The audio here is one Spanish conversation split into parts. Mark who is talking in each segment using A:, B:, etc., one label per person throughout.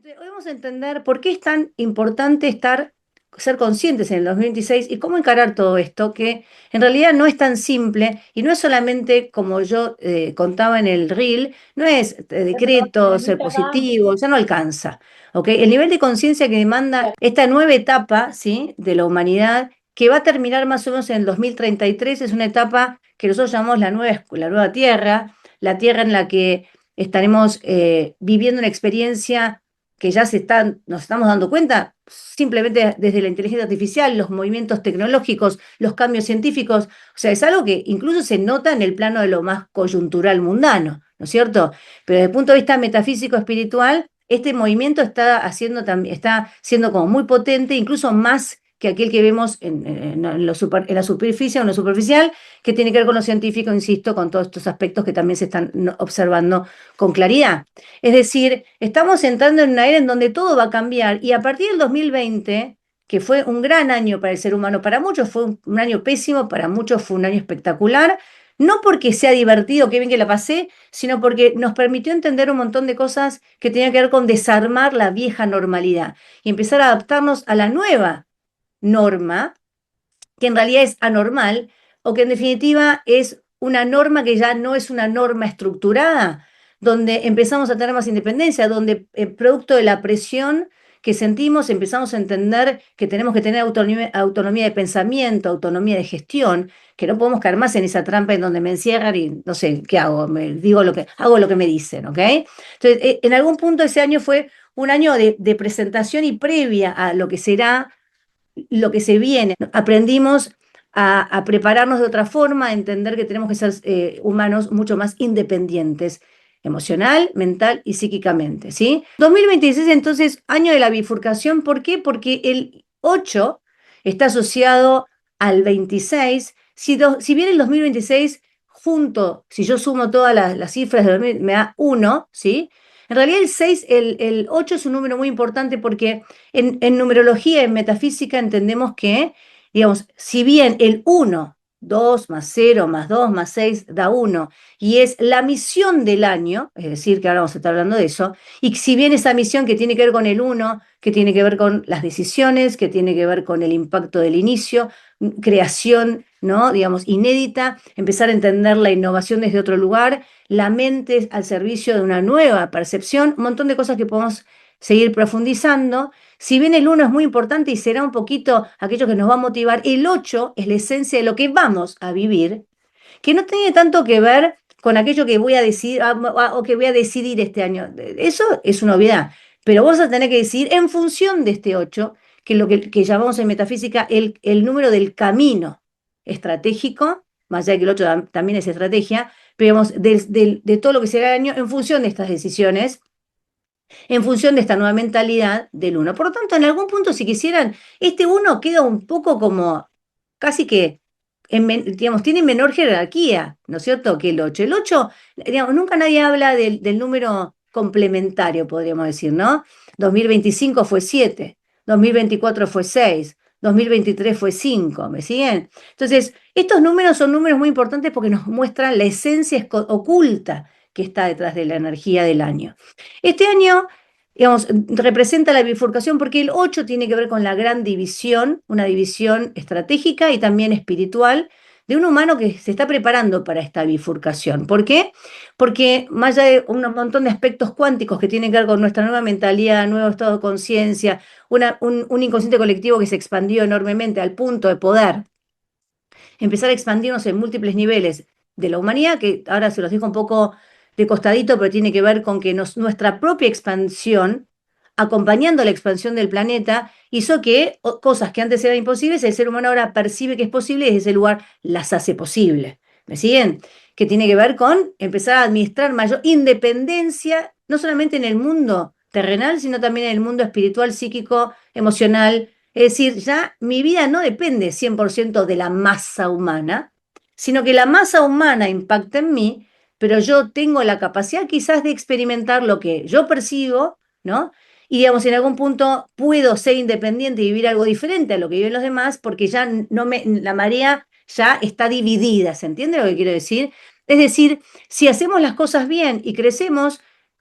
A: Entonces, hoy vamos a entender por qué es tan importante ser conscientes en el 2026 y cómo encarar todo esto, que en realidad no es tan simple y no es solamente como yo contaba en el reel, no es decreto, ser positivo, ya no alcanza. ¿Ok? El nivel de conciencia que demanda esta nueva etapa, ¿sí?, de la humanidad, que va a terminar más o menos en el 2033, es una etapa que nosotros llamamos la nueva Tierra, la Tierra en la que estaremos viviendo una experiencia que ya nos estamos dando cuenta simplemente desde la inteligencia artificial, los movimientos tecnológicos, los cambios científicos, o sea, es algo que incluso se nota en el plano de lo más coyuntural mundano, ¿no es cierto? Pero desde el punto de vista metafísico espiritual, este movimiento está siendo como muy potente, incluso más que aquel que vemos en la superficie o en lo superficial, que tiene que ver con lo científico, insisto, con todos estos aspectos que también se están observando con claridad. Es decir, estamos entrando en una era en donde todo va a cambiar y a partir del 2020, que fue un gran año para el ser humano, para muchos fue un año pésimo, para muchos fue un año espectacular, no porque sea divertido, qué bien que la pasé, sino porque nos permitió entender un montón de cosas que tenían que ver con desarmar la vieja normalidad y empezar a adaptarnos a la nueva norma, que en realidad es anormal, o que en definitiva es una norma que ya no es una norma estructurada, donde empezamos a tener más independencia, donde producto de la presión que sentimos empezamos a entender que tenemos que tener autonomía de pensamiento, autonomía de gestión, que no podemos caer más en esa trampa en donde me encierran y no sé qué hago, hago lo que me dicen, ¿ok? Entonces, en algún punto ese año fue un año de presentación y previa a lo que será lo que se viene. Aprendimos a prepararnos de otra forma, a entender que tenemos que ser humanos mucho más independientes, emocional, mental y psíquicamente, ¿sí? 2026 entonces, año de la bifurcación, ¿por qué? Porque el 8 está asociado al 26, si bien el 2026 junto, si yo sumo todas las cifras de 2000, me da 1, ¿sí? En realidad el 8 es un número muy importante porque en numerología, en metafísica, entendemos que, digamos, si bien el 1, 2 más 0 más 2 más 6 da 1, y es la misión del año, es decir, que ahora vamos a estar hablando de eso, y si bien esa misión que tiene que ver con el 1, que tiene que ver con las decisiones, que tiene que ver con el impacto del inicio, creación, ¿no?, digamos, inédita, empezar a entender la innovación desde otro lugar, la mente al servicio de una nueva percepción, un montón de cosas que podemos seguir profundizando. Si bien el 1 es muy importante y será un poquito aquello que nos va a motivar, el 8 es la esencia de lo que vamos a vivir, que no tiene tanto que ver con aquello que voy a decidir o que voy a decidir este año. Eso es una obviedad, pero vos vas a tener que decidir en función de este 8, que es lo que llamamos en metafísica el número del camino estratégico, más allá de que el 8 también es estrategia, pero digamos, de todo lo que será el año en función de estas decisiones, en función de esta nueva mentalidad del uno. Por lo tanto, en algún punto, si quisieran, este uno queda un poco como casi que, digamos, tiene menor jerarquía, ¿no es cierto?, que el 8. El 8, digamos, nunca nadie habla del número complementario, podríamos decir, ¿no? 2025 fue 7, 2024 fue 6, 2023 fue 5, ¿me siguen? Entonces, estos números son números muy importantes porque nos muestran la esencia oculta que está detrás de la energía del año. Este año, digamos, representa la bifurcación porque el 8 tiene que ver con la gran división, una división estratégica y también espiritual de un humano que se está preparando para esta bifurcación. ¿Por qué? Porque más allá de un montón de aspectos cuánticos que tienen que ver con nuestra nueva mentalidad, nuevo estado de conciencia, un inconsciente colectivo que se expandió enormemente al punto de poder empezar a expandirnos en múltiples niveles de la humanidad, que ahora se los dejo un poco de costadito, pero tiene que ver con que nuestra propia expansión, acompañando la expansión del planeta, hizo que cosas que antes eran imposibles, el ser humano ahora percibe que es posible y desde ese lugar las hace posible. ¿Me siguen? Que tiene que ver con empezar a administrar mayor independencia, no solamente en el mundo terrenal, sino también en el mundo espiritual, psíquico, emocional. Es decir, ya mi vida no depende 100% de la masa humana, sino que la masa humana impacta en mí, pero yo tengo la capacidad quizás de experimentar lo que yo percibo, ¿no? Y digamos, en algún punto puedo ser independiente y vivir algo diferente a lo que viven los demás, porque ya la marea ya está dividida, ¿se entiende lo que quiero decir? Es decir, si hacemos las cosas bien y crecemos,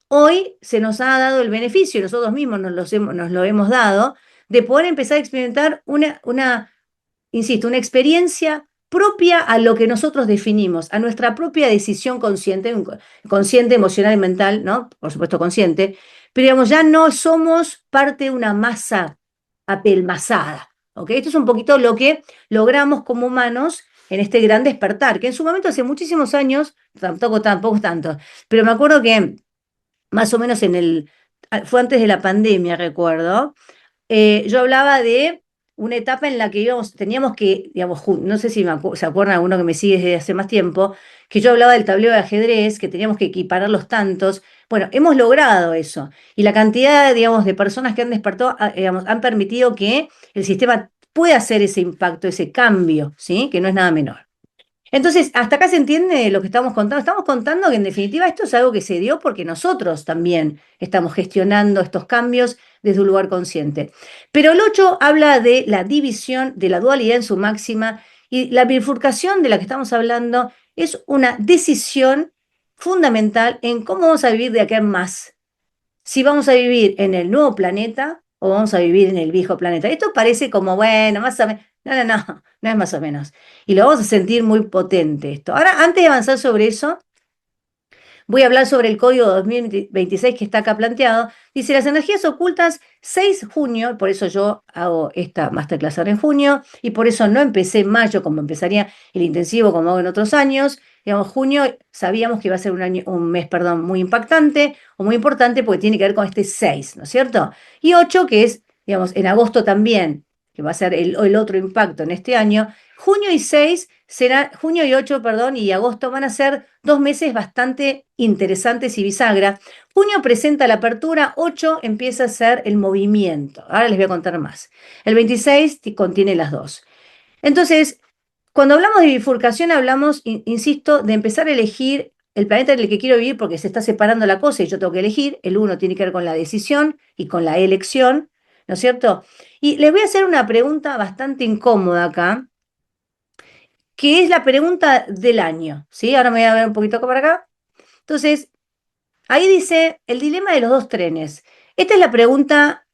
A: hoy se nos ha dado el beneficio, nosotros mismos nos lo hemos dado, de poder empezar a experimentar insisto, una experiencia propia a lo que nosotros definimos, a nuestra propia decisión consciente, consciente, emocional y mental, ¿no? Por supuesto consciente, pero digamos, ya no somos parte de una masa apelmazada, ¿ok? Esto es un poquito lo que logramos como humanos en este gran despertar, que en su momento hace muchísimos años, tampoco tanto, pero me acuerdo que más o menos fue antes de la pandemia, recuerdo, yo hablaba de una etapa en la que teníamos que, digamos, no sé si se acuerdan alguno que me sigue desde hace más tiempo, que yo hablaba del tablero de ajedrez, que teníamos que equiparar los tantos. Bueno, hemos logrado eso. Y la cantidad, digamos, de personas que han despertado, digamos, han permitido que el sistema pueda hacer ese impacto, ese cambio, ¿sí? Que no es nada menor. Entonces, hasta acá se entiende lo que estamos contando. Estamos contando que en definitiva esto es algo que se dio porque nosotros también estamos gestionando estos cambios desde un lugar consciente. Pero el 8 habla de la división, de la dualidad en su máxima, y la bifurcación de la que estamos hablando es una decisión fundamental en cómo vamos a vivir de acá en más. Si vamos a vivir en el nuevo planeta o vamos a vivir en el viejo planeta. Esto parece como, bueno, más o menos. No es más o menos. Y lo vamos a sentir muy potente esto. Ahora, antes de avanzar sobre eso, voy a hablar sobre el código 2026 que está acá planteado. Dice, las energías ocultas, 6 de junio, por eso yo hago esta masterclass ahora en junio, y por eso no empecé en mayo como empezaría el intensivo como hago en otros años. Digamos, junio sabíamos que iba a ser un mes, perdón, muy impactante o muy importante porque tiene que ver con este 6, ¿no es cierto? Y 8, que es, digamos, en agosto también, que va a ser el otro impacto en este año. Junio y 8, perdón, y agosto van a ser 2 meses bastante interesantes y bisagra. Junio presenta la apertura, 8 empieza a ser el movimiento. Ahora les voy a contar más. El 26 contiene las dos. Entonces, cuando hablamos de bifurcación, hablamos, insisto, de empezar a elegir el planeta en el que quiero vivir porque se está separando la cosa y yo tengo que elegir. El uno tiene que ver con la decisión y con la elección, ¿no es cierto? Y les voy a hacer una pregunta bastante incómoda acá, que es la pregunta del año, ¿sí? Ahora me voy a ver un poquito acá para acá. Entonces, ahí dice el dilema de los dos trenes. Esta es la pregunta,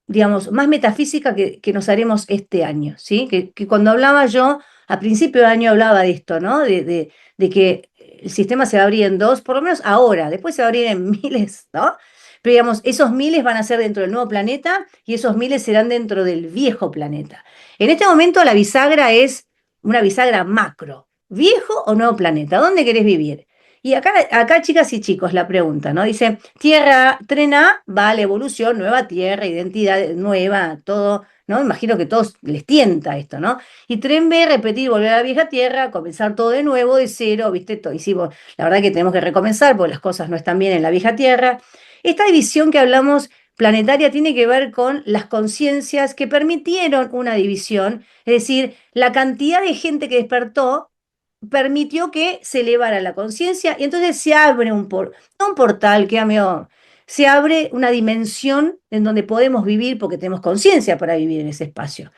A: digamos, más metafísica que nos haremos este año, ¿sí? Que cuando hablaba yo, a principio de año hablaba de esto, ¿no? De que el sistema se va a abrir en dos, por lo menos ahora, después se va a abrir en miles, ¿no? Pero digamos, esos miles van a ser dentro del nuevo planeta y esos miles serán dentro del viejo planeta. En este momento la bisagra es una bisagra macro, viejo o nuevo planeta, ¿dónde querés vivir? Y acá, chicas y chicos, la pregunta, ¿no? Dice, Tierra, tren A, va a la evolución, nueva Tierra, identidad nueva, todo, ¿no? Imagino que a todos les tienta esto, ¿no? Y tren B, repetir, volver a la vieja Tierra, comenzar todo de nuevo, de cero, ¿viste? Todo. Y sí, la verdad que tenemos que recomenzar porque las cosas no están bien en la vieja Tierra. Esta división que hablamos planetaria tiene que ver con las conciencias que permitieron una división, es decir, la cantidad de gente que despertó permitió que se elevara la conciencia y entonces se abre no un portal, que amigo, se abre una dimensión en donde podemos vivir porque tenemos conciencia para vivir en ese espacio.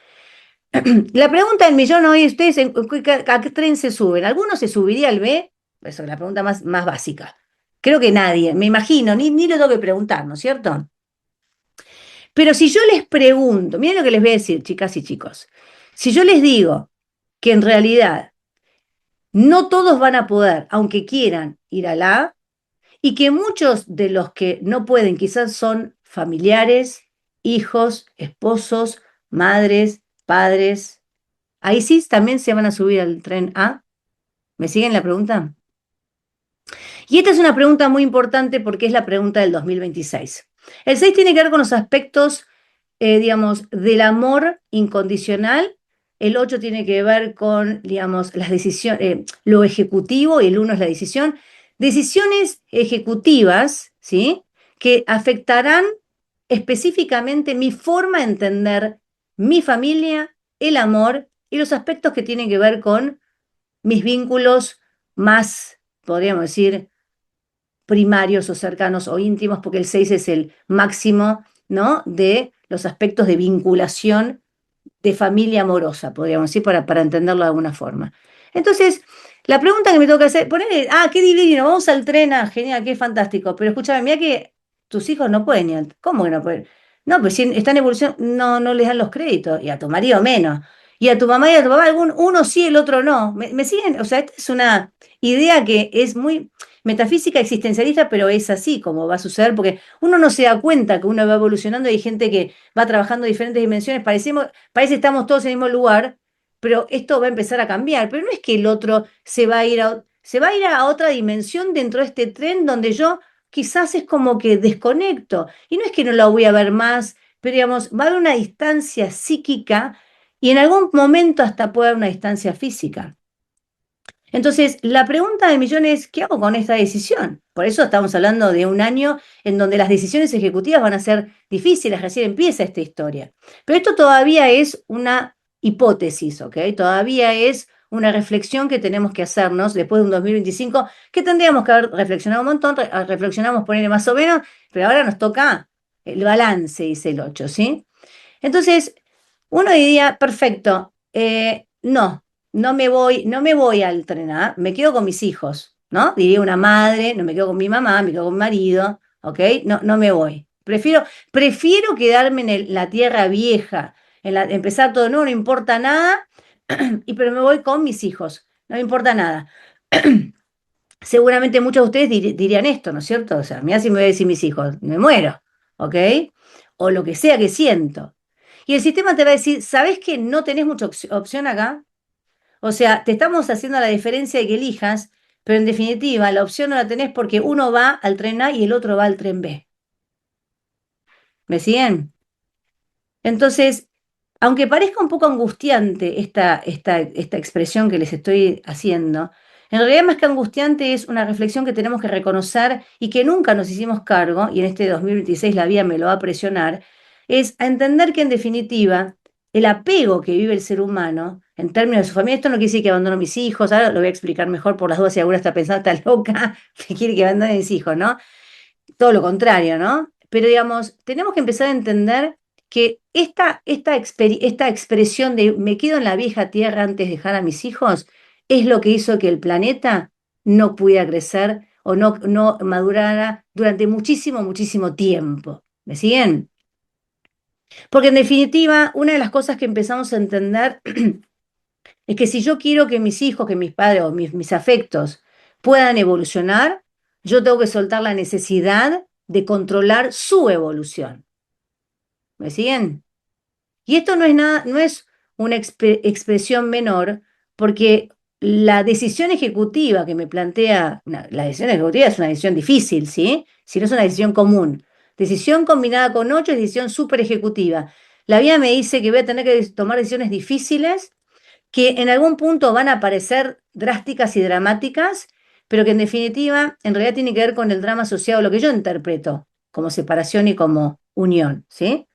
A: La pregunta del millón hoy, ¿ustedes a qué tren se suben? ¿Alguno se subiría al B? Esa es la pregunta más básica. Creo que nadie, me imagino, ni lo tengo que preguntar, ¿no es cierto? Pero si yo les pregunto, miren lo que les voy a decir, chicas y chicos, si yo les digo que en realidad no todos van a poder, aunque quieran, ir a la A, y que muchos de los que no pueden quizás son familiares, hijos, esposos, madres, padres. Ahí sí también se van a subir al tren A. ¿Me siguen la pregunta? Y esta es una pregunta muy importante porque es la pregunta del 2026. El 6 tiene que ver con los aspectos, digamos, del amor incondicional. El 8 tiene que ver con, digamos, las decisiones, lo ejecutivo, y el uno es la decisión. Decisiones ejecutivas, ¿sí? Que afectarán específicamente mi forma de entender mi familia, el amor y los aspectos que tienen que ver con mis vínculos más, podríamos decir, primarios o cercanos o íntimos, porque el 6 es el máximo, ¿no? De los aspectos de vinculación de familia amorosa, podríamos decir, para entenderlo de alguna forma. Entonces, La pregunta que me tengo que hacer, ponele, qué divino, vamos al tren, genial, qué fantástico, pero escúchame, mira que tus hijos no pueden ¿cómo que no pueden? No, pues si están en evolución, no, no les dan los créditos, y a tu marido menos, y a tu mamá y a tu papá, uno sí, el otro no. ¿Me siguen? O sea, esta es una idea que es muy metafísica, existencialista, pero es así como va a suceder, porque uno no se da cuenta que uno va evolucionando y hay gente que va trabajando en diferentes dimensiones, parece que estamos todos en el mismo lugar, pero esto va a empezar a cambiar. Pero no es que el otro se va a ir a otra dimensión dentro de este tren donde yo quizás es como que desconecto. Y no es que no la voy a ver más, pero digamos, va a haber una distancia psíquica y en algún momento hasta puede haber una distancia física. Entonces, la pregunta del millón es, ¿qué hago con esta decisión? Por eso estamos hablando de un año en donde las decisiones ejecutivas van a ser difíciles, recién empieza esta historia. Pero esto todavía es una hipótesis, ¿ok? Todavía es una reflexión que tenemos que hacernos después de un 2025, que tendríamos que haber reflexionado un montón, reflexionamos ponerle más o menos, pero ahora nos toca el balance, dice el 8, ¿sí? Entonces, uno diría, perfecto, no, no me voy a entrenar, me quedo con mis hijos, ¿no? Diría una madre, no me quedo con mi mamá, me quedo con mi marido, ¿ok? No, no me voy. Prefiero quedarme en la tierra vieja, empezar todo nuevo, no importa nada, pero me voy con mis hijos, no me importa nada. Seguramente muchos de ustedes dirían esto, ¿no es cierto? O sea, mira si me voy a decir mis hijos, me muero, ¿ok? O lo que sea que siento. Y el sistema te va a decir, ¿sabes que no tenés mucha opción acá? O sea, te estamos haciendo la diferencia de que elijas, pero en definitiva la opción no la tenés porque uno va al tren A y el otro va al tren B. ¿Me siguen? Entonces, aunque parezca un poco angustiante esta expresión que les estoy haciendo, en realidad más que angustiante es una reflexión que tenemos que reconocer y que nunca nos hicimos cargo, y en este 2026 la vida me lo va a presionar, es a entender que en definitiva el apego que vive el ser humano en términos de su familia, esto no quiere decir que abandono a mis hijos, ahora lo voy a explicar mejor por las dudas si alguna está pensando, está loca, que quiere que abandone a mis hijos, ¿no? Todo lo contrario, ¿no? Pero digamos, tenemos que empezar a entender que esta expresión de me quedo en la vieja tierra antes de dejar a mis hijos es lo que hizo que el planeta no pudiera crecer o no madurara durante muchísimo, muchísimo tiempo. ¿Me siguen? Porque en definitiva, una de las cosas que empezamos a entender es que si yo quiero que mis hijos, que mis padres o mis afectos puedan evolucionar, yo tengo que soltar la necesidad de controlar su evolución. ¿Me siguen? Y esto no es nada, no es una expresión menor, porque la decisión ejecutiva que me plantea, la decisión ejecutiva es una decisión difícil, ¿sí? Si no es una decisión común. Decisión combinada con 8 es decisión súper ejecutiva. La vida me dice que voy a tener que tomar decisiones difíciles que en algún punto van a parecer drásticas y dramáticas, pero que en definitiva en realidad tiene que ver con el drama asociado a lo que yo interpreto como separación y como unión, ¿sí?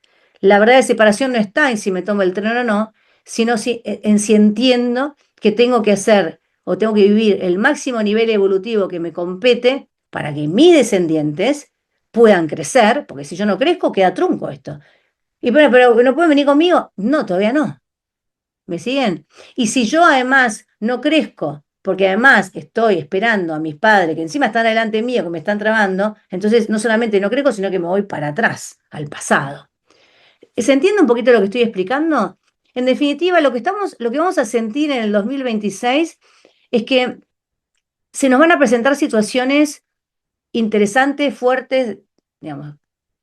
A: La verdad de separación no está en si me tomo el tren o no, sino en si entiendo que tengo que hacer o tengo que vivir el máximo nivel evolutivo que me compete para que mis descendientes puedan crecer, porque si yo no crezco, queda trunco esto. Y bueno, pero ¿no pueden venir conmigo? No, todavía no. ¿Me siguen? Y si yo además no crezco, porque además estoy esperando a mis padres, que encima están delante mío, que me están trabando, entonces no solamente no crezco, sino que me voy para atrás, al pasado. ¿Se entiende un poquito lo que estoy explicando? En definitiva, lo que vamos a sentir en el 2026 es que se nos van a presentar situaciones interesantes, fuertes, digamos,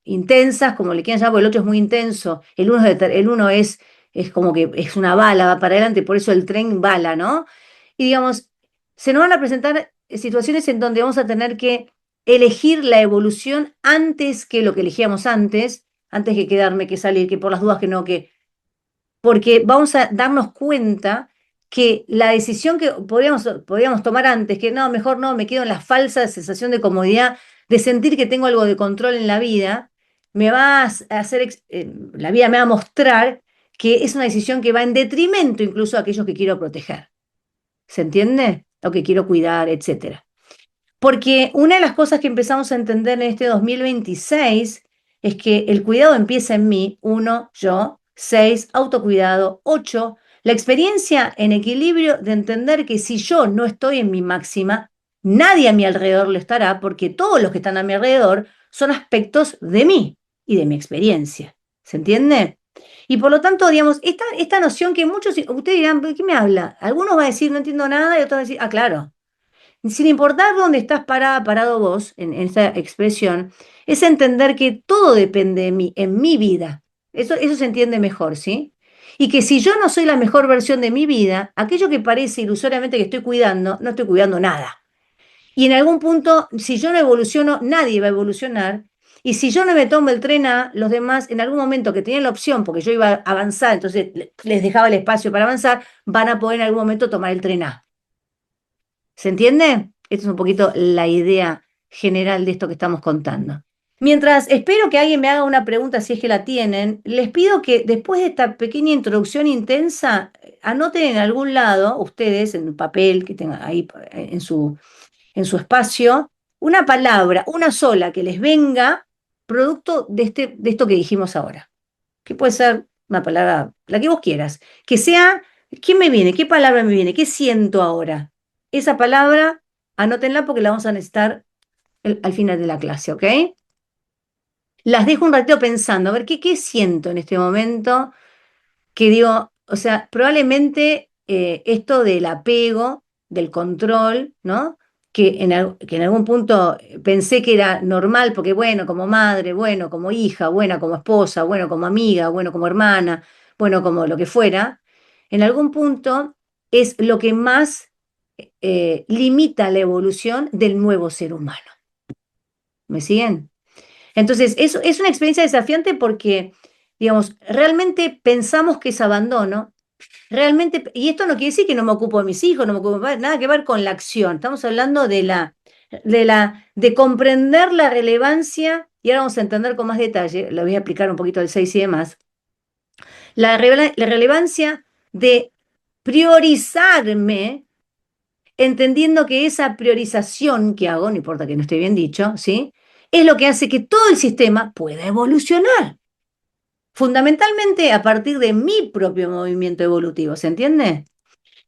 A: intensas, como le quieran llamar, porque el otro es muy intenso, el uno es como que es una bala, va para adelante, por eso el tren bala, ¿no? Y digamos, se nos van a presentar situaciones en donde vamos a tener que elegir la evolución antes que lo que elegíamos antes que quedarme, que salir, que por las dudas que no, porque vamos a darnos cuenta que la decisión que podríamos tomar antes, que no, mejor no, me quedo en la falsa sensación de comodidad, de sentir que tengo algo de control en la vida, me va a hacer, la vida me va a mostrar que es una decisión que va en detrimento incluso a aquellos que quiero proteger. ¿Se entiende? O que quiero cuidar, etcétera. Porque una de las cosas que empezamos a entender en este 2026 es que el cuidado empieza en mí, uno, yo, 6, autocuidado, 8, La experiencia en equilibrio de entender que si yo no estoy en mi máxima, nadie a mi alrededor lo estará, porque todos los que están a mi alrededor son aspectos de mí y de mi experiencia. ¿Se entiende? Y por lo tanto, digamos, esta noción que muchos, ustedes dirán, ¿de qué me habla? Algunos van a decir, no entiendo nada, y otros van a decir, ah, claro. Sin importar dónde estás parada, parado vos, en esta expresión, es entender que todo depende de mí, en mi vida. Eso se entiende mejor, ¿sí? Y que si yo no soy la mejor versión de mi vida, aquello que parece ilusoriamente que estoy cuidando, no estoy cuidando nada. Y en algún punto, si yo no evoluciono, nadie va a evolucionar. Y si yo no me tomo el tren A, los demás, en algún momento que tenían la opción, porque yo iba a avanzar, entonces les dejaba el espacio para avanzar, van a poder en algún momento tomar el tren A. ¿Se entiende? Esta es un poquito la idea general de esto que estamos contando. Mientras espero que alguien me haga una pregunta, si es que la tienen, les pido que después de esta pequeña introducción intensa, anoten en algún lado, ustedes, en un papel que tengan ahí en su espacio, una palabra, una sola, que les venga producto de esto que dijimos ahora. Que puede ser una palabra, la que vos quieras. Que sea, ¿qué me viene? ¿Qué palabra me viene? ¿Qué siento ahora? Esa palabra, anótenla porque la vamos a necesitar al final de la clase, ¿ok? Las dejo un ratito pensando, a ver, ¿qué siento en este momento? Que digo, o sea, probablemente esto del apego, del control, ¿no? Que en algún punto pensé que era normal, porque bueno, como madre, bueno, como hija, buena como esposa, bueno, como amiga, bueno, como hermana, bueno, como lo que fuera, en algún punto es lo que más limita la evolución del nuevo ser humano. ¿Me siguen? Entonces, eso es una experiencia desafiante porque, digamos, realmente pensamos que es abandono. Realmente, y esto no quiere decir que no me ocupo de mis hijos, no me ocupo, nada que ver con la acción. Estamos hablando de comprender la relevancia, y ahora vamos a entender con más detalle, lo voy a explicar un poquito del 6 y demás, la relevancia de priorizarme, entendiendo que esa priorización que hago, no importa que no esté bien dicho, ¿sí? Es lo que hace que todo el sistema pueda evolucionar. Fundamentalmente a partir de mi propio movimiento evolutivo, ¿se entiende?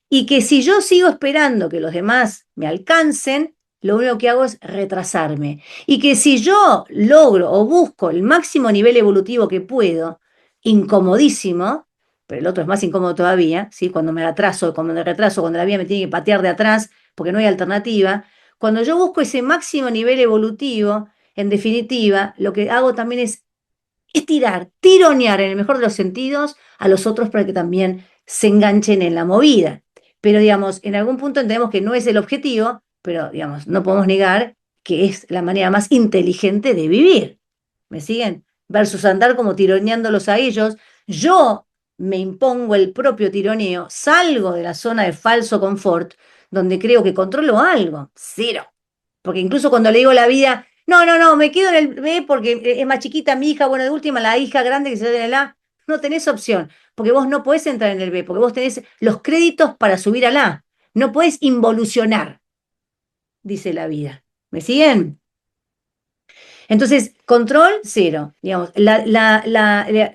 A: Y que si yo sigo esperando que los demás me alcancen, lo único que hago es retrasarme. Y que si yo logro o busco el máximo nivel evolutivo que puedo, incomodísimo, pero el otro es más incómodo todavía, ¿sí? Cuando me atraso, cuando me retraso, cuando la vida me tiene que patear de atrás porque no hay alternativa, cuando yo busco ese máximo nivel evolutivo, en definitiva, lo que hago también es estirar, tironear en el mejor de los sentidos a los otros para que también se enganchen en la movida. Pero, digamos, en algún punto entendemos que no es el objetivo, pero, digamos, no podemos negar que es la manera más inteligente de vivir. ¿Me siguen? Versus andar como tironeándolos a ellos. Yo me impongo el propio tironeo, salgo de la zona de falso confort, donde creo que controlo algo. Cero. Porque incluso cuando le digo a la vida, no, no, no, me quedo en el B porque es más chiquita mi hija, bueno, de última, la hija grande que se da en el A, no tenés opción, porque vos no podés entrar en el B, porque vos tenés los créditos para subir al A, no podés involucionar, dice la vida. ¿Me siguen? Entonces, control, cero, digamos.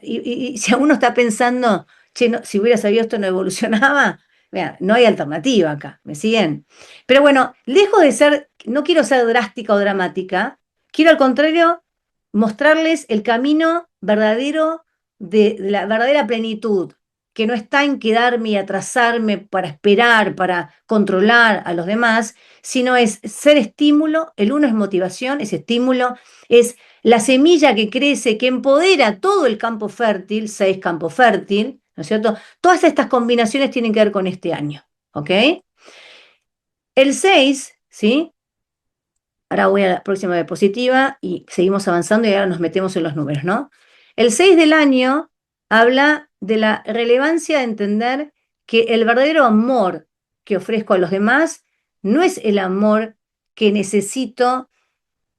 A: Y si uno está pensando, che, si hubiera sabido esto no evolucionaba, vea, no hay alternativa acá, ¿me siguen? Pero bueno, lejos de ser, no quiero ser drástica o dramática, quiero al contrario mostrarles el camino verdadero de la verdadera plenitud, que no está en quedarme y atrasarme para esperar, para controlar a los demás, sino es ser estímulo, el uno es motivación, es estímulo, es la semilla que crece, que empodera todo el campo fértil, 6 campo fértil, ¿no es cierto? Todas estas combinaciones tienen que ver con este año, ¿ok? El 6, ¿sí? Ahora voy a la próxima diapositiva y seguimos avanzando y ahora nos metemos en los números, ¿no? El 6 del año habla de la relevancia de entender que el verdadero amor que ofrezco a los demás no es el amor que necesito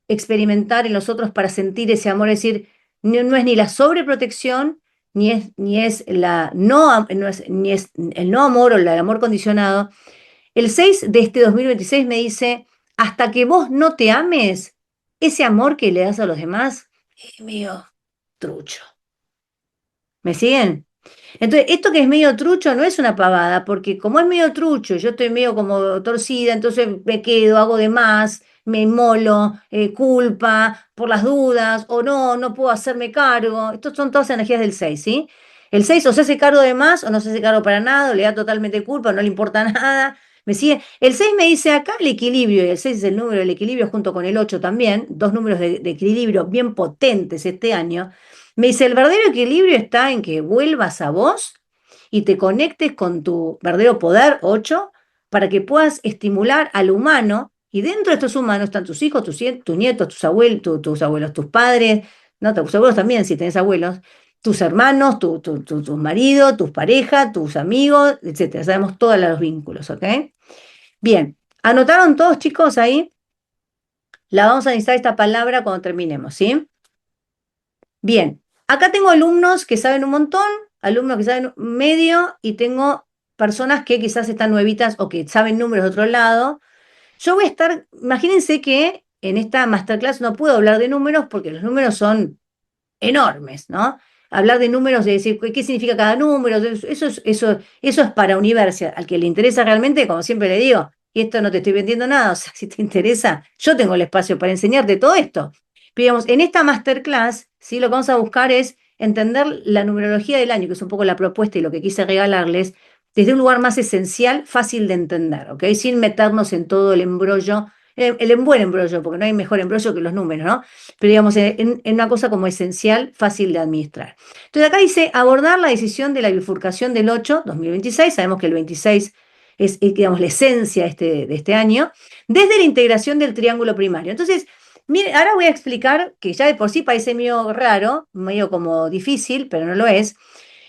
A: experimentar en los otros para sentir ese amor, es decir, no es ni la sobreprotección, ni es ni es el no amor o el amor condicionado. El 6 de este 2026 me dice, hasta que vos no te ames, ese amor que le das a los demás es medio trucho. ¿Me siguen? Entonces, esto que es medio trucho no es una pavada, porque como es medio trucho, yo estoy medio como torcida, entonces me quedo, hago de más, me inmolo, culpa por las dudas, o no, no puedo hacerme cargo. Estas son todas energías del 6, ¿sí? El 6 o se hace cargo de más, o no se hace cargo para nada, o le da totalmente culpa, no le importa nada. ¿Me sigue? El 6 me dice acá el equilibrio, y el 6 es el número del equilibrio junto con el 8 también, dos números de equilibrio bien potentes este año. Me dice, el verdadero equilibrio está en que vuelvas a vos y te conectes con tu verdadero poder, 8, para que puedas estimular al humano, y dentro de estos humanos están tus hijos, tus nietos, tus abuelos, tus padres, no, tus abuelos también, si tenés abuelos, tus hermanos, tu marido, tus parejas, tus amigos, etcétera. Sabemos todos los vínculos, ¿ok? Bien, ¿anotaron todos, chicos, ahí? La vamos a necesitar esta palabra cuando terminemos, ¿sí? Bien, acá tengo alumnos que saben un montón, alumnos que saben medio y tengo personas que quizás están nuevitas o que saben números de otro lado. Yo voy a estar, imagínense que en esta masterclass no puedo hablar de números porque los números son enormes, ¿no? Hablar de números, de decir qué significa cada número, eso es para universidad. Al que le interesa realmente, como siempre le digo, y esto no te estoy vendiendo nada, o sea, si te interesa, yo tengo el espacio para enseñarte todo esto. Pero digamos, en esta masterclass, ¿sí? Lo que vamos a buscar es entender la numerología del año, que es un poco la propuesta y lo que quise regalarles, desde un lugar más esencial, fácil de entender, ¿ok? Sin meternos en todo el embrollo, el buen embrollo, porque no hay mejor embrollo que los números, ¿no? Pero digamos, en una cosa como esencial, fácil de administrar. Entonces acá dice abordar la decisión de la bifurcación del 8, 2026, sabemos que el 26 es digamos, la esencia de este año, desde la integración del triángulo primario. Entonces, mire, ahora voy a explicar, que ya de por sí parece medio raro, medio como difícil, pero no lo es.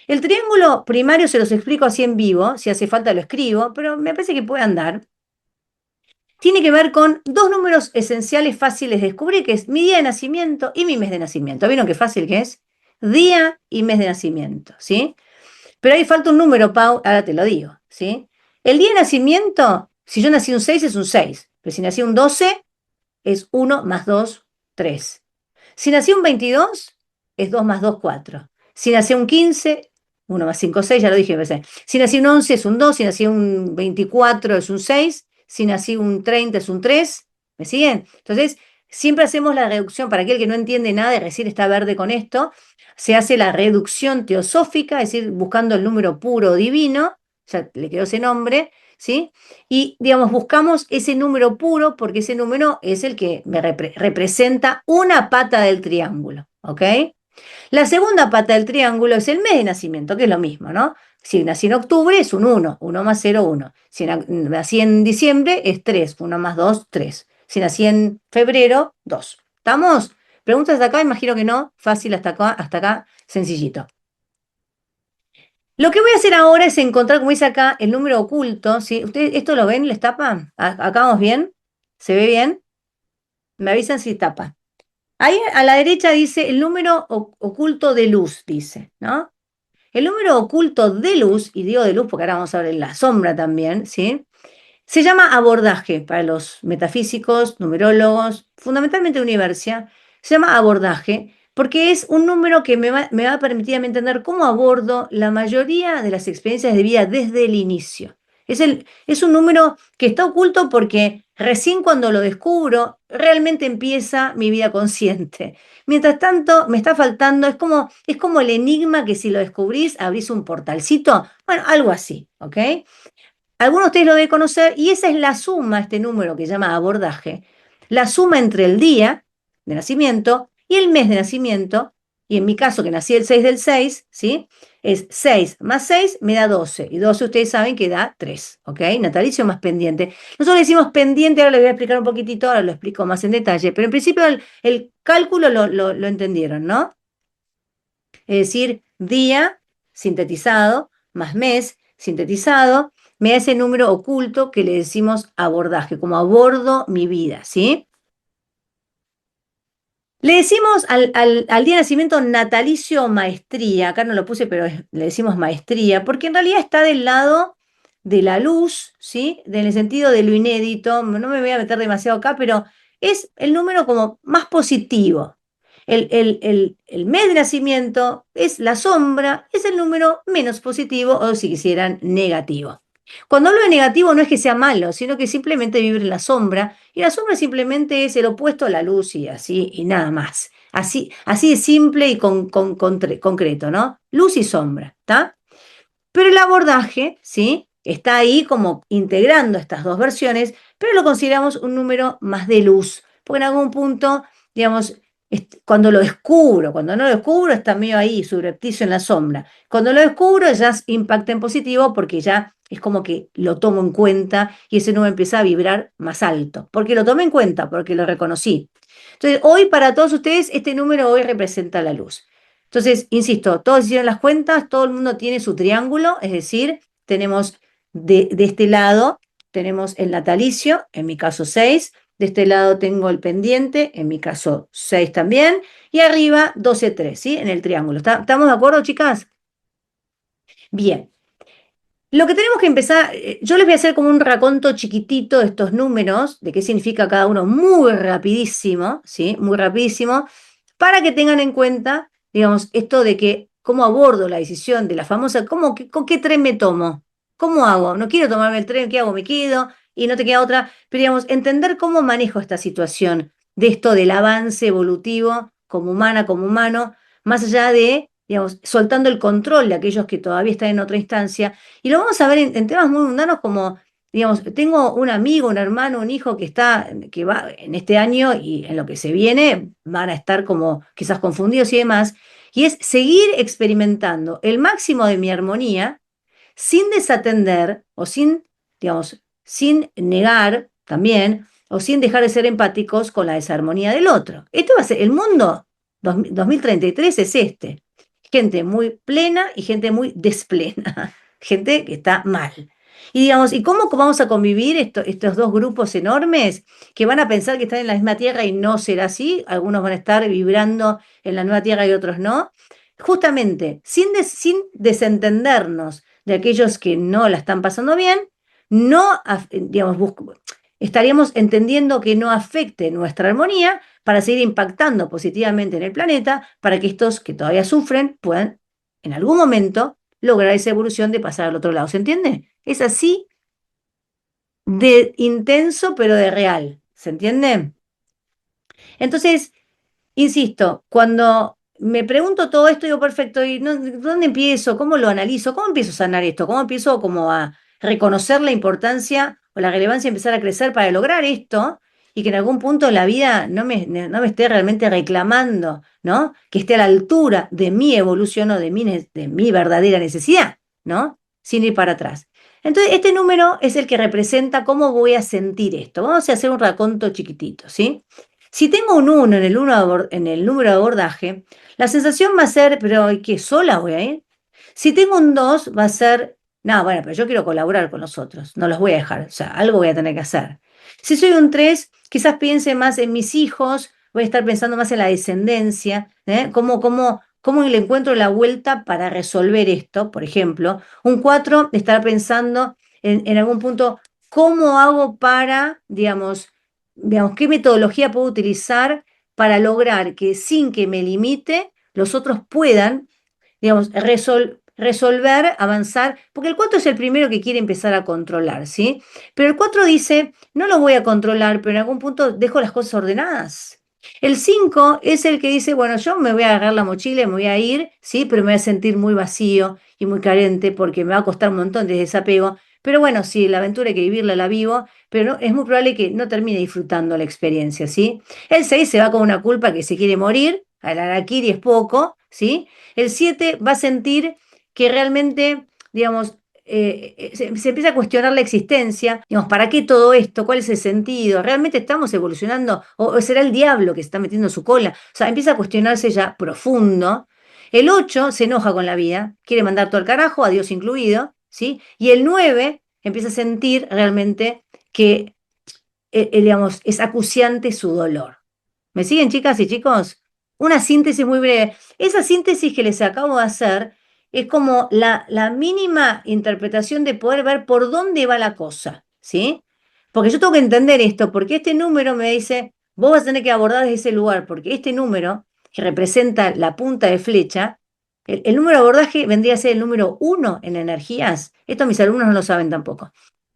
A: El triángulo primario se los explico así en vivo, si hace falta lo escribo, pero me parece que puede andar. Tiene que ver con dos números esenciales fáciles de descubrir, que es mi día de nacimiento y mi mes de nacimiento. ¿Vieron qué fácil que es? Día y mes de nacimiento, ¿sí? Pero ahí falta un número, Pau, ahora te lo digo, ¿sí? El día de nacimiento, si yo nací un 6 es un 6, pero si nací un 12 es uno más 2 3. Si nací un 22 es 2 más 2 4. Si nací un 15 1 más 5 6, ya lo dije. Si nací un 11 es un 2, si nací un 24 es un 6, si nací un 30 es un 3. ¿Me siguen? Entonces, siempre hacemos la reducción, para aquel que no entiende nada y recién está verde con esto, se hace la reducción teosófica, es decir, buscando el número puro divino, ya le quedó ese nombre, ¿sí? Y, digamos, buscamos ese número puro porque ese número es el que me representa una pata del triángulo, ¿ok? La segunda pata del triángulo es el mes de nacimiento, que es lo mismo, ¿no? Si nací en octubre es un 1, 1 más 0, 1. Si nací en diciembre es 3, 1 más 2, 3. Si nací en febrero, 2. ¿Estamos? ¿Preguntas hasta acá? Imagino que no. Fácil hasta acá, sencillito. Lo que voy a hacer ahora es encontrar, como dice acá, el número oculto, ¿sí? ¿Ustedes esto lo ven? ¿Les tapa? ¿Acá vamos bien? ¿Se ve bien? Me avisan si tapa. Ahí a la derecha dice el número oculto de luz, dice, ¿no? El número oculto de luz, y digo de luz porque ahora vamos a ver la sombra también, ¿sí? Se llama abordaje para los metafísicos, numerólogos, fundamentalmente universidad. Se llama abordaje porque es un número que me va a permitir a mí entender cómo abordo la mayoría de las experiencias de vida desde el inicio. Es un número que está oculto porque recién cuando lo descubro, realmente empieza mi vida consciente. Mientras tanto, me está faltando, es como el enigma que si lo descubrís, abrís un portalcito. Bueno, algo así, ¿ok? Algunos de ustedes lo deben conocer y esa es la suma, este número que se llama abordaje, la suma entre el día de nacimiento y el mes de nacimiento, y en mi caso que nací el 6 del 6, ¿sí? Es 6 más 6 me da 12, y 12 ustedes saben que da 3, ¿ok? Natalicio más pendiente. Nosotros le decimos pendiente, ahora les voy a explicar un poquitito, ahora lo explico más en detalle, pero en principio el cálculo lo entendieron, ¿no? Es decir, día sintetizado más mes sintetizado, me da ese número oculto que le decimos abordaje, como abordo mi vida, ¿sí? Le decimos al día de nacimiento natalicio o maestría, acá no lo puse, pero le decimos maestría, porque en realidad está del lado de la luz, ¿sí? En el sentido de lo inédito, no me voy a meter demasiado acá, pero es el número como más positivo. El mes de nacimiento es la sombra, es el número menos positivo o si quisieran negativo. Cuando hablo de negativo no es que sea malo, sino que simplemente vive en la sombra y la sombra simplemente es el opuesto a la luz y así y nada más. Así de simple y concreto, ¿no? Luz y sombra, ¿está? Pero el abordaje, ¿sí? Está ahí como integrando estas dos versiones, pero lo consideramos un número más de luz, porque en algún punto, digamos, cuando lo descubro, cuando no lo descubro, está medio ahí, subrepticio en la sombra. Cuando lo descubro, ya impacta en positivo porque ya es como que lo tomo en cuenta y ese número empieza a vibrar más alto, porque lo tomé en cuenta, porque lo reconocí. Entonces, hoy para todos ustedes, este número hoy representa la luz. Entonces, insisto, todos hicieron las cuentas, todo el mundo tiene su triángulo, es decir, tenemos de este lado, tenemos el natalicio, en mi caso 6, de este lado tengo el pendiente, en mi caso 6 también, y arriba 12 3, ¿sí? En el triángulo. ¿Estamos de acuerdo, chicas? Bien. Lo que tenemos que empezar, yo les voy a hacer como un raconto chiquitito de estos números, de qué significa cada uno, muy rapidísimo, ¿sí? Muy rapidísimo, para que tengan en cuenta, digamos, esto de que cómo abordo la decisión de la famosa, con qué tren me tomo, cómo hago, no quiero tomarme el tren, ¿qué hago? Me quedo y no te queda otra, pero digamos, entender cómo manejo esta situación, de esto del avance evolutivo como humana, como humano, más allá de, digamos, soltando el control de aquellos que todavía están en otra instancia y lo vamos a ver en temas muy mundanos como, digamos, tengo un amigo, un hermano, un hijo que va en este año y en lo que se viene van a estar como quizás confundidos y demás, y es seguir experimentando el máximo de mi armonía sin desatender o sin, digamos, sin negar también o sin dejar de ser empáticos con la desarmonía del otro. Esto va a ser, el mundo 2033 es este. Gente muy plena y gente muy desplena, gente que está mal. Y digamos, ¿y cómo vamos a convivir estos dos grupos enormes que van a pensar que están en la misma tierra y no será así? Algunos van a estar vibrando en la nueva tierra y otros no. Justamente, sin desentendernos de aquellos que no la están pasando bien, no, digamos, estaríamos entendiendo que no afecte nuestra armonía para seguir impactando positivamente en el planeta, para que estos que todavía sufren puedan en algún momento lograr esa evolución de pasar al otro lado. ¿Se entiende? Es así de intenso, pero de real. ¿Se entiende? Entonces, insisto, cuando me pregunto todo esto, digo, perfecto, ¿y dónde empiezo? ¿Cómo lo analizo? ¿Cómo empiezo a sanar esto? ¿Cómo empiezo como a reconocer la importancia o la relevancia de empezar a crecer para lograr esto? Y que en algún punto la vida no me esté realmente reclamando, ¿no? Que esté a la altura de mi evolución o de mi verdadera necesidad, ¿no? Sin ir para atrás. Entonces, este número es el que representa cómo voy a sentir esto. Vamos a hacer un raconto chiquitito, ¿sí? Si tengo un 1 en el número de abordaje, la sensación va a ser, pero ¿qué sola voy a ir? Si tengo un 2 va a ser, no, bueno, pero yo quiero colaborar con los otros, no los voy a dejar, o sea, algo voy a tener que hacer. Si soy un 3 quizás piense más en mis hijos, voy a estar pensando más en la descendencia, ¿eh? ¿Cómo le encuentro la vuelta para resolver esto? Por ejemplo, un 4 estará pensando en algún punto, ¿cómo hago para, digamos, qué metodología puedo utilizar para lograr que sin que me limite, los otros puedan, digamos, resolver, avanzar, porque el 4 es el primero que quiere empezar a controlar, ¿sí? Pero el 4 dice, no lo voy a controlar, pero en algún punto dejo las cosas ordenadas. El 5 es el que dice, bueno, yo me voy a agarrar la mochila y me voy a ir, ¿sí? Pero me voy a sentir muy vacío y muy carente porque me va a costar un montón de desapego. Pero bueno, si la aventura hay que vivirla, la vivo, pero es muy probable que no termine disfrutando la experiencia, ¿sí? El 6 se va con una culpa que se quiere morir, al harakiri es poco, ¿sí? El 7 va a sentir que realmente, digamos, se empieza a cuestionar la existencia, digamos, ¿para qué todo esto? ¿Cuál es el sentido? ¿Realmente estamos evolucionando? ¿O será el diablo que se está metiendo su cola? O sea, empieza a cuestionarse ya profundo. El 8 se enoja con la vida, quiere mandar todo al carajo, a Dios incluido, ¿sí? Y el 9 empieza a sentir realmente que, digamos, es acuciante su dolor. ¿Me siguen, chicas y chicos? Una síntesis muy breve. Esa síntesis que les acabo de hacer es como la mínima interpretación de poder ver por dónde va la cosa, ¿sí? Porque yo tengo que entender esto, porque este número me dice, vos vas a tener que abordar desde ese lugar, porque este número que representa la punta de flecha, el número de abordaje vendría a ser el número 1 en energías. Esto mis alumnos no lo saben tampoco.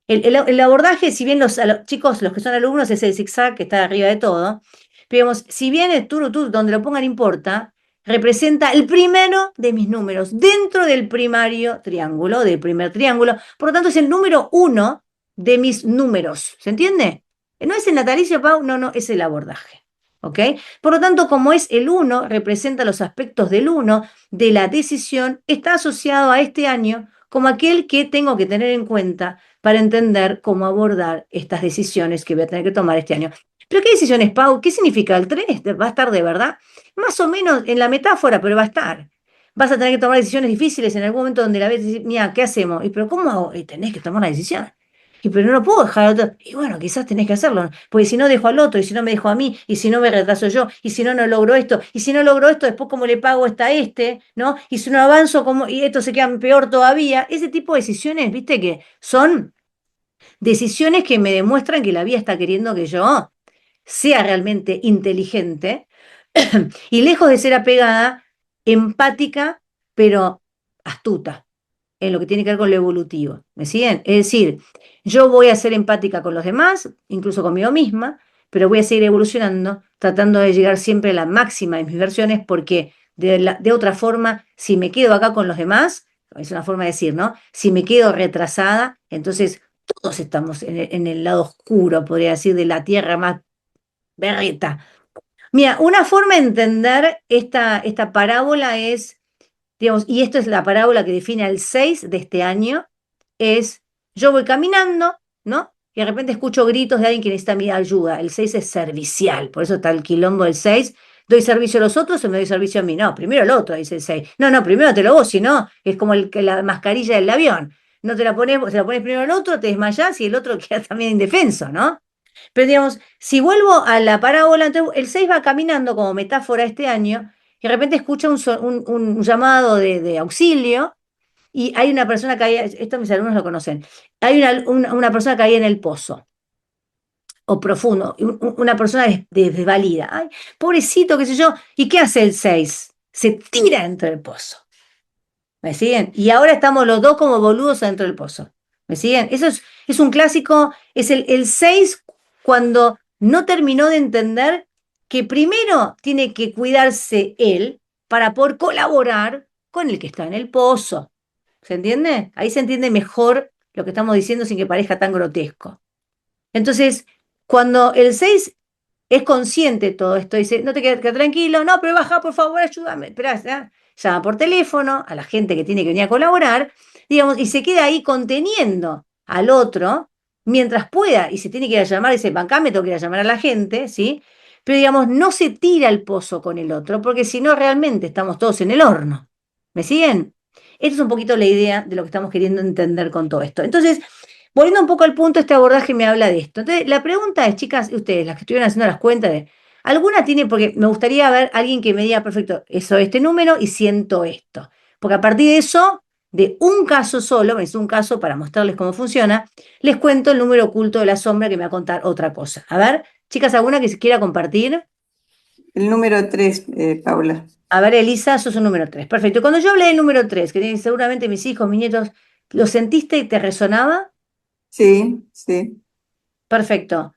A: El abordaje, si bien los chicos, los que son alumnos, es el zigzag que está arriba de todo, pero digamos, si bien el turutut, donde lo pongan importa, representa el primero de mis números dentro del primario triángulo, del primer triángulo, por lo tanto es el número 1 de mis números, ¿se entiende? No es el natalicio, Pau, no, no, es el abordaje. ¿Ok? Por lo tanto, como es el 1, representa los aspectos del 1 de la decisión, está asociado a este año como aquel que tengo que tener en cuenta para entender cómo abordar estas decisiones que voy a tener que tomar este año. ¿Pero qué decisiones, Pau? ¿Qué significa el 3? ¿Va a estar de verdad? Más o menos en la metáfora, pero va a estar. Vas a tener que tomar decisiones difíciles en algún momento donde la ves y decir, mira, ¿qué hacemos? Y pero ¿cómo hago? Y tenés que tomar la decisión. Y pero no lo puedo dejar al otro. Y bueno, quizás tenés que hacerlo, porque si no dejo al otro, y si no me dejo a mí, y si no me retraso yo, y si no no logro esto, y si no logro esto, después cómo le pago esta a este, ¿no? Y si no avanzo, ¿cómo? Y esto se queda peor todavía. Ese tipo de decisiones, viste, que son decisiones que me demuestran que la vida está queriendo que yo sea realmente inteligente y lejos de ser apegada, empática, pero astuta en lo que tiene que ver con lo evolutivo. ¿Me siguen? Es decir, yo voy a ser empática con los demás, incluso conmigo misma, pero voy a seguir evolucionando, tratando de llegar siempre a la máxima de mis versiones, porque de otra forma, si me quedo acá con los demás, es una forma de decir, ¿no? Si me quedo retrasada, entonces todos estamos en el lado oscuro, podría decir, de la tierra más berreta. Mira, una forma de entender esta parábola es, digamos, y esto es la parábola que define el 6 de este año, es yo voy caminando, ¿no? Y de repente escucho gritos de alguien que necesita mi ayuda. El 6 es servicial, por eso está el quilombo del 6. ¿Doy servicio a los otros o me doy servicio a mí? No, primero el otro, dice el 6. No, no, primero te lo vos, si no, es como la mascarilla del avión. No te la pones, se la pones primero al otro, te desmayás y el otro queda también indefenso, ¿no? Pero digamos, si vuelvo a la parábola, entonces el 6 va caminando como metáfora este año y de repente escucha un llamado de auxilio y hay una persona caída, esto mis alumnos lo conocen, hay una persona caída en el pozo o profundo, una persona desvalida. Ay, pobrecito, qué sé yo. ¿Y qué hace el 6? Se tira dentro del pozo. ¿Me siguen? Y ahora estamos los dos como boludos adentro del pozo. ¿Me siguen? Eso es un clásico, es el 6 cuando no terminó de entender que primero tiene que cuidarse él para poder colaborar con el que está en el pozo. ¿Se entiende? Ahí se entiende mejor lo que estamos diciendo sin que parezca tan grotesco. Entonces, cuando el 6 es consciente de todo esto, dice, no te quedes tranquilo, no, pero baja, por favor, ayúdame. Esperá, ¿ya? Llama por teléfono a la gente que tiene que venir a colaborar, digamos, y se queda ahí conteniendo al otro mientras pueda, y se tiene que ir a llamar, dice, bancame, tengo que ir a llamar a la gente, ¿sí? Pero digamos, no se tira al pozo con el otro, porque si no, realmente estamos todos en el horno. ¿Me siguen? Esta es un poquito la idea de lo que estamos queriendo entender con todo esto. Entonces, volviendo un poco al punto, este abordaje me habla de esto. Entonces, la pregunta es, chicas, ustedes, las que estuvieron haciendo las cuentas, ¿alguna tiene? Porque me gustaría ver a alguien que me diga, perfecto, eso, este número y siento esto. Porque a partir de eso, de un caso solo, es un caso para mostrarles cómo funciona, les cuento el número oculto de la sombra que me va a contar otra cosa. A ver, chicas, ¿alguna que se quiera compartir?
B: El número 3, Paula.
A: A ver, Elisa, sos un número 3. Perfecto. Cuando yo hablé del número 3, que tienen seguramente mis hijos, mis nietos, ¿lo sentiste y te resonaba?
B: Sí, sí.
A: Perfecto.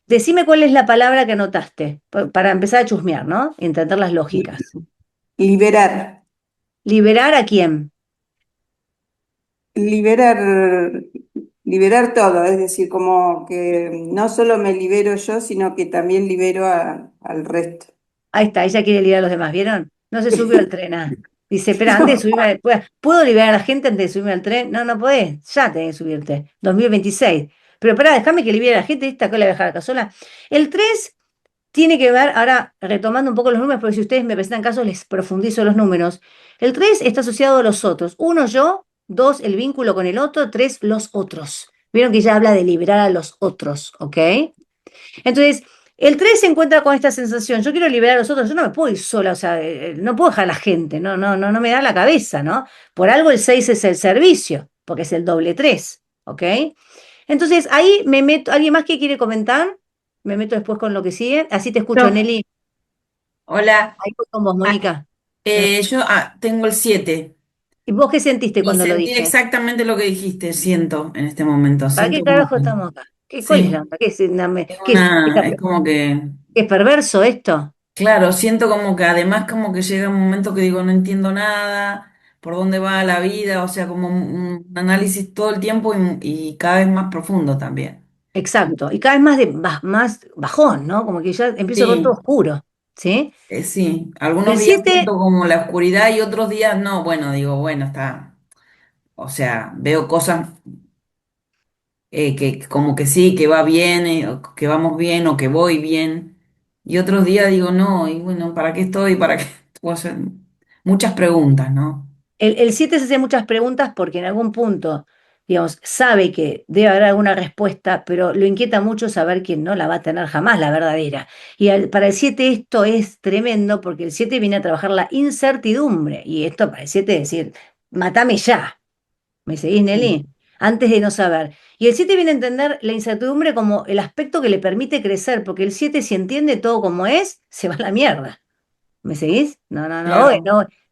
A: Decime cuál es la palabra que anotaste, para empezar a chusmear, ¿no? Y entender las lógicas.
B: Liberar.
A: ¿Liberar a quién?
B: Liberar, liberar todo, es decir, como que no solo me libero yo, sino que también libero al resto.
A: Ahí está, ella quiere liberar a los demás, ¿vieron? No se subió al tren. Dice, espera, antes de subirme, ¿puedo liberar a la gente antes de subirme al tren? No, no podés, ya tenés que subirte. 2026. Pero espera, déjame que libere a la gente, esta que la voy a dejar acá sola. El 3 tiene que ver, ahora retomando un poco los números, porque si ustedes me presentan casos, les profundizo los números. El 3 está asociado a los otros. Uno, yo. Dos, el vínculo con el otro. Tres, los otros. Vieron que ya habla de liberar a los otros, ¿ok? Entonces, el 3 se encuentra con esta sensación, yo quiero liberar a los otros, yo no me puedo ir sola, o sea, no puedo dejar a la gente, no, no, no, no me da la cabeza, ¿no? Por algo el 6 es el servicio, porque es el doble 3, ¿ok? Entonces, ahí me meto, ¿alguien más que quiere comentar? Me meto después con lo que sigue, así te escucho,
C: Yo,
A: Nelly.
C: Hola,
A: Ahí voy con vos,
C: ah,
A: Mónica. A ver,
C: yo tengo el 7
A: ¿y vos qué sentiste
C: y
A: cuando lo
C: sentí
A: dije?
C: exactamente lo que dijiste, siento en este momento,
A: ¿Para qué
C: siento como
A: carajo
C: que,
A: estamos acá? ¿Cuál es la
C: sí,
A: onda? ¿Qué es,
C: es
A: qué es,
C: es como que,
A: qué es perverso esto?
C: claro, siento como que además como que llega un momento que digo, no entiendo nada, por dónde va la vida, o sea, como un análisis todo el tiempo y cada vez más profundo también.
A: Exacto. Y cada vez más bajón, ¿no? Como que ya empiezo a ver todo
C: Sí,
A: oscuro. ¿Sí?
C: sí, algunos
A: El
C: días
A: 7
C: siento como la oscuridad y otros días no, bueno, digo, bueno, está, o sea, veo cosas que como que sí, que va bien, o que vamos bien o que voy bien. Y otros días digo, no, y bueno, ¿para qué estoy? ¿Para qué? Puedo hacer muchas preguntas, ¿no?
A: el 7 se hace muchas preguntas porque en algún punto, digamos, sabe que debe haber alguna respuesta, pero lo inquieta mucho saber que no la va a tener jamás la verdadera. Y para el 7 esto es tremendo porque el 7 viene a trabajar la incertidumbre. Y esto para el 7 es decir, matame ya. ¿Me seguís,
C: Sí.
A: Nelly? Antes de no saber. Y el 7 viene a entender la incertidumbre como el aspecto que le permite crecer, porque el 7 si entiende todo como es, se va a la mierda. ¿Me seguís?
C: Claro.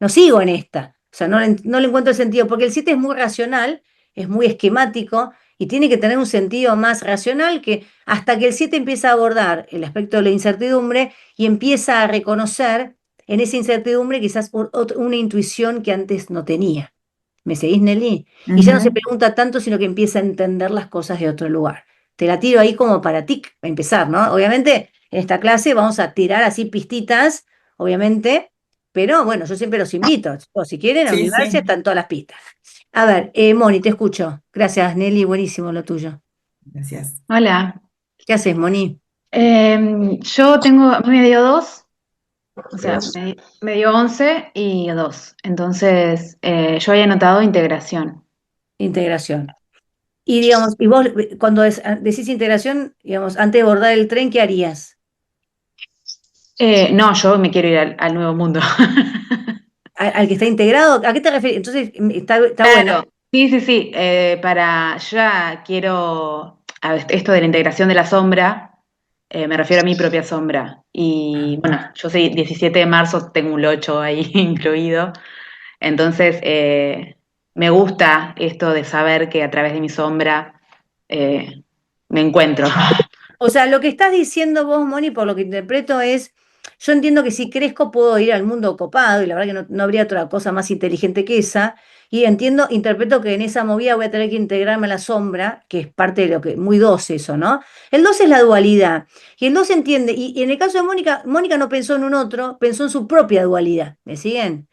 A: No sigo en esta. O sea, no le encuentro el sentido, porque el 7 es muy racional, es muy esquemático y tiene que tener un sentido más racional que hasta que el 7 empieza a abordar el aspecto de la incertidumbre y empieza a reconocer en esa incertidumbre quizás una intuición que antes no tenía. ¿Me seguís, Nelly? Y ya no se
C: Ujú.
A: pregunta tanto, sino que empieza a entender las cosas de otro lugar. Te la tiro ahí como para ti, a empezar, ¿no? Obviamente, en esta clase vamos a tirar así pistitas obviamente, pero bueno, yo siempre los invito, o si quieren, a
C: Sí,
A: Universidad
C: sí.
A: están todas las pistas. A ver, Moni, te escucho. Gracias, Nelly, buenísimo lo tuyo.
C: Gracias.
D: Hola.
A: ¿Qué haces, Moni?
D: Yo tengo, a mí me dio dos, o sea, me dio 11 y dos. Entonces, yo había anotado integración.
A: Integración. Y digamos, y vos cuando decís integración, digamos, antes de abordar el tren, ¿qué harías?
D: No, yo me quiero ir al nuevo mundo.
A: ¿Al que está integrado? ¿A qué te refieres? Entonces, está bueno.
D: Claro, sí, sí, sí. Yo ya quiero, esto de la integración de la sombra, me refiero a mi propia sombra. Y bueno, yo soy 17 de marzo, tengo un 8 ahí incluido. Entonces, me gusta esto de saber que a través de mi sombra eh, me encuentro.
A: O sea, lo que estás diciendo vos, Moni, por lo que interpreto es, yo entiendo que si crezco puedo ir al mundo copado y la verdad que no habría otra cosa más inteligente que esa. Y entiendo, interpreto que en esa movida voy a tener que integrarme a la sombra, que es parte de lo que, muy 2 eso, ¿no? El 2 es la dualidad. Y el 2 entiende, y en el caso de Mónica, Mónica no pensó en un otro, pensó en su propia dualidad. ¿Me siguen?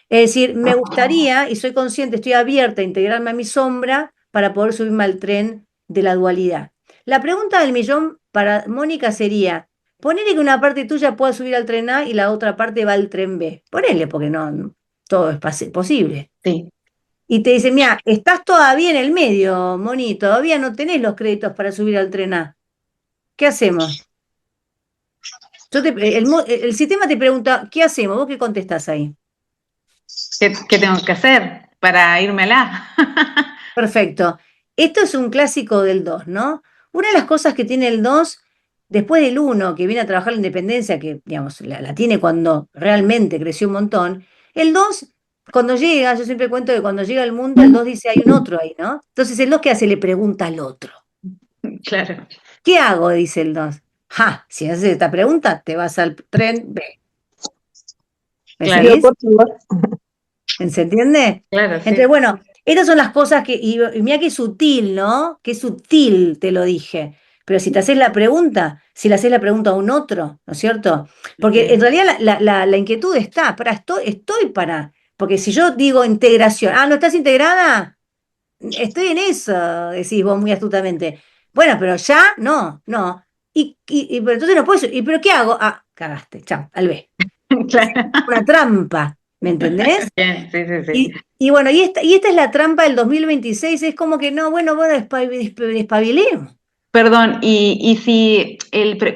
A: Es decir, me gustaría, y soy consciente, estoy abierta a integrarme a mi sombra para poder subirme al tren de la dualidad. La pregunta del millón para Mónica sería, ponele que una parte tuya pueda subir al tren A y la otra parte va al tren B. Ponele, porque todo es posible.
D: Sí,
A: Y te dice, mira, estás todavía en el medio, Moni, todavía no tenés los créditos para subir al tren A. ¿Qué hacemos? El sistema te pregunta, ¿qué hacemos? ¿Vos qué contestás ahí?
D: ¿qué tengo que hacer para irme?
A: Perfecto. Esto es un clásico del 2, ¿no? Una de las cosas que tiene el 2, después del uno que viene a trabajar la independencia, que digamos, la tiene cuando realmente creció un montón, el 2 cuando llega, yo siempre cuento que cuando llega al mundo, el 2 dice, hay un otro ahí, ¿no? Entonces el 2 ¿qué hace? Le pregunta al otro.
D: Claro,
A: ¿Qué hago? Dice el 2. Ja, si haces esta pregunta, te vas al tren B. ¿Me
D: claro,
A: seguís? ¿Se entiende?
D: claro,
A: Entonces,
D: sí.
A: bueno, estas son las cosas y mira qué sutil, ¿no? Qué sutil te lo dije. Pero si te haces la pregunta, si le haces la pregunta a un otro, ¿no es cierto? Porque en
C: Sí.
A: realidad la inquietud está, estoy para, porque si yo digo integración, ¿no estás integrada? Estoy en eso, decís vos muy astutamente. Bueno, pero ya, no. Pero entonces no puedes, pero ¿qué hago? Ah, cagaste, chao, al B. Es
D: Claro.
A: una trampa, ¿me entendés?
D: Bien, sí, sí, sí.
A: Y bueno, y esta es la trampa del 2026 es como que no, bueno, despabilemos.
D: Perdón, y si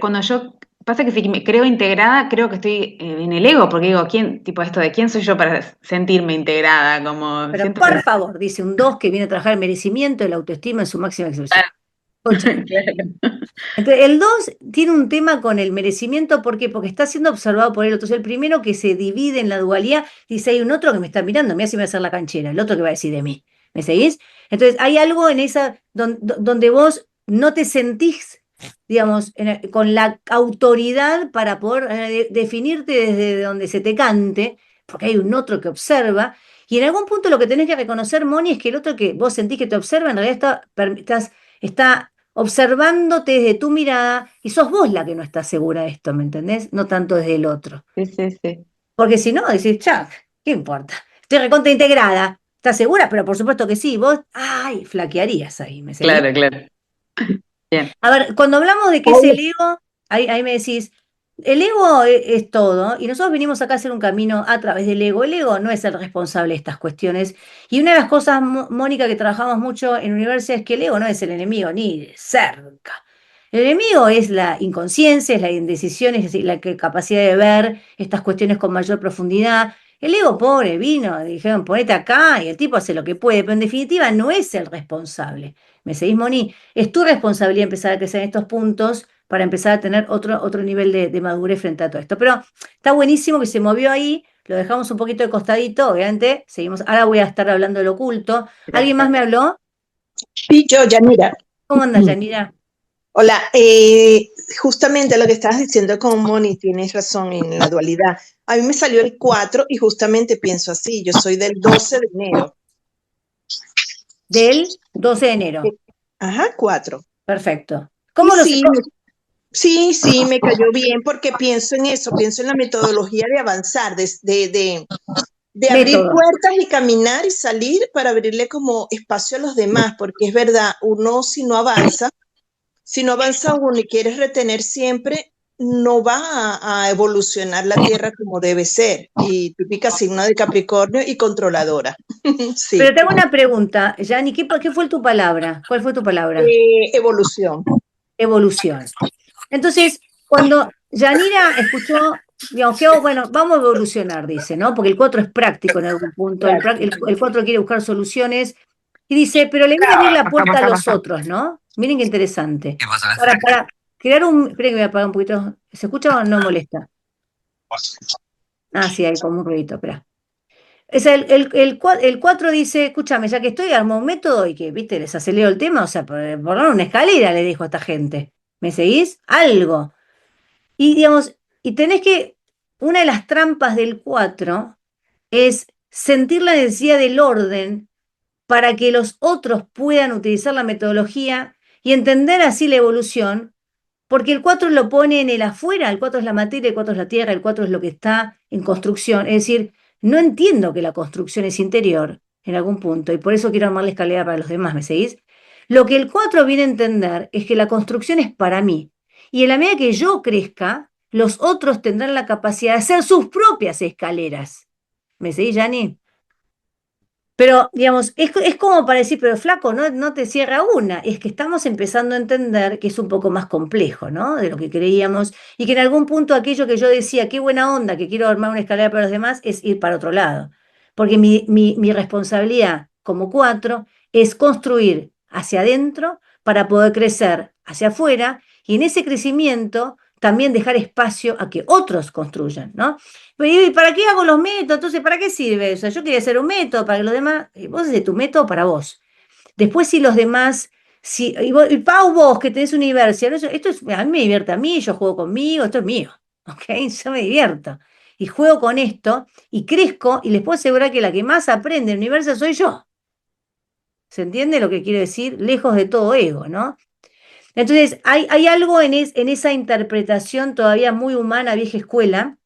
D: cuando yo, pasa que si me creo integrada, creo que estoy en el ego, porque digo, ¿quién, tipo esto de quién soy yo para sentirme integrada? Como
A: Pero
D: siento
A: por
D: que,
A: favor, dice un 2 que viene a trabajar el merecimiento y la autoestima en su máxima expresión. Escucha.
D: Claro.
A: Entonces, el 2 tiene un tema con el merecimiento, ¿por qué? Porque está siendo observado por el otro. Entonces, el primero que se divide en la dualidad, dice, hay un otro que me está mirando, mira si me va a hacer la canchera, el otro que va a decir de mí. ¿Me seguís? Entonces, hay algo en esa, donde vos no te sentís, digamos, con la autoridad para poder definirte desde donde se te cante, porque hay un otro que observa, y en algún punto lo que tenés que reconocer, Moni, es que el otro que vos sentís que te observa, en realidad está observándote desde tu mirada y sos vos la que no está segura de esto, ¿me entendés? No tanto desde el otro.
D: Sí, sí, sí.
A: Porque si no, decís, chao, ¿qué importa? Estoy recontra integrada. ¿Estás segura? Pero por supuesto que sí. Vos, ay, flaquearías ahí, ¿me seguís?
D: Claro, claro. Bien.
A: A ver, cuando hablamos de qué es el ego, ahí me decís, el ego es todo, y nosotros venimos acá a hacer un camino a través del ego. El ego no es el responsable de estas cuestiones. Y una de las cosas, Mónica, que trabajamos mucho en la universidad es que el ego no es el enemigo, ni de cerca. El enemigo es la inconsciencia, es la indecisión, es decir, la capacidad de ver estas cuestiones con mayor profundidad. El ego pobre vino, dijeron, ponete acá, y el tipo hace lo que puede, pero en definitiva no es el responsable. ¿Me seguís, Moni? Es tu responsabilidad empezar a crecer en estos puntos para empezar a tener otro nivel de madurez frente a todo esto. Pero está buenísimo que se movió ahí, lo dejamos un poquito de costadito, obviamente, seguimos. Ahora voy a estar hablando del oculto. ¿Alguien más me habló?
E: Sí, yo, Yanira.
A: ¿Cómo andas, Yanira?
E: Hola, justamente lo que estabas diciendo con Moni, tienes razón en la dualidad. A mí me salió el 4 y justamente pienso así, yo soy del 12 de enero.
A: Del 12 de enero.
E: Ajá, 4.
A: Perfecto.
E: Y
A: ¿Cómo lo sé?
E: sí, me cayó bien porque pienso en eso, pienso en la metodología de avanzar, de abrir
A: Método.
E: puertas y caminar y salir para abrirle como espacio a los demás, porque es verdad, uno si no avanza uno y quieres retener siempre, no va a evolucionar la Tierra como debe ser. Y típica signo de Capricornio y controladora.
A: Pero
E: Sí.
A: te hago una pregunta, Yani, ¿qué fue tu palabra? ¿Cuál fue tu palabra?
E: Evolución.
A: Evolución. Entonces, cuando Yanira escuchó, digamos, bueno, vamos a evolucionar, dice, ¿no? Porque el 4 es práctico en algún punto, el 4 quiere buscar soluciones y dice, pero le voy a abrir la puerta a los otros, ¿no? Miren qué interesante. Para crear esperen que voy a apagar un poquito, ¿se escucha o no molesta? Ah, sí, hay como un ruidito, espera. Es el 4 dice, escúchame, ya que estoy, armó un método y que, viste, les acelero el tema, o sea, por una escalera, le dijo a esta gente. ¿Me seguís? Algo. Y digamos, y tenés que, una de las trampas del 4 es sentir la necesidad del orden para que los otros puedan utilizar la metodología y entender así la evolución, porque el 4 lo pone en el afuera, el 4 es la materia, el 4 es la tierra, el 4 es lo que está en construcción. Es decir, no entiendo que la construcción es interior en algún punto y por eso quiero armar la escalera para los demás, ¿me seguís? Lo que el 4 viene a entender es que la construcción es para mí y en la medida que yo crezca, los otros tendrán la capacidad de hacer sus propias escaleras. ¿Me seguís, Yani? Pero, digamos, es como para decir, pero flaco, no te cierra una. Es que estamos empezando a entender que es un poco más complejo, ¿no? De lo que creíamos. Y que en algún punto aquello que yo decía, qué buena onda, que quiero armar una escalera para los demás, es ir para otro lado. Porque mi responsabilidad como 4 es construir hacia adentro para poder crecer hacia afuera. Y en ese crecimiento también dejar espacio a que otros construyan, ¿no? ¿Y para qué hago los métodos? Entonces, ¿para qué sirve? O sea, yo quería hacer un método para que los demás, vos haces tu método para vos. Después, si los demás, y Pau, vos que tenés universidad, a mí me divierte a mí, yo juego conmigo, esto es mío, ¿ok? Yo me divierto. Y juego con esto, y crezco, y les puedo asegurar que la que más aprende en el universo soy yo. ¿Se entiende lo que quiero decir? Lejos de todo ego, ¿no? Entonces, hay algo en esa interpretación todavía muy humana, vieja escuela,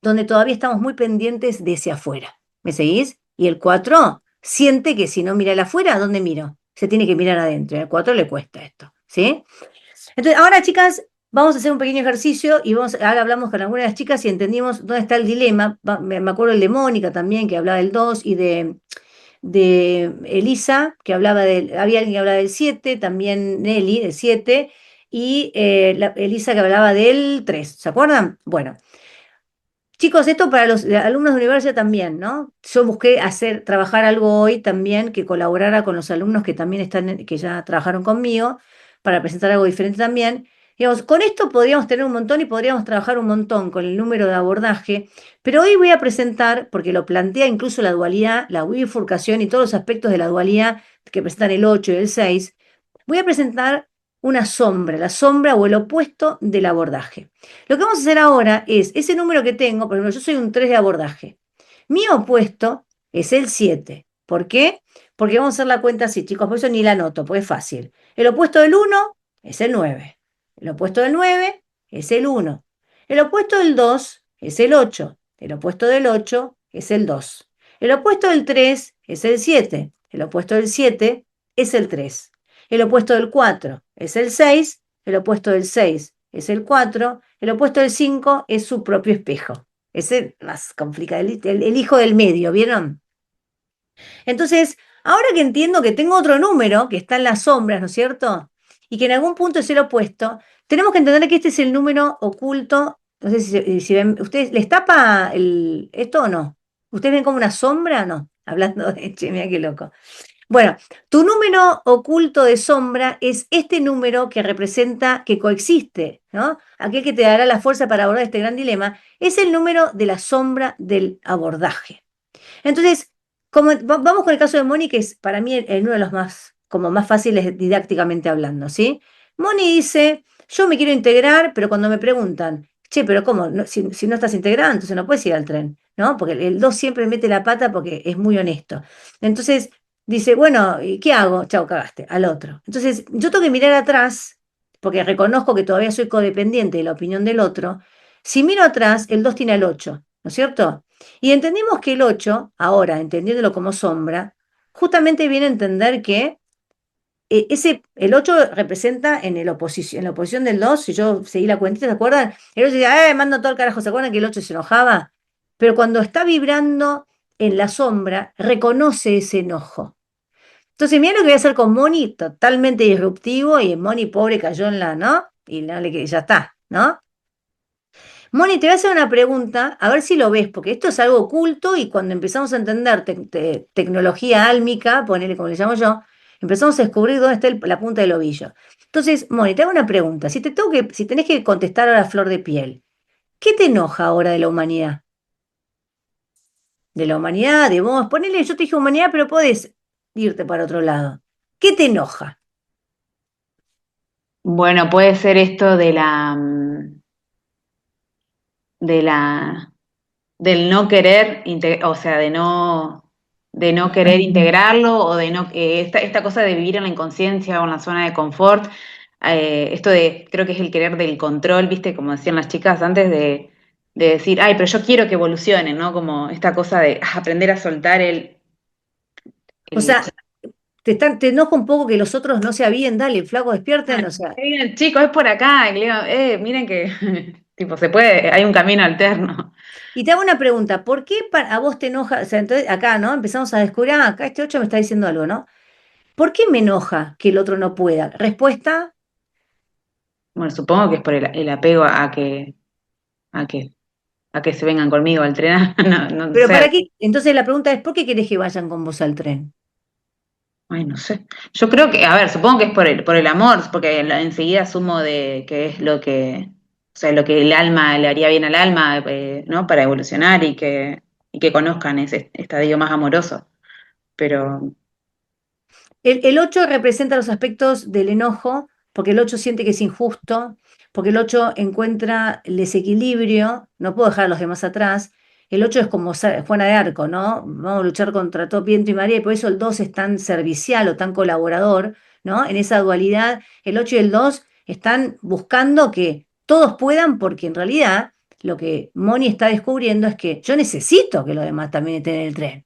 A: donde todavía estamos muy pendientes de hacia afuera. ¿Me seguís? Y el 4 siente que si no mira el afuera, ¿a dónde miro? Se tiene que mirar adentro. Al 4 le cuesta esto, ¿sí? Entonces, ahora, chicas, vamos a hacer un pequeño ejercicio y ahora hablamos con algunas de las chicas y entendimos dónde está el dilema. Me acuerdo el de Mónica también, que hablaba del 2, y de Elisa, que había alguien que hablaba del 7, también Nelly, del 7, y Elisa que hablaba del 3. ¿Se acuerdan? Bueno. Chicos, esto para los alumnos de universidad también, ¿no? Yo busqué trabajar algo hoy también que colaborara con los alumnos que también que ya trabajaron conmigo, para presentar algo diferente también. Digamos, con esto podríamos tener un montón y podríamos trabajar un montón con el número de abordaje, pero hoy voy a presentar, porque lo plantea incluso la dualidad, la bifurcación y todos los aspectos de la dualidad que presentan el 8 y el 6, voy a presentar una sombra, la sombra o el opuesto del abordaje. Lo que vamos a hacer ahora es, ese número que tengo, por ejemplo, yo soy un 3 de abordaje. Mi opuesto es el 7. ¿Por qué? Porque vamos a hacer la cuenta así, chicos, por eso ni la anoto, porque es fácil. El opuesto del 1 es el 9. El opuesto del 9 es el 1. El opuesto del 2 es el 8. El opuesto del 8 es el 2. El opuesto del 3 es el 7. El opuesto del 7 es el 3. El opuesto del 4 es el 6. El opuesto del 6 es el 4. El opuesto del 5 es su propio espejo. Es el más complicado, el hijo del medio, ¿vieron? Entonces, ahora que entiendo que tengo otro número que está en las sombras, ¿no es cierto? Y que en algún punto es el opuesto, tenemos que entender que este es el número oculto. No sé si ven, ¿ustedes les tapa esto o no? ¿Ustedes ven como una sombra o no? Hablando de, che, mira qué loco. Bueno, tu número oculto de sombra es este número que representa que coexiste, ¿no? Aquel que te dará la fuerza para abordar este gran dilema, es el número de la sombra del abordaje. Entonces, vamos con el caso de Moni, que es para mí uno de los más, como más fáciles didácticamente hablando, ¿sí? Moni dice, yo me quiero integrar, pero cuando me preguntan, che, pero ¿cómo? Si no estás integrada, entonces no puedes ir al tren, ¿no? Porque el 2 siempre mete la pata porque es muy honesto. Entonces, dice, bueno, ¿y qué hago? Chao, cagaste, al otro. Entonces, yo tengo que mirar atrás, porque reconozco que todavía soy codependiente de la opinión del otro. Si miro atrás, el 2 tiene el 8, ¿no es cierto? Y entendimos que el 8, ahora entendiéndolo como sombra, justamente viene a entender que el 8 representa en la oposición del 2. Si yo seguí la cuentita, ¿se acuerdan? El 8 decía, mando todo el carajo, ¿se acuerdan que el 8 se enojaba? Pero cuando está vibrando en la sombra, reconoce ese enojo. Entonces, mira lo que voy a hacer con Moni, totalmente disruptivo, y Moni, pobre, cayó en la, ¿no? Y no ya está, ¿no? Moni, te voy a hacer una pregunta, a ver si lo ves, porque esto es algo oculto y cuando empezamos a entender tecnología álmica, ponele como le llamo yo, empezamos a descubrir dónde está la punta del ovillo. Entonces, Moni, te hago una pregunta. Si tenés que contestar ahora a flor de piel, ¿qué te enoja ahora de la humanidad? De la humanidad, de vos. Ponele, yo te dije humanidad, pero podés irte para otro lado. ¿Qué te enoja?
D: Bueno, puede ser esto de la, del no querer, o sea, de no querer integrarlo o de no, esta cosa de vivir en la inconsciencia o en la zona de confort, esto de, creo que es el querer del control, viste, como decían las chicas antes de decir, ay, pero yo quiero que evolucione, ¿no? Como esta cosa de aprender a soltar
A: O
D: el
A: sea, te enoja un poco que los otros no se avíen, dale, flaco, despierten, o sea.
D: Chicos, es por acá, y le digo, miren que, tipo, se puede, hay un camino alterno.
A: Y te hago una pregunta, ¿por qué a vos te enoja? O sea, entonces acá, ¿no? Empezamos a descubrir, acá este 8 me está diciendo algo, ¿no? ¿Por qué me enoja que el otro no pueda? Respuesta,
D: Bueno, supongo que es por el apego a que, a que se vengan conmigo al tren, no
A: pero ¿para
D: sé,
A: qué? Entonces la pregunta es, ¿por qué querés que vayan con vos al tren?
D: ay, no sé. Yo creo que, a ver, supongo que es por el amor, porque enseguida asumo de que es o sea, lo que el alma le haría bien al alma, ¿no? Para evolucionar y que conozcan ese estadio más amoroso. Pero,
A: El 8 representa los aspectos del enojo, porque el 8 siente que es injusto, porque el 8 encuentra el desequilibrio, no puedo dejar a los demás atrás. El 8 es como Juana de Arco, ¿no? Vamos a luchar contra todo viento y marea, y por eso el 2 es tan servicial o tan colaborador, ¿no? En esa dualidad, el 8 y el 2 están buscando que todos puedan, porque en realidad lo que Moni está descubriendo es que yo necesito que los demás también estén en el tren.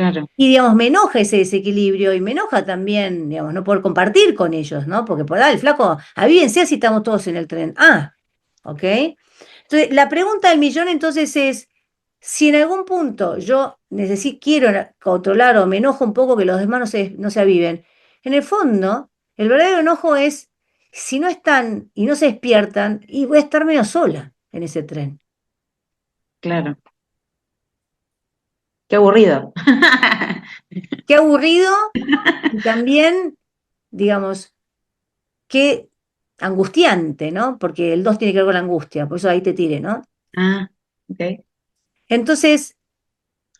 D: claro.
A: Y, digamos, me enoja ese desequilibrio y me enoja también, digamos, no poder compartir con ellos, ¿no? Porque por ahí el flaco, avívense así estamos todos en el tren. Ah, ¿ok? Entonces, la pregunta del millón entonces es, si en algún punto yo quiero controlar o me enojo un poco que los demás no se aviven, en el fondo, el verdadero enojo es, si no están y no se despiertan, y voy a estar menos sola en ese tren.
D: claro. Qué aburrido.
A: Qué aburrido y también, digamos, qué angustiante, ¿no? Porque el 2 tiene que ver con la angustia, por eso ahí te tiré, ¿no?
D: Ah, ok.
A: Entonces,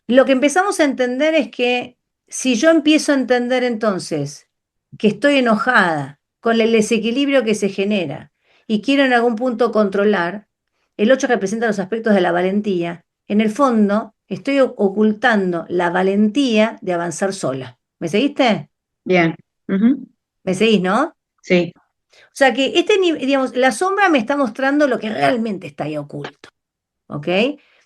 A: lo que empezamos a entender es que si yo empiezo a entender entonces que estoy enojada con el desequilibrio que se genera y quiero en algún punto controlar, el 8 representa los aspectos de la valentía. En el fondo, estoy ocultando la valentía de avanzar sola. ¿Me seguiste?
D: Bien. Ujú.
A: ¿Me seguís, no?
D: Sí.
A: O sea que digamos, la sombra me está mostrando lo que realmente está ahí oculto. ¿Ok?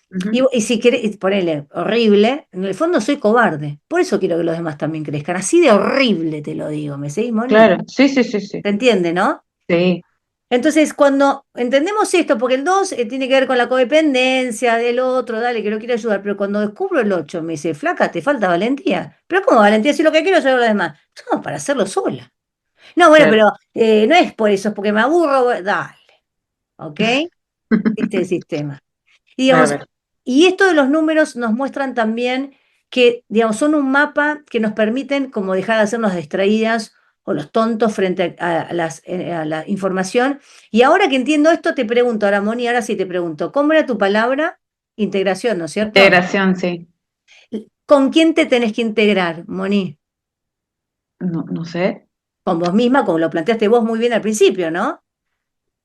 D: Ujú.
A: Y si querés, ponele horrible, en el fondo soy cobarde. Por eso quiero que los demás también crezcan. Así de horrible te lo digo. ¿Me seguís, Moni?
D: Claro, sí, sí, sí, sí.
A: ¿Se entiende, no?
D: Sí,
A: Entonces, cuando entendemos esto, porque el 2 tiene que ver con la codependencia del otro, dale, que lo quiero ayudar, pero cuando descubro el 8 me dice, flaca, te falta valentía. Pero ¿cómo valentía si lo que quiero es ayudar a los demás? No, para hacerlo sola. No, bueno,
D: claro.
A: pero no es por eso, es porque me aburro. Dale, ¿ok? Este es el sistema. Y, digamos,
D: Bárbaro.
A: y esto de los números nos muestran también que, digamos, son un mapa que nos permiten como dejar de hacernos distraídas o los tontos frente a la información. Y ahora que entiendo esto, te pregunto, ahora Moni, ahora sí te pregunto, ¿cómo era tu palabra? Integración, ¿no es cierto?
D: Integración, sí.
A: ¿Con quién te tenés que integrar, Moni?
D: No, no sé.
A: Con vos misma, como lo planteaste vos muy bien al principio, ¿no?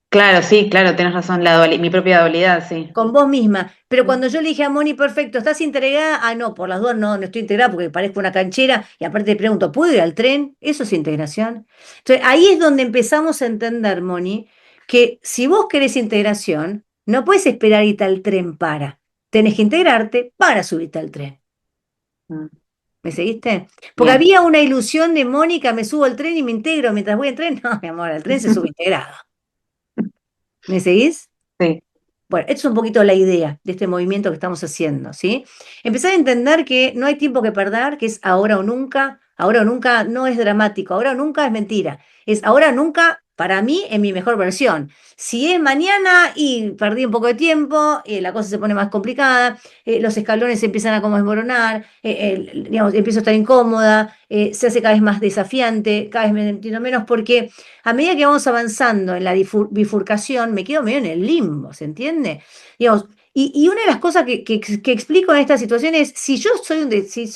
D: Claro, sí, claro, tienes razón, mi propia dualidad, sí.
A: Con vos misma. Pero cuando yo le dije a Moni, perfecto, ¿estás integrada? Ah, no, por las dudas no, no estoy integrada porque parezco una canchera. Y aparte te pregunto, ¿puedo ir al tren? ¿Eso es integración? Entonces, ahí es donde empezamos a entender, Moni, que si vos querés integración, no puedes esperar irte al tren para. Tenés que integrarte para subirte al tren.
D: Mm,
A: ¿Me seguiste? Porque
D: bien.
A: había una ilusión de Mónica, me subo al tren y me integro mientras voy al tren. No, mi amor, al tren se sube integrado. ¿Me seguís?
D: Sí.
A: Bueno, esto es un poquito la idea de este movimiento que estamos haciendo, ¿sí? Empezar a entender que no hay tiempo que perder, que es ahora o nunca no es dramático, ahora o nunca es mentira, es ahora o nunca para mí en mi mejor versión. Si es mañana y perdí un poco de tiempo, la cosa se pone más complicada, los escalones se empiezan a como desmoronar, digamos, empiezo a estar incómoda, se hace cada vez más desafiante, cada vez me entiendo menos porque a medida que vamos avanzando en la bifurcación, me quedo medio en el limbo, ¿se entiende? Digamos, y una de las cosas que explico en esta situación es, si yo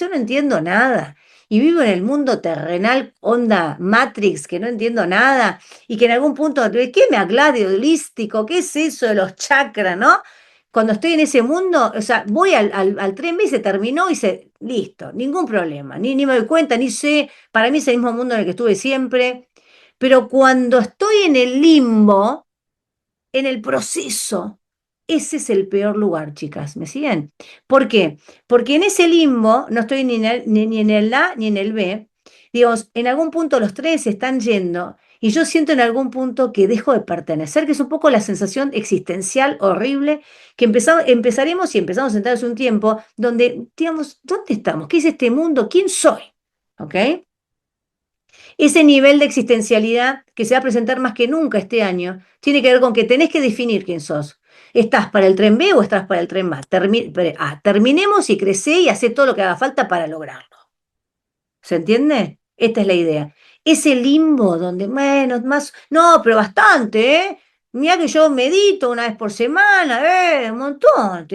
A: no entiendo nada y vivo en el mundo terrenal, onda Matrix, que no entiendo nada, y que en algún punto, ¿qué me aclare holístico? ¿Qué es eso de los chakras, no? Cuando estoy en ese mundo, o sea, voy al tren B y se terminó y listo, ningún problema, ni me doy cuenta, ni sé, para mí es el mismo mundo en el que estuve siempre. Pero cuando estoy en el limbo, en el proceso, ese es el peor lugar, chicas. ¿Me siguen? ¿Por qué? Porque en ese limbo no estoy ni en el A ni en el B. Digamos, en algún punto los tres se están yendo y yo siento en algún punto que dejo de pertenecer, que es un poco la sensación existencial horrible que empezaremos y empezamos a entrar hace un tiempo donde, digamos, ¿dónde estamos? ¿Qué es este mundo? ¿Quién soy? ¿Ok? Ese nivel de existencialidad que se va a presentar más que nunca este año tiene que ver con que tenés que definir quién sos. ¿Estás para el tren B o estás para el tren A? Terminemos y crecé y hacé todo lo que haga falta para lograrlo. ¿Se entiende? Esta es la idea. Ese limbo donde, bueno, más, no, pero bastante, ¿eh? Mira que yo medito una vez por semana, un montón.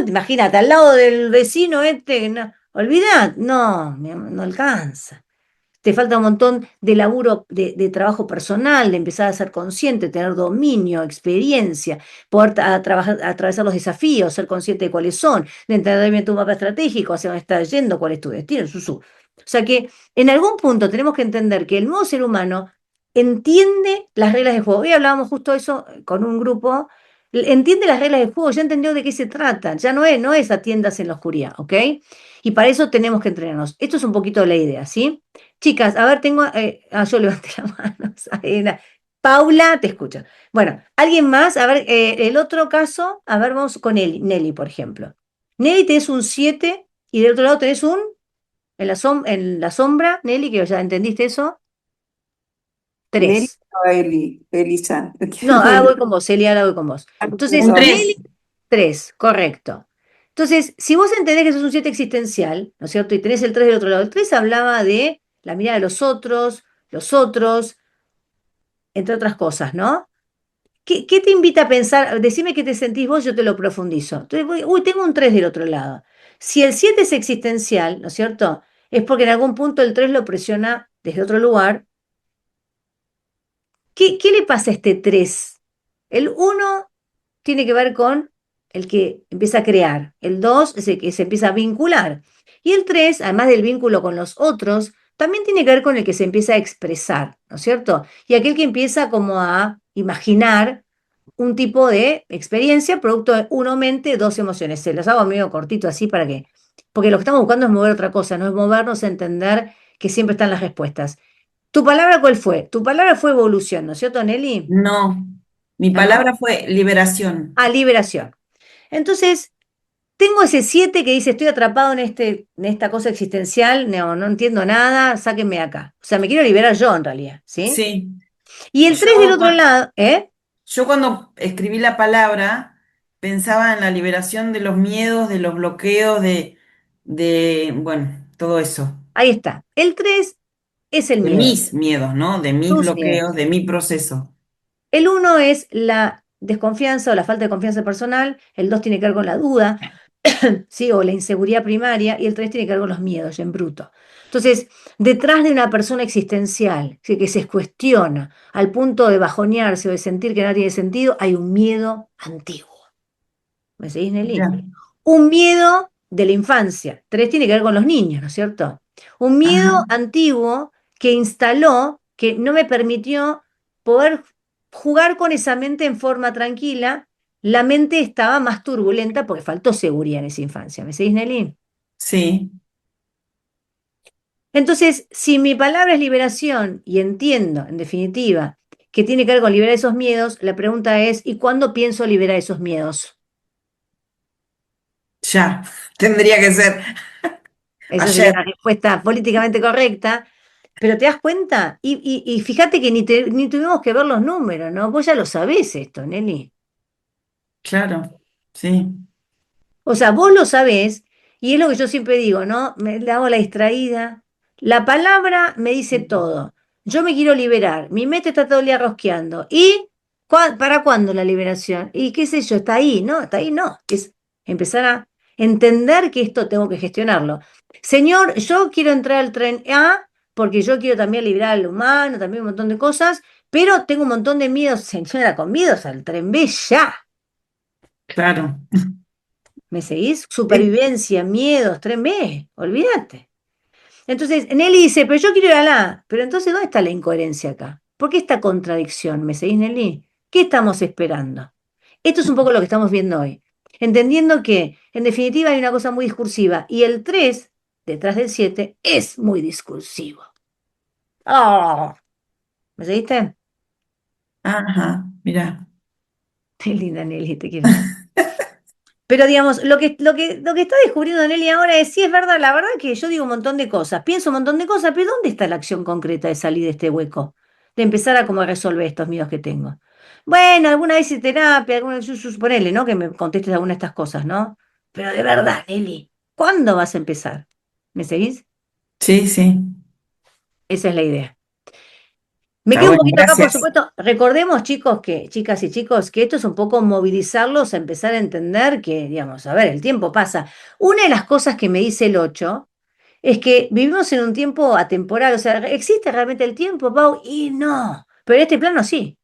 A: Imagínate, al lado del vecino este, no, olvidad, no, no alcanza. Te falta un montón de laburo, de trabajo personal, de empezar a ser consciente, tener dominio, experiencia, poder atravesar los desafíos, ser consciente de cuáles son, de entender bien tu mapa estratégico, hacia dónde estás yendo, cuál es tu destino, su. O sea que en algún punto tenemos que entender que el nuevo ser humano entiende las reglas del juego. Hoy hablábamos justo eso con un grupo, entiende las reglas del juego, ya entendió de qué se trata, ya no es atiendas en la oscuridad, ¿ok? Y para eso tenemos que entrenarnos. Esto es un poquito la idea, ¿sí? Chicas, a ver, yo levanté la mano. Paula, te escucho. Bueno, ¿alguien más? A ver, el otro caso, a ver, vamos con Nelly, por ejemplo. Nelly tenés un 7 y del otro lado tenés en la sombra, Nelly, que ya entendiste eso,
B: Nelly
A: 3.
B: o Elisa.
A: No, ahora voy con vos, Celia, ahora voy con vos.
B: Ah,
A: Entonces,
D: Un
B: perdón.
A: Nelly,
D: 3.
A: 3, correcto. Entonces, si vos entendés que sos un 7 existencial, ¿no es cierto? Y tenés el 3 del otro lado. El 3 hablaba de la mirada de los otros, entre otras cosas, ¿no? ¿Qué te invita a pensar? Decime qué te sentís vos, yo te lo profundizo. Entonces, uy, tengo un 3 del otro lado. Si el 7 es existencial, ¿no es cierto? Es porque en algún punto el 3 lo presiona desde otro lugar. ¿Qué le pasa a este 3? El 1 tiene que ver con el que empieza a crear. El 2 es el que se empieza a vincular. Y el 3, además del vínculo con los otros, también tiene que ver con el que se empieza a expresar, ¿no es cierto? Y aquel que empieza como a imaginar un tipo de experiencia producto de uno mente, dos emociones. Se los hago medio cortito así para que, porque lo que estamos buscando es mover otra cosa, no es movernos a entender que siempre están las respuestas. ¿Tu palabra cuál fue? Tu palabra fue evolución, ¿no es cierto, Nelly?
C: No, mi
A: ¿No?
C: palabra fue liberación.
A: Ah, liberación. Entonces, tengo ese 7 que dice, estoy atrapado en esta cosa existencial, no entiendo nada, sáquenme de acá. O sea, me quiero liberar yo en realidad, ¿sí?
C: Sí,
A: Y el 3 del
C: yo,
A: otro lado, ¿eh?
C: yo cuando escribí la palabra pensaba en la liberación de los miedos, de los bloqueos, bueno, todo eso.
A: Ahí está. El 3 es el
C: De
A: miedo,
C: mis miedos, ¿no? De mis
A: tus
C: bloqueos,
A: miedos.
C: de mi proceso.
A: El 1 es la desconfianza o la falta de confianza personal, el 2 tiene que ver con la duda, ¿sí? O la inseguridad primaria, y el 3 tiene que ver con los miedos, en bruto. Entonces, detrás de una persona existencial ¿sí? que se cuestiona al punto de bajonearse o de sentir que no tiene sentido, hay un miedo antiguo. ¿Me seguís, Nelly?
C: Mira,
A: Un miedo de la infancia. 3 tiene que ver con los niños, ¿no es cierto? Un miedo
C: ajá,
A: antiguo que instaló, que no me permitió poder jugar con esa mente en forma tranquila. La mente estaba más turbulenta porque faltó seguridad en esa infancia. ¿Me seguís, Nelly?
C: sí,
A: Entonces, si mi palabra es liberación y entiendo, en definitiva, que tiene que ver con liberar esos miedos, la pregunta es, ¿y cuándo pienso liberar esos miedos?
C: ya, tendría que ser
A: Esa sería
C: ayer.
A: la respuesta políticamente correcta. Pero te das cuenta, y fíjate que ni tuvimos que ver los números, ¿no? Vos ya lo sabés esto, Nelly.
C: Claro, sí.
A: O sea, vos lo sabés, y es lo que yo siempre digo, ¿no? Le hago la distraída. La palabra me dice todo. Yo me quiero liberar, mi mente está todo el día rosqueando. ¿Y para cuándo la liberación? Y qué sé yo, está ahí, ¿no? Está ahí, no. Es empezar a entender que esto tengo que gestionarlo. Señor, yo quiero entrar al tren A porque yo quiero también liberar al humano, también un montón de cosas, pero tengo un montón de miedos, señora, con miedos al tren B ya.
C: Claro.
A: ¿Me seguís?
C: Sí,
A: Supervivencia, miedos, tren B, olvídate. Entonces, Nelly dice, pero yo quiero ir a la. Pero entonces, ¿dónde está la incoherencia acá? ¿Por qué esta contradicción? ¿Me seguís, Nelly? ¿Qué estamos esperando? Esto es un poco lo que estamos viendo hoy. Entendiendo que, en definitiva, hay una cosa muy discursiva y el 3 detrás del 7 es muy discursivo. ¡Oh! ¿Me seguiste?
C: ajá, mira.
A: Qué linda, Nelly, te quiero mucho. Pero digamos, lo que está descubriendo Nelly ahora es, sí, es verdad, la verdad que yo digo un montón de cosas, pienso un montón de cosas, pero ¿dónde está la acción concreta de salir de este hueco? De empezar a como resolver estos miedos que tengo. Bueno, alguna vez hice terapia, alguna vez, ponele, ¿no? Que me contestes alguna de estas cosas, ¿no? Pero de verdad, Nelly, ¿cuándo vas a empezar? ¿Me seguís?
C: Sí, sí.
A: Esa es la idea. Me
C: Está
A: quedo un
C: bueno,
A: poquito acá, por
C: gracias.
A: supuesto. Recordemos, chicos, chicas y chicos, que esto es un poco movilizarlos a empezar a entender que, digamos, a ver, el tiempo pasa. Una de las cosas que me dice el 8 es que vivimos en un tiempo atemporal, o sea, ¿existe realmente el tiempo, Pau? Y no, pero en este plano sí.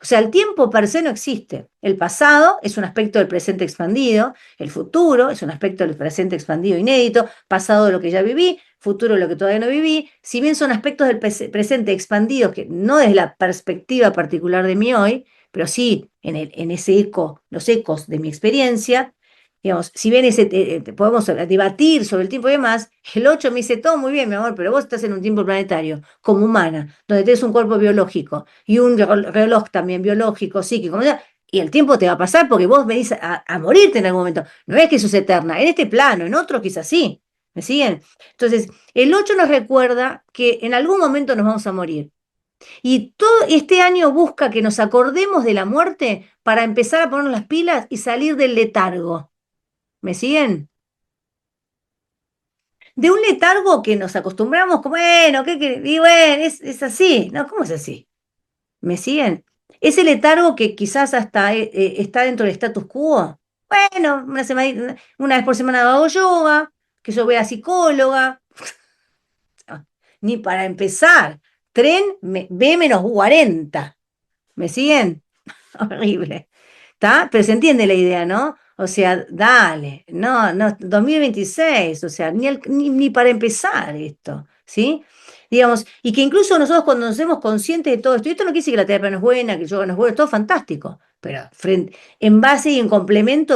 A: O sea, el tiempo per se no existe. El pasado es un aspecto del presente expandido, el futuro es un aspecto del presente expandido inédito, pasado de lo que ya viví, futuro de lo que todavía no viví. Si bien son aspectos del presente expandidos que no desde la perspectiva particular de mí hoy, pero sí en ese eco, los ecos de mi experiencia, digamos, si bien podemos debatir sobre el tiempo y demás, el 8 me dice todo muy bien, mi amor, pero vos estás en un tiempo planetario, como humana, donde tenés un cuerpo biológico y un reloj también biológico, psíquico, y el tiempo te va a pasar porque vos venís a morirte en algún momento. No es que eso es eterna, en este plano, en otro quizás sí. ¿Me siguen? Entonces, el 8 nos recuerda que en algún momento nos vamos a morir. Y todo este año busca que nos acordemos de la muerte para empezar a ponernos las pilas y salir del letargo. ¿Me siguen? De un letargo que nos acostumbramos como, bueno, y bueno, es así. No, ¿cómo es así? ¿Me siguen? Ese letargo que quizás hasta está dentro del status quo. Bueno, una vez por semana hago yoga, que yo vea psicóloga. Ni para empezar. Tren B-40. ¿Me siguen? Horrible. ¿Está? Pero se entiende la idea, ¿no? O sea, dale, no, no, 2026, o sea, ni para empezar esto, ¿sí? Digamos, y que incluso nosotros cuando nos hacemos conscientes de todo esto, y esto no quiere decir que la terapia no es buena, que el yoga no es bueno, todo fantástico, pero en base y en complemento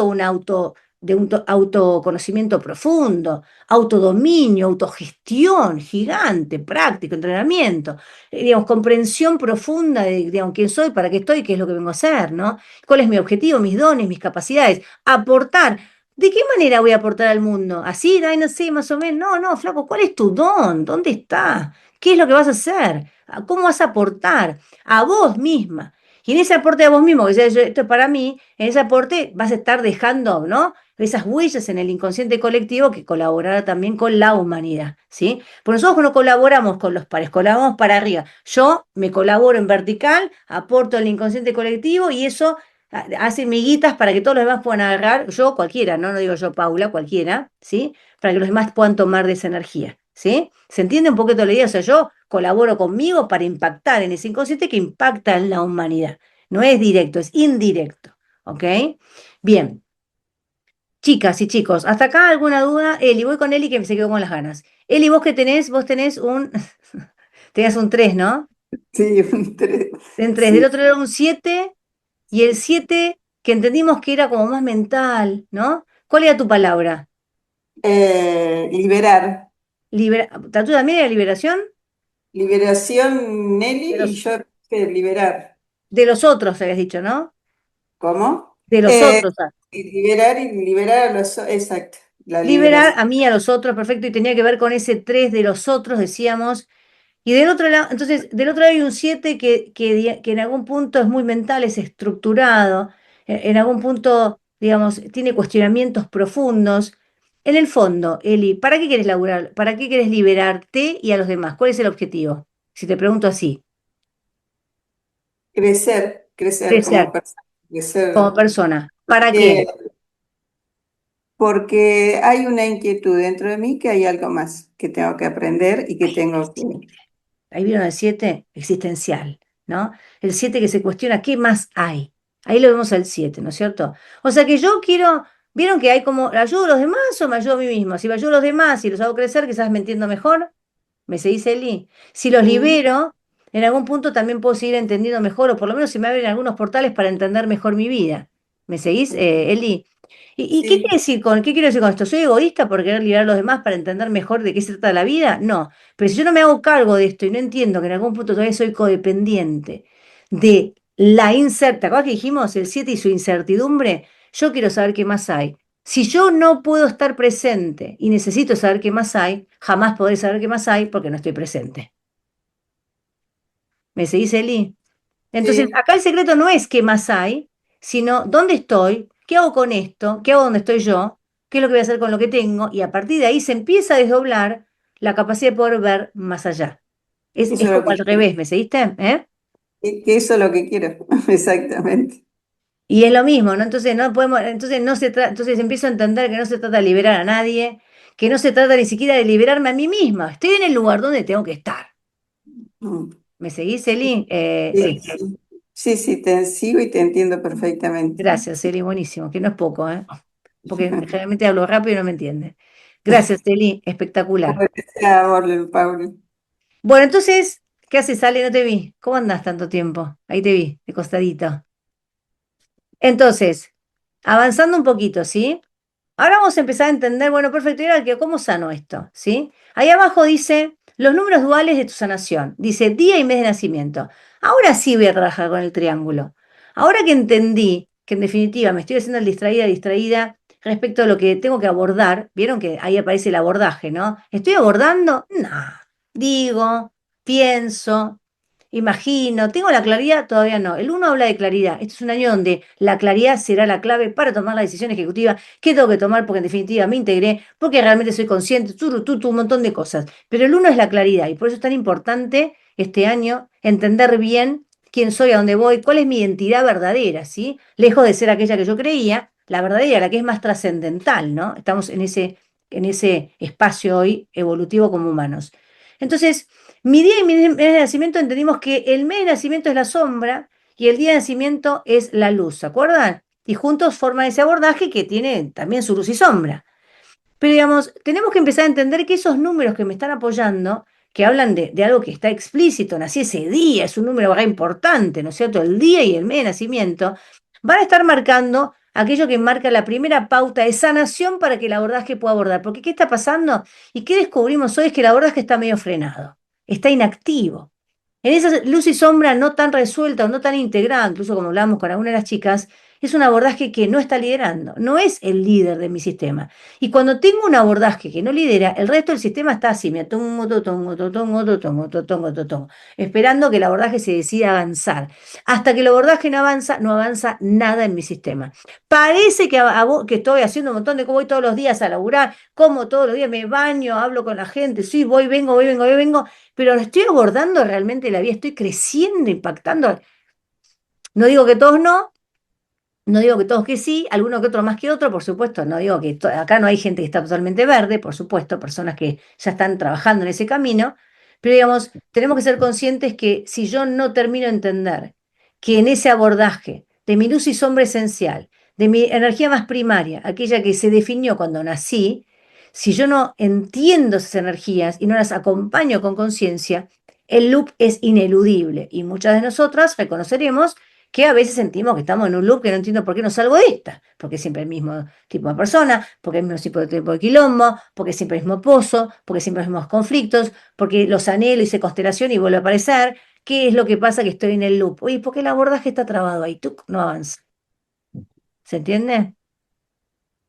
A: de un autoconocimiento profundo, autodominio, autogestión gigante, práctico, entrenamiento, digamos, comprensión profunda de, digamos, quién soy, para qué estoy, qué es lo que vengo a hacer, ¿no? ¿Cuál es mi objetivo, mis dones, mis capacidades? Aportar. ¿De qué manera voy a aportar al mundo? ¿Así? Ay, no sé, más o menos. No, no, flaco, ¿cuál es tu don? ¿Dónde está? ¿Qué es lo que vas a hacer? ¿Cómo vas a aportar? A vos misma. Y en ese aporte a vos mismo, que esto es para mí, en ese aporte vas a estar dejando, ¿no? Esas huellas en el inconsciente colectivo que colaborará también con la humanidad, ¿sí? Porque nosotros no colaboramos con los pares, colaboramos para arriba. Yo me colaboro en vertical, aporto al inconsciente colectivo y eso hace miguitas para que todos los demás puedan agarrar, yo cualquiera, no digo yo Paula, cualquiera, ¿sí? Para que los demás puedan tomar de esa energía, ¿sí? ¿Se entiende un poquito la idea? O sea, yo colaboro conmigo para impactar en ese inconsciente que impacta en la humanidad. No es directo, es indirecto, ¿ok? Bien. Chicas y chicos, ¿hasta acá alguna duda? Eli, voy con Eli que se quedó con las ganas. Eli, ¿vos qué tenés? Vos tenés tenías un 3, ¿no?
B: Sí, un tres.
A: En 3, del
B: Sí.
A: otro era un 7 y el 7 que entendimos que era como más mental, ¿no? ¿Cuál era tu palabra?
B: Liberar.
A: ¿Tú también era liberación?
B: Liberación,
A: De
B: Nelly, y
A: los,
B: yo liberar.
A: de los otros, habías dicho, ¿no?
B: ¿Cómo?
A: De los
B: Eh,
A: otros.
B: y liberar a los... Exacto, la
A: Liberar
B: liberación.
A: a mí, a los otros, perfecto, y tenía que ver con ese 3 de los otros, decíamos. Y del otro lado, entonces, del otro lado hay un 7 que en algún punto es muy mental, es estructurado, en algún punto, digamos, tiene cuestionamientos profundos. En el fondo, Eli, ¿para qué quieres laburar? ¿Para qué quieres liberarte y a los demás? ¿Cuál es el objetivo? Si te pregunto así,
B: Crecer como
A: crecer
B: persona,
A: como
B: crecer.
A: persona. ¿Para
B: Eh,
A: qué?
B: porque hay una inquietud dentro de mí que hay algo más que tengo que aprender y que
A: Ahí viene
B: tengo
A: el
B: que...
A: 7. Ahí vieron el 7 existencial, ¿no? El 7 que se cuestiona qué más hay. Ahí lo vemos al 7, ¿no es cierto? O sea que yo quiero, vieron que hay como, ¿ayudo a los demás o me ayudo a mí mismo? Si me ayudo a los demás y los hago crecer, quizás me entiendo mejor. ¿Me seguís, Eli? Si los
B: Mm,
A: libero, en algún punto también puedo seguir entendiendo mejor, o por lo menos se me abren algunos portales para entender mejor mi vida. ¿Me seguís, Eli? ¿Y
B: sí,
A: qué quiero decir con esto? ¿Soy egoísta por querer liberar a los demás para entender mejor de qué se trata la vida? No. Pero si yo no me hago cargo de esto y no entiendo que en algún punto todavía soy codependiente de la incertidumbre, ¿te acuerdas que dijimos el 7 y su incertidumbre? Yo quiero saber qué más hay. Si yo no puedo estar presente y necesito saber qué más hay, jamás podré saber qué más hay porque no estoy presente. ¿Me seguís, Eli? Entonces,
B: sí.
A: acá el secreto no es qué más hay, sino dónde estoy, qué hago con esto, qué hago donde estoy yo, qué es lo que voy a hacer con lo que tengo, y a partir de ahí se empieza a desdoblar la capacidad de poder ver más allá. Es,
B: Eso
A: es
B: es lo
A: como
B: que
A: al
B: quiero.
A: revés, ¿me seguiste? ¿Eh?
B: Que eso es lo que quiero, exactamente.
A: Y es lo mismo, ¿no? Entonces no podemos, entonces empiezo a entender que no se trata de liberar a nadie, que no se trata ni siquiera de liberarme a mí misma. Estoy en el lugar donde tengo que estar.
B: Mm.
A: ¿Me seguís, Eli?
B: Sí,
A: Sí.
B: sí, sí, sí, te sigo y te entiendo perfectamente.
A: Gracias, Eli, buenísimo, que no es poco, ¿eh? Porque generalmente hablo rápido y no me entiende. Gracias, Eli, espectacular.
B: Bueno, sea, Paul.
A: Bueno, entonces, ¿qué haces, Ale? No te vi. ¿Cómo andás tanto tiempo? Ahí te vi, de costadito. Entonces, avanzando un poquito, ¿sí? Ahora vamos a empezar a entender, bueno, perfecto, y ahora ¿cómo sano esto? ¿Sí? Ahí abajo dice los números duales de tu sanación. Dice día y mes de nacimiento. Ahora sí voy a trabajar con el triángulo. Ahora que entendí que en definitiva me estoy haciendo el distraída respecto a lo que tengo que abordar, vieron que ahí aparece el abordaje, ¿no? ¿Estoy abordando? No. Digo, pienso, imagino, tengo la claridad, todavía no. El 1 habla de claridad. Este es un año donde la claridad será la clave para tomar la decisión ejecutiva que tengo que tomar porque en definitiva me integré, porque realmente soy consciente, un montón de cosas. Pero el 1 es la claridad y por eso es tan importante este año entender bien quién soy, a dónde voy, cuál es mi identidad verdadera, ¿sí? Lejos de ser aquella que yo creía, la verdadera, la que es más trascendental, ¿no? Estamos en ese espacio hoy evolutivo como humanos. Entonces, mi día y mi mes de nacimiento entendimos que el mes de nacimiento es la sombra y el día de nacimiento es la luz, ¿se acuerdan? Y juntos forman ese abordaje que tiene también su luz y sombra. Pero digamos, tenemos que empezar a entender que esos números que me están apoyando, que hablan de algo que está explícito, nací ese día, es un número re importante, ¿no es cierto? El día y el mes de nacimiento, van a estar marcando aquello que marca la primera pauta de sanación para que el abordaje pueda abordar. Porque ¿qué está pasando? ¿Y qué descubrimos hoy? Es que el abordaje está medio frenado, está inactivo. En esa luz y sombra no tan resuelta o no tan integrada, incluso como hablábamos con alguna de las chicas, es un abordaje que no está liderando, no es el líder de mi sistema. Y cuando tengo un abordaje que no lidera, el resto del sistema está así, mira, tongo, totongo, totongo, totongo, totongo, totongo, esperando que el abordaje se decida avanzar. Hasta que el abordaje no avanza, no avanza nada en mi sistema. Parece que estoy haciendo un montón de cosas, voy todos los días a laburar, como todos los días, me baño, hablo con la gente, sí, voy, vengo, voy, vengo, voy, vengo, pero estoy abordando realmente la vida, estoy creciendo, impactando. No digo que todos no, no digo que todos que sí, alguno que otro más que otro, por supuesto, no digo que acá no hay gente que está totalmente verde, por supuesto, personas que ya están trabajando en ese camino, pero digamos, tenemos que ser conscientes que si yo no termino de entender que en ese abordaje de mi luz y sombra esencial, de mi energía más primaria, aquella que se definió cuando nací, si yo no entiendo esas energías y no las acompaño con conciencia, el loop es ineludible y muchas de nosotras reconoceremos que a veces sentimos que estamos en un loop que no entiendo por qué no salgo de esta, porque siempre el mismo tipo de persona, porque el mismo tipo de quilombo, porque siempre el mismo pozo, porque siempre los mismos conflictos, porque los anhelo, hice constelación y vuelve a aparecer. ¿Qué es lo que pasa que estoy en el loop? Oye, ¿por qué el abordaje está trabado ahí? Tú no avanza. ¿Se entiende?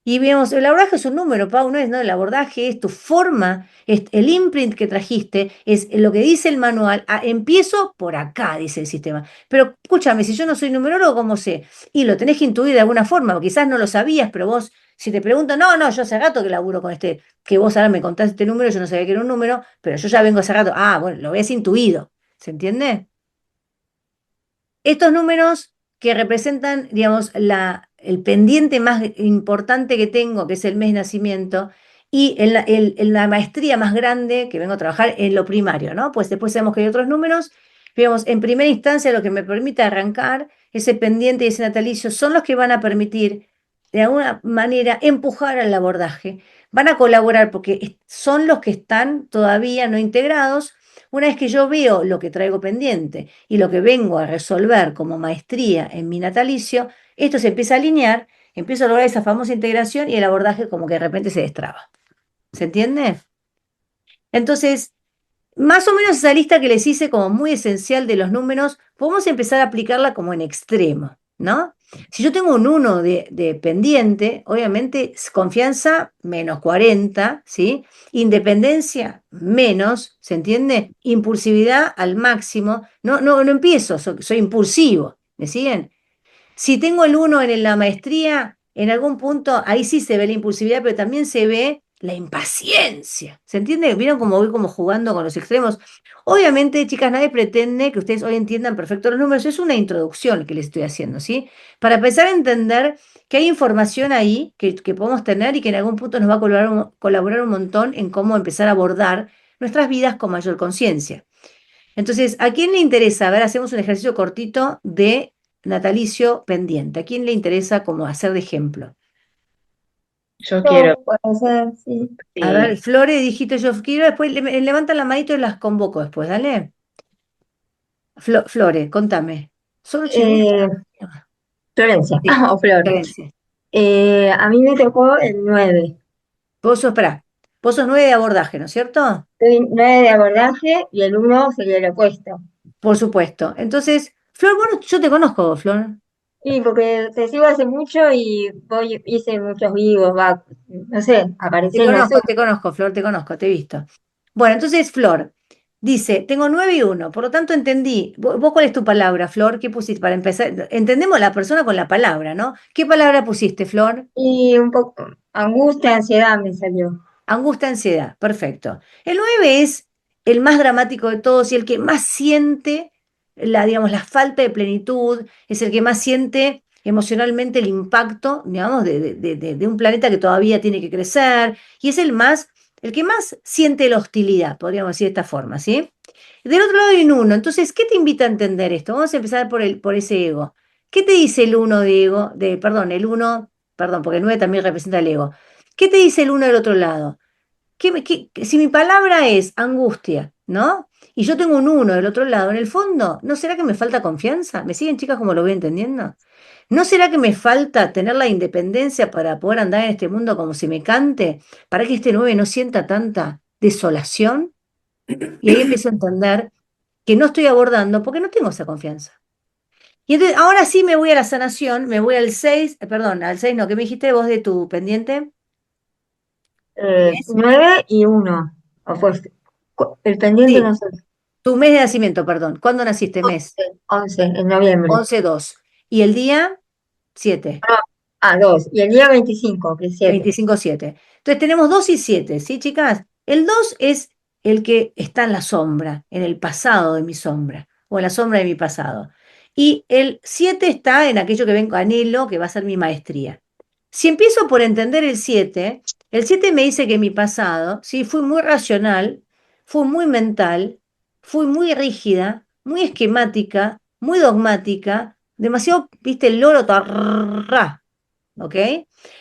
A: Y vemos, el abordaje es un número, Pau, no es, ¿no? El abordaje es tu forma, es el imprint que trajiste, es lo que dice el manual. Ah, empiezo por acá, dice el sistema. Pero escúchame, si yo no soy numerólogo, ¿cómo sé? Y lo tenés que intuir de alguna forma, porque quizás no lo sabías, pero vos, si te preguntan, no, no, yo hace rato que laburo con este, que vos ahora me contás este número, yo no sabía que era un número, pero yo ya vengo hace rato. Ah, bueno, lo habías intuido. ¿Se entiende? Estos números que representan, digamos, el pendiente más importante que tengo, que es el mes de nacimiento, y la maestría más grande que vengo a trabajar en lo primario, ¿no? Pues después sabemos que hay otros números, digamos, en primera instancia lo que me permite arrancar ese pendiente y ese natalicio son los que van a permitir, de alguna manera, empujar al abordaje. Van a colaborar porque son los que están todavía no integrados. Una vez que yo veo lo que traigo pendiente y lo que vengo a resolver como maestría en mi natalicio, esto se empieza a alinear, empiezo a lograr esa famosa integración y el abordaje como que de repente se destraba. ¿Se entiende? Entonces, más o menos esa lista que les hice como muy esencial de los números, podemos empezar a aplicarla como en extremo, ¿no? Si yo tengo un 1 de pendiente, obviamente confianza menos 40, ¿sí? Independencia menos, ¿se entiende? Impulsividad al máximo. No, no, no empiezo, soy impulsivo, ¿me siguen? Si tengo el 1 en la maestría, en algún punto ahí sí se ve la impulsividad, pero también se ve la impaciencia. ¿Se entiende? ¿Vieron cómo voy como jugando con los extremos? Obviamente, chicas, nadie pretende que ustedes hoy entiendan perfecto los números. Es una introducción que les estoy haciendo, ¿sí? Para empezar a entender que hay información ahí que podemos tener y que en algún punto nos va a colaborar un montón en cómo empezar a abordar nuestras vidas con mayor conciencia. Entonces, ¿a quién le interesa? A ver, hacemos un ejercicio cortito de natalicio pendiente. ¿A quién le interesa como hacer de ejemplo?
D: Yo quiero,
F: Puede ser, sí.
A: A
D: sí.
A: ver, Flore, dijiste yo quiero, después levantan la manito y las convoco después, dale. Flore, contame. Solo chivos.
F: Eh, Florencia,
A: Sí,
F: o Flor.
A: Florencia.
F: A mí me tocó el 9.
A: Espera, vos sos 9 de abordaje, ¿no es cierto?
F: Soy 9 de abordaje y el 1 sería el opuesto.
A: Por supuesto. Entonces, Flor, bueno, yo te conozco, Flor.
F: Y porque te sigo hace mucho y hice muchos vivos, no sé, aparecí en la suya.
A: Te conozco, Flor, te conozco, te he visto. Bueno, entonces, Flor, Dice, tengo 9 y 1, por lo tanto entendí. ¿Vos cuál es tu palabra, Flor? ¿Qué pusiste para empezar? Entendemos la persona con la palabra, ¿no? ¿Qué palabra pusiste, Flor?
F: Y un poco angustia, ansiedad me salió.
A: Angustia, ansiedad, perfecto. El 9 es el más dramático de todos y el que más siente digamos, la falta de plenitud, es el que más siente emocionalmente el impacto, digamos, de un planeta que todavía tiene que crecer, y es el que más siente la hostilidad, podríamos decir de esta forma, ¿sí? Del otro lado hay un uno, entonces, ¿qué te invita a entender esto? Vamos a empezar por ese ego. ¿Qué te dice el uno de ego, perdón, el uno, perdón, porque el 9 también representa el ego? ¿Qué te dice el uno del otro lado? Si mi palabra es angustia, ¿no? Y yo tengo un uno del otro lado, en el fondo, ¿no será que me falta confianza? ¿Me siguen, chicas, como lo voy entendiendo? ¿No será que me falta tener la independencia para poder andar en este mundo como se me cante? Para que este 9 no sienta tanta desolación. Y ahí empiezo a entender que no estoy abordando porque no tengo esa confianza. Y entonces, ahora sí me voy a la sanación, me voy al 6, perdón, al 6 no, ¿qué me dijiste vos de tu pendiente? ¿Mes?
F: 9 y 1. O fue el pendiente
A: Sí,
F: no sé.
A: tu mes de nacimiento, perdón. ¿Cuándo naciste? Mes.
F: 11 en noviembre.
A: 11/2. ¿Y el día? 7.
F: Ah, 2. Y el día 25, que es 7.
A: 25/7. Entonces tenemos 2 y 7, ¿sí, chicas? El 2 es el que está en la sombra, en el pasado de mi sombra, o en la sombra de mi pasado. Y el 7 está en aquello que vengo, anhelo, que va a ser mi maestría. Si empiezo por entender el 7 me dice que mi pasado, sí, fui muy racional, fui muy mental, fui muy rígida, muy esquemática, muy dogmática, demasiado, viste, el loro tarra, ¿ok?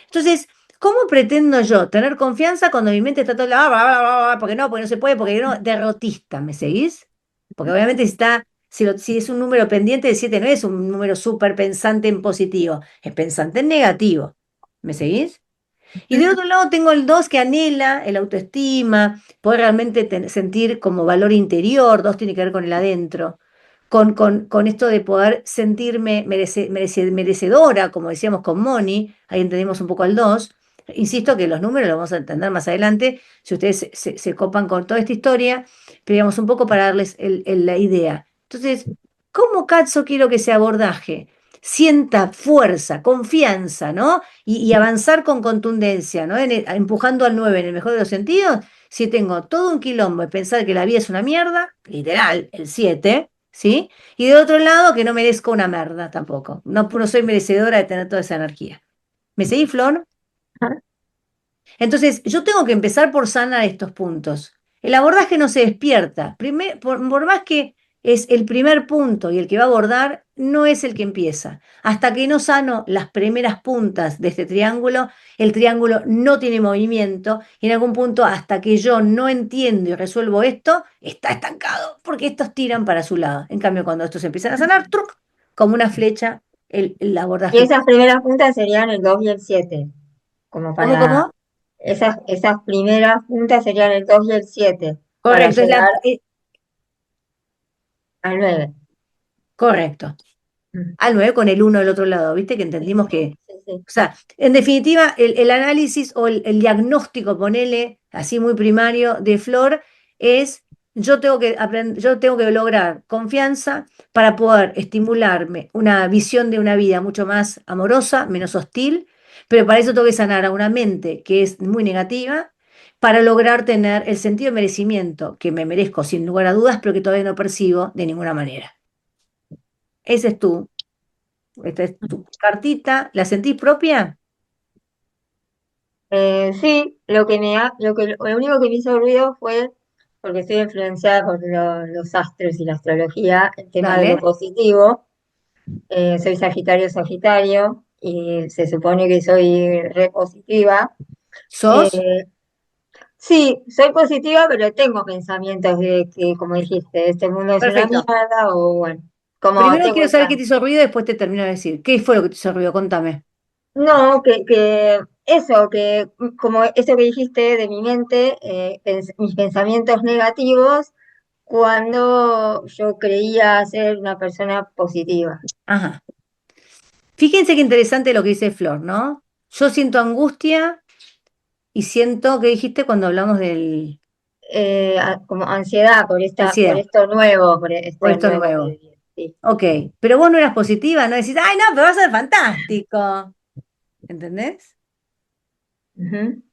A: Entonces, ¿cómo pretendo yo tener confianza cuando mi mente está toda, porque no se puede, porque no, derrotista, ¿me seguís? Porque obviamente si es un número pendiente, el 7 no es un número súper pensante en positivo, es pensante en negativo, ¿me seguís? Y del otro lado tengo el 2 que anhela el autoestima, poder realmente sentir como valor interior, 2 tiene que ver con el adentro, con esto de poder sentirme merecedora, como decíamos con Moni, ahí entendimos un poco al 2. Insisto que los números los vamos a entender más adelante, si ustedes se copan con toda esta historia, pero digamos un poco para darles la idea. Entonces, ¿cómo Katso quiero que ese abordaje sienta fuerza, confianza, ¿no? Y avanzar con contundencia, ¿no? Empujando al 9 en el mejor de los sentidos, si tengo todo un quilombo de pensar que la vida es una mierda, literal, el 7, ¿sí? Y de otro lado, que no merezco una merda tampoco. No soy merecedora de tener toda esa energía. ¿Me seguís, Flor? Entonces, yo tengo que empezar por sanar estos puntos. El abordaje no se despierta. Por más que es el primer punto y el que va a abordar, no es el que empieza. Hasta que no sano las primeras puntas de este triángulo, el triángulo no tiene movimiento y en algún punto, hasta que yo no entiendo y resuelvo esto, está estancado, porque estos tiran para su lado. En cambio, cuando estos empiezan a sanar, ¡truc!, como una flecha, el
F: Y
A: abordaje.
F: esas primeras puntas serían el 2 y el 7. Como
A: ¿Cómo,
F: para.
A: cómo?
F: Esas primeras puntas serían el 2 y el 7. Para
A: Correcto,
F: llegar al 9.
A: correcto.
F: Mm.
A: Al 9 con el uno del otro lado, ¿viste? Que
F: Sí,
A: entendimos que,
F: sí, sí.
A: o sea, en definitiva, el análisis o el diagnóstico, ponele así muy primario, de Flor es, yo tengo que lograr confianza para poder estimularme una visión de una vida mucho más amorosa, menos hostil, pero para eso tengo que sanar a una mente que es muy negativa, para lograr tener el sentido de merecimiento que me merezco sin lugar a dudas, pero que todavía no percibo de ninguna manera. Ese es tú. Esta es tu cartita. ¿La sentís propia?
F: Sí, lo único que me hizo ruido fue, porque estoy influenciada por los astros y la astrología, el tema de lo
A: Dale.
F: positivo. Soy Sagitario, Sagitario, y se supone que soy re positiva.
A: ¿Sos?
F: Eh, sí, soy positiva, pero tengo pensamientos de que, como dijiste, este mundo es una
A: Perfecto.
F: mierda, o bueno, como
A: Primero
F: tengo
A: quiero saber qué
F: esa.
A: te hizo ruido, después te termino de decir. ¿Qué fue lo que te hizo ruido? Contame.
F: No, que como eso que dijiste de mi mente, mis pensamientos negativos, cuando yo creía ser una persona positiva.
A: Ajá. Fíjense qué interesante lo que dice Flor, ¿no? Yo siento angustia y siento, ¿qué dijiste cuando hablamos del...?
F: como ansiedad por
A: Ansiedad,
F: esto nuevo, por
A: por
F: esto
A: esto
F: nuevo de
A: nuevo.
F: vivir. Sí.
A: Ok, pero vos no eras positiva, no decís, ay, no, pero va a ser fantástico. ¿Entendés?
F: Ujú.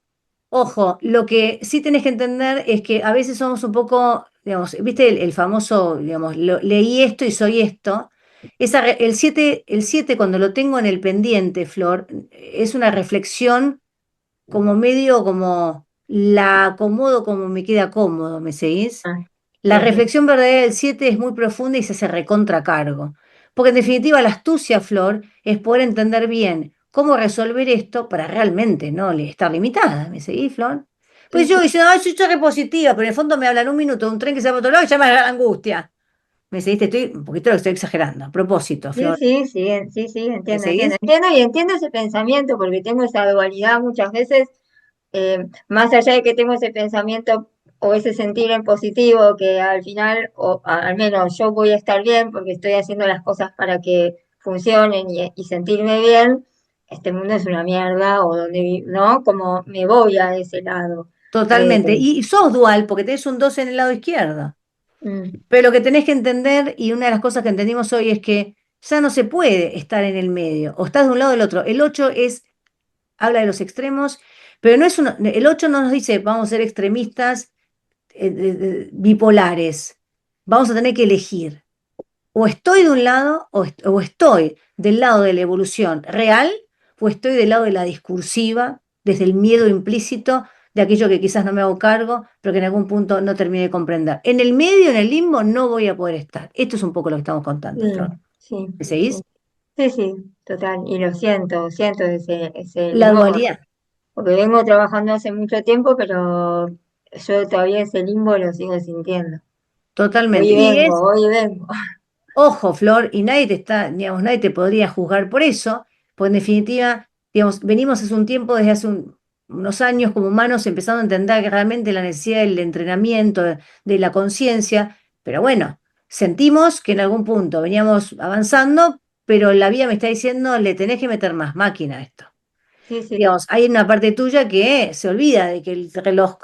A: Ojo, lo que sí tenés que entender es que a veces somos un poco, digamos, viste el famoso, digamos, leí esto y soy esto. El 7 cuando lo tengo en el pendiente, Flor, es una reflexión como medio como la acomodo como me queda cómodo, ¿me seguís?
F: Ah,
A: La
F: sí, sí.
A: reflexión verdadera del 7 es muy profunda y se hace recontra cargo. Porque en definitiva la astucia, Flor, es poder entender bien cómo resolver esto para realmente no estar limitada. ¿Me seguís, Flor? Pues
F: Sí,
A: yo
F: sí.
A: diciendo, ay, soy repositiva, pero en el fondo me hablan un minuto de un tren que se va para otro lado y ya me da angustia. ¿Me seguís? Te estoy, un poquito lo estoy exagerando. A propósito,
F: Sí,
A: Flor.
F: sí, sí, sí, sí,
A: ¿Me
F: entiendo, entiendo.
A: seguís?
F: Entiendo y entiendo ese pensamiento porque tengo esa dualidad muchas veces, más allá de que tengo ese pensamiento o ese sentir en positivo, que al final, al menos yo voy a estar bien porque estoy haciendo las cosas para que funcionen y sentirme bien, este mundo es una mierda o donde, ¿no? Como me voy a ese lado. Eh,
A: Totalmente. Y sos dual porque tenés un 2 en el lado izquierdo.
F: mm,
A: Pero lo que tenés que entender, y una de las cosas que entendimos hoy es que ya no se puede estar en el medio, o estás de un lado o del otro. El 8 habla de los extremos, pero no es el 8 no nos dice vamos a ser extremistas bipolares. Vamos a tener que elegir. O estoy de un lado o estoy del lado de la evolución real o estoy del lado de la discursiva, desde el miedo implícito de aquello que quizás no me hago cargo, pero que en algún punto no terminé de comprender. En el medio, en el limbo, no voy a poder estar. Esto es un poco lo que estamos contando, Flor.
F: sí,
A: ¿Me
F: sí,
A: seguís?
F: sí, sí, total. Y lo siento ese
A: La
F: limbo
A: dualidad,
F: porque vengo trabajando hace mucho tiempo, pero yo todavía ese limbo lo sigo sintiendo.
A: totalmente. Y es,
F: Voy y vengo.
A: ojo, Flor, y nadie te está, digamos, nadie te podría juzgar por eso, pues en definitiva, digamos, venimos hace un tiempo, desde hace unos años como humanos, empezando a entender que realmente la necesidad del entrenamiento, de la conciencia, pero bueno, sentimos que en algún punto veníamos avanzando, pero la vida me está diciendo, le tenés que meter más máquina a esto.
F: Sí, sí.
A: Digamos, hay una parte tuya que se olvida de que el reloj,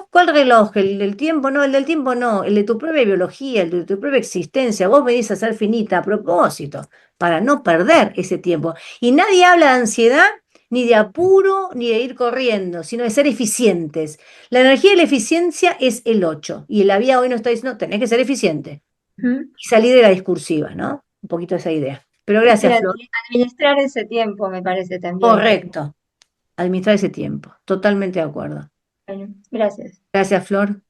A: ¿cuál reloj? ¿El del tiempo? No, el del tiempo no, el de tu propia biología, el de tu propia existencia. Vos venís a ser finita a propósito, para no perder ese tiempo. Y nadie habla de ansiedad, ni de apuro, ni de ir corriendo, sino de ser eficientes. La energía de la eficiencia es el 8 y la vida hoy nos está diciendo, tenés que ser eficiente
F: Ujú.
A: y salir de la discursiva, ¿no? Un poquito esa idea. Pero
F: Sí,
A: gracias, Flor.
F: administrar ese tiempo me parece también.
A: Correcto. Administrar ese tiempo. Totalmente de acuerdo.
F: Bueno, gracias.
A: Gracias, Flor.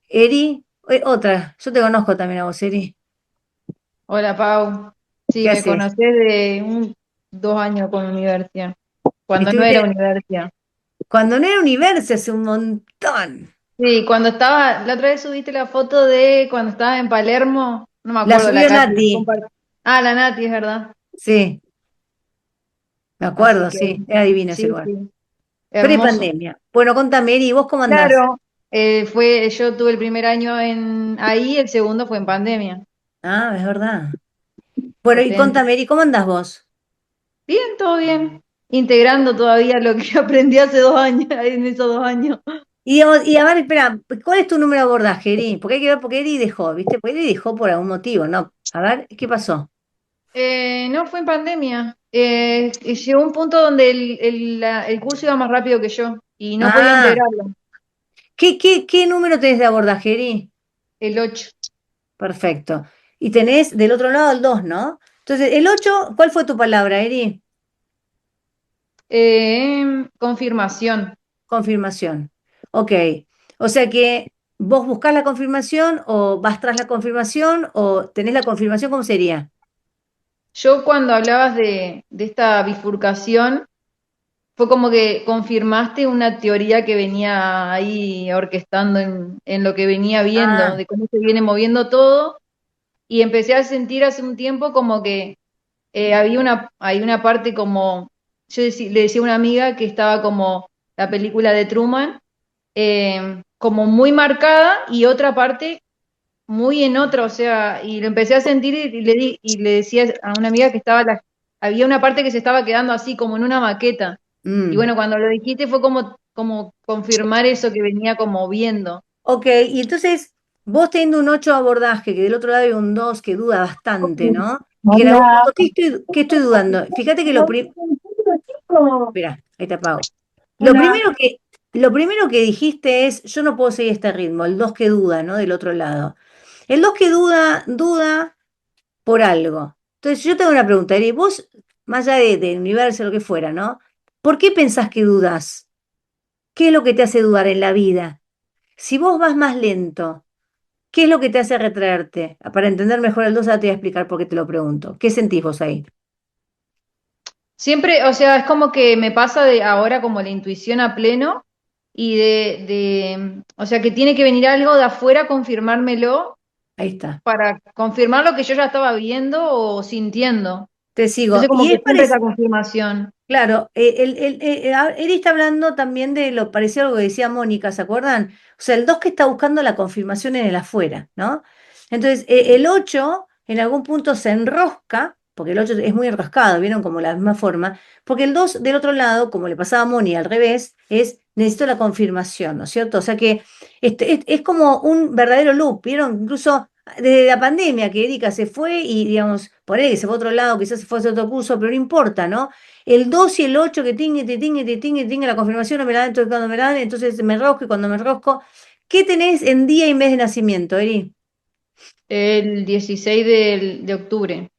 A: Eri, otra. Yo te conozco también a vos, Eri.
G: Hola Pau,
A: ¿Qué
G: sí, me
A: haces?
G: conocé de 2 años con universidad, cuando no era
A: Estuviste
G: universidad.
A: cuando no era Universo hace un montón.
G: Sí, cuando estaba, la otra vez subiste la foto de cuando estaba en Palermo, no me
A: La
G: acuerdo la
A: subió
G: Katy.
A: Nati.
G: Ah, la Nati, es verdad.
A: Sí, me
G: Así
A: acuerdo,
G: que
A: sí. Era divino ese
G: sí,
A: lugar.
G: sí, hermoso.
A: Pre-pandemia. Bueno, contame, Eri, ¿vos cómo andás?
G: Claro, yo tuve el primer año en ahí, el segundo fue en pandemia.
A: Ah, es verdad. Bueno, y
G: Potente.
A: contame, Eri, ¿cómo andás vos?
G: Bien, todo bien. Integrando todavía lo que aprendí hace 2 años, en esos 2 años.
A: Y, digamos, y a ver, espera, ¿cuál es tu número de abordaje, Eri? Porque hay que ver por qué Eri dejó, ¿viste? Porque Eri dejó por algún motivo, ¿no? A ver, ¿qué pasó?
G: No, fue en pandemia. Y llegó un punto donde el curso iba más rápido que yo y no podía
A: Ah,
G: integrarlo.
A: ¿qué número tenés de abordaje, Eri?
G: El 8.
A: Perfecto. Y tenés del otro lado el 2, ¿no? Entonces, el 8, ¿cuál fue tu palabra, Eri?
G: Confirmación.
A: Confirmación. Ok. O sea que vos buscás la confirmación o vas tras la confirmación o tenés la confirmación, ¿cómo sería?
G: Yo cuando hablabas de esta bifurcación, fue como que confirmaste una teoría que venía ahí orquestando en lo que venía viendo,
A: Ah,
G: de cómo se viene moviendo todo, y empecé a sentir hace un tiempo como que hay una parte como, le decía a una amiga que estaba como la película de Truman, como muy marcada y otra parte muy en otra, o sea, y lo empecé a sentir y le decía a una amiga que había una parte que se estaba quedando así como en una maqueta. Y
A: mm,
G: bueno, cuando lo dijiste fue como confirmar eso que venía como viendo.
A: Ok, y entonces vos teniendo un 8 abordaje, que del otro lado hay un 2 que duda bastante, ¿no? Que en algún
F: Hola.
A: punto, ¿qué estoy dudando? Fíjate que Espera, ahí te apago. Lo
F: Hola.
A: primero que, lo primero que dijiste es, yo no puedo seguir este ritmo, el 2 que duda, ¿no? Del otro lado. El 2 que duda, duda por algo. Entonces, yo tengo una pregunta, Eri, vos, más allá del universo, lo que fuera, ¿no? ¿Por qué pensás que dudas? ¿Qué es lo que te hace dudar en la vida? Si vos vas más lento, ¿qué es lo que te hace retraerte? Para entender mejor el 2, ahora te voy a explicar por qué te lo pregunto. ¿Qué sentís vos ahí?
G: Siempre, o sea, es como que me pasa de ahora como la intuición a pleno y o sea, que tiene que venir algo de afuera a confirmármelo
A: Ahí está.
G: para confirmar lo que yo ya estaba viendo o sintiendo.
A: Te sigo.
G: Entonces como
A: Y
G: que
A: es
G: siempre esa
A: parecido.
G: confirmación.
A: Claro, él está hablando también de lo parecido a lo que decía Mónica, ¿se acuerdan? O sea, el 2 que está buscando la confirmación en el afuera, ¿no? Entonces, el 8 en algún punto se enrosca, porque el 8 es muy enroscado, ¿vieron? Como la misma forma, porque el 2 del otro lado, como le pasaba a Moni al revés, es necesito la confirmación, ¿no es cierto? O sea que es como un verdadero loop, ¿vieron? Incluso desde la pandemia que Erika se fue y, digamos, por ahí que se fue a otro lado, quizás se fue a hacer otro curso, pero no importa, ¿no? El 2 y el 8 que tingue, te tingue, te tingue, te tingue, la confirmación no me la dan, entonces cuando me la dan, entonces me enrosco y cuando me enrosco. ¿Qué tenés en día y mes de nacimiento, Eri?
G: El 16 de octubre.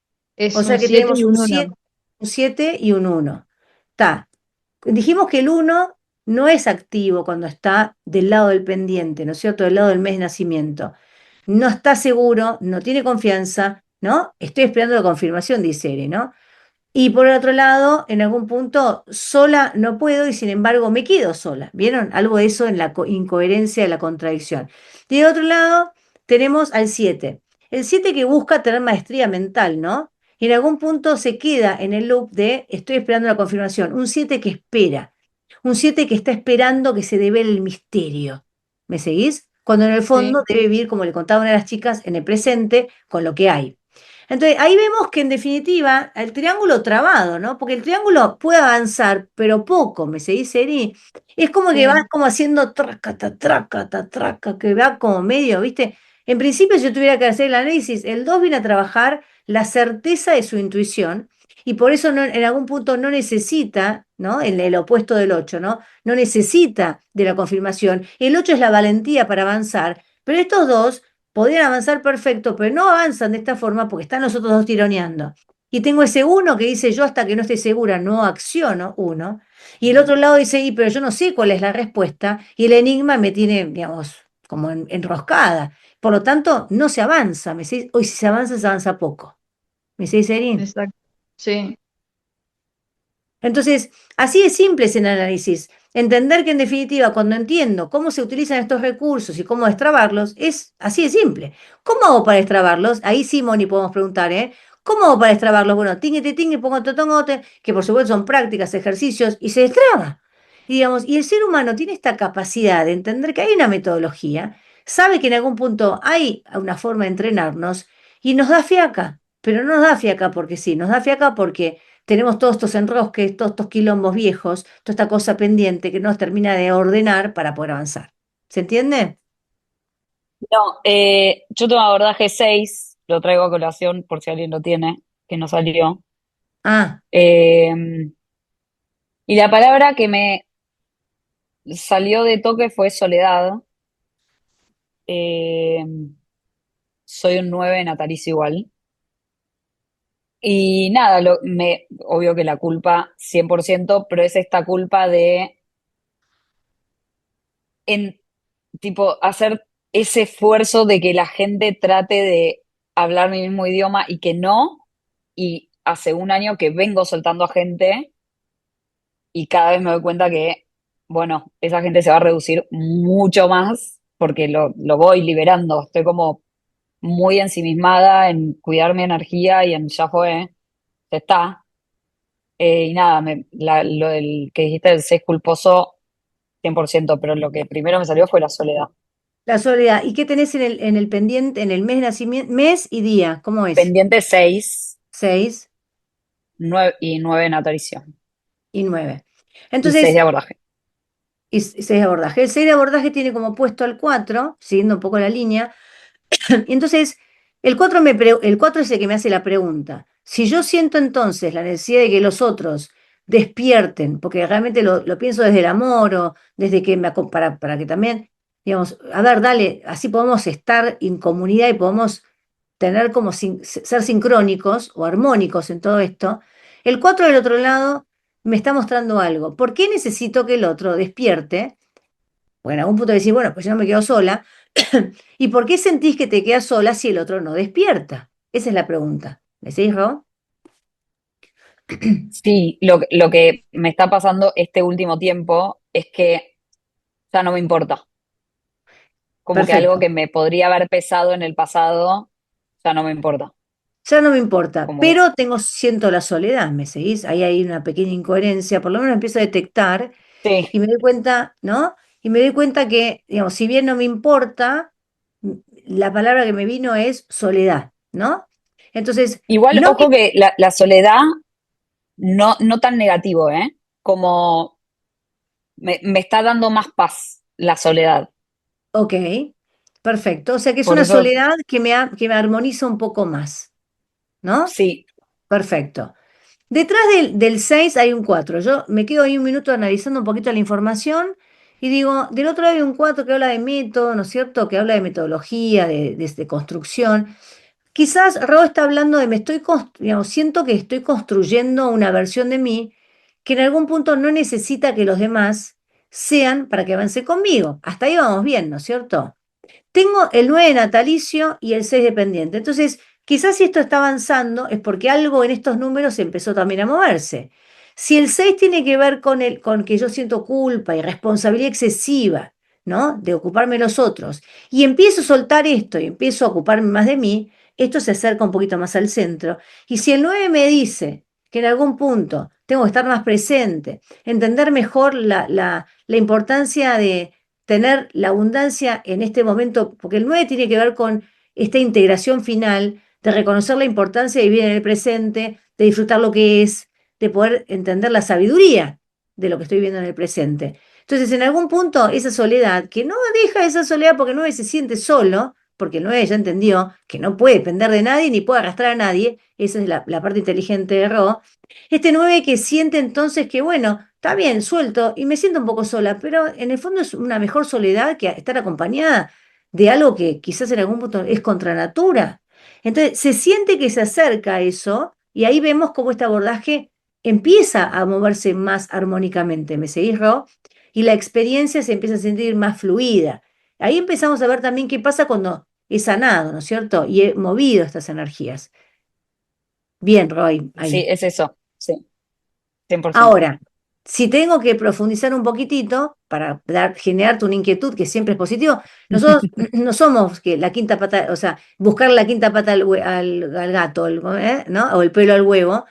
A: O
G: Es
A: sea
G: un
A: que
G: 7
A: tenemos
G: y un 1.
A: un 7 y un 1. Está. Dijimos que el 1 no es activo cuando está del lado del pendiente, ¿no es cierto? Del lado del mes de nacimiento. No está seguro, no tiene confianza, ¿no? Estoy esperando la confirmación, dice Eri, ¿no? Y por el otro lado, en algún punto, sola no puedo y sin embargo me quedo sola. ¿Vieron? Algo de eso en la incoherencia de la contradicción. Y del otro lado, tenemos al 7. El 7 que busca tener maestría mental, ¿no? Y en algún punto se queda en el loop de estoy esperando la confirmación. Un 7 que espera. Un 7 que está esperando que se devele el misterio. ¿Me seguís? Cuando en el fondo
G: Sí,
A: debe vivir, como le contaba una de las chicas, en el presente con lo que hay. Entonces, ahí vemos que en definitiva el triángulo trabado, ¿no? Porque el triángulo puede avanzar, pero poco, me seguís, Eri. Es como que va
G: sí,
A: como haciendo tracata, tracata, traca, que va como medio, ¿viste? En principio, si yo tuviera que hacer el análisis, el 2 viene a trabajar la certeza de su intuición y por eso en algún punto no necesita, ¿no? El opuesto del 8, ¿no? No necesita de la confirmación. El 8 es la valentía para avanzar, pero estos dos podrían avanzar perfecto, pero no avanzan de esta forma porque están los otros dos tironeando. Y tengo ese uno que dice, yo hasta que no esté segura no acciono, uno. Y el otro lado dice, y pero yo no sé cuál es la respuesta. Y el enigma me tiene, digamos, como enroscada. Por lo tanto, no se avanza. Hoy si se avanza poco. ¿Me decís, Erin?
G: exacto. Sí,
A: Entonces, así de simple es el análisis. Entender que en definitiva, cuando entiendo cómo se utilizan estos recursos y cómo destrabarlos, es así de simple. ¿Cómo hago para destrabarlos? Ahí sí, Moni, podemos preguntar, ¿eh? ¿Cómo hago para destrabarlos? Bueno, tingue, pongo totongote, que por supuesto son prácticas, ejercicios, y se destraba. Y, digamos, y el ser humano tiene esta capacidad de entender que hay una metodología, sabe que en algún punto hay una forma de entrenarnos y nos da fiaca, pero no nos da fiaca porque sí, nos da fiaca porque tenemos todos estos enrosques, todos estos quilombos viejos, toda esta cosa pendiente que no nos termina de ordenar para poder avanzar. ¿Se entiende?
H: No, yo tengo abordaje 6, lo traigo a colación por si alguien lo tiene, que no salió.
A: Ah,
H: Eh, y la palabra que me salió de toque fue soledad. Eh, soy un 9 natalicio igual. Y nada, obvio que la culpa 100%, pero es esta culpa de en, tipo, hacer ese esfuerzo de que la gente trate de hablar mi mismo idioma y que no. Y hace un año que vengo soltando a gente y cada vez me doy cuenta que, bueno, esa gente se va a reducir mucho más porque lo voy liberando. Estoy como muy ensimismada en cuidar mi energía y en ya fue, ya está. Y nada, lo del que dijiste del ser culposo, 100%, pero lo que primero me salió fue la soledad.
A: la soledad. ¿Y qué tenés en el pendiente, en el mes de nacimiento, mes y día? ¿Cómo es?
H: Pendiente 6
A: 6
H: y 9 natalicio
A: y 9.
H: y 6
A: Entonces,
H: de abordaje.
A: y 6 de abordaje. El 6 de abordaje tiene como puesto al 4, siguiendo un poco la línea. Y entonces, el 4 es el que me hace la pregunta. Si yo siento entonces la necesidad de que los otros despierten, porque realmente lo pienso desde el amor o desde que para que también, digamos, a ver, dale, así podemos estar en comunidad y podemos tener como ser sincrónicos o armónicos en todo esto. El 4 del otro lado me está mostrando algo. ¿Por qué necesito que el otro despierte? Bueno, a algún punto decir, bueno, pues yo no me quedo sola. ¿Y por qué sentís que te quedas sola si el otro no despierta? Esa es la pregunta. ¿Me seguís, Ro?
H: Sí, lo que me está pasando este último tiempo es que ya no me importa. Como que algo
A: Perfecto.
H: que me podría haber pesado en el pasado, ya no me importa.
A: Ya no me importa,
H: Como,
A: pero siento la soledad, ¿me seguís? Ahí hay una pequeña incoherencia, por lo menos empiezo a detectar
H: sí,
A: y me doy cuenta, ¿no? Y me doy cuenta que, digamos, si bien no me importa, la palabra que me vino es soledad, ¿no? Entonces,
H: igual,
A: no
H: ojo que la soledad no tan negativo, ¿eh? Como me está dando más paz la soledad.
A: ok, perfecto. O sea que es
H: Por
A: una
H: eso,
A: soledad que me armoniza un poco más, ¿no?
H: sí,
A: Perfecto. Detrás del 6 hay un 4. Yo me quedo ahí un minuto analizando un poquito la información y digo, del otro lado hay un 4 que habla de método, ¿no es cierto? Que habla de metodología, de construcción. Quizás Ro está hablando de digamos, siento que estoy construyendo una versión de mí que en algún punto no necesita que los demás sean para que avance conmigo. Hasta ahí vamos bien, ¿no es cierto? Tengo el 9 natalicio y el 6 dependiente. Entonces, quizás si esto está avanzando es porque algo en estos números empezó también a moverse. Si el 6 tiene que ver con que yo siento culpa y responsabilidad excesiva, ¿no? De ocuparme de los otros, y empiezo a soltar esto y empiezo a ocuparme más de mí, esto se acerca un poquito más al centro. Y si el 9 me dice que en algún punto tengo que estar más presente, entender mejor la importancia de tener la abundancia en este momento, porque el 9 tiene que ver con esta integración final de reconocer la importancia de vivir en el presente, de disfrutar lo que es, de poder entender la sabiduría de lo que estoy viendo en el presente. Entonces, en algún punto, esa soledad, que no deja esa soledad porque el 9 se siente solo, porque el 9 ya entendió que no puede depender de nadie ni puede arrastrar a nadie, esa es la parte inteligente de Ro, este 9 que siente entonces que, bueno, está bien, suelto y me siento un poco sola, pero en el fondo es una mejor soledad que estar acompañada de algo que quizás en algún punto es contra natura. Entonces, se siente que se acerca a eso y ahí vemos cómo este abordaje empieza a moverse más armónicamente. ¿Me seguís, Ro? Y la experiencia se empieza a sentir más fluida. Ahí empezamos a ver también qué pasa cuando he sanado, ¿no es cierto? Y he movido estas energías. Bien, Roy,
H: sí,
A: ahí.
H: es eso, sí, 100%.
A: Ahora, si tengo que profundizar un poquitito para generarte una inquietud que siempre es positivo, nosotros no somos que la quinta pata, o sea, buscar la quinta pata al gato, ¿no? O el pelo al huevo,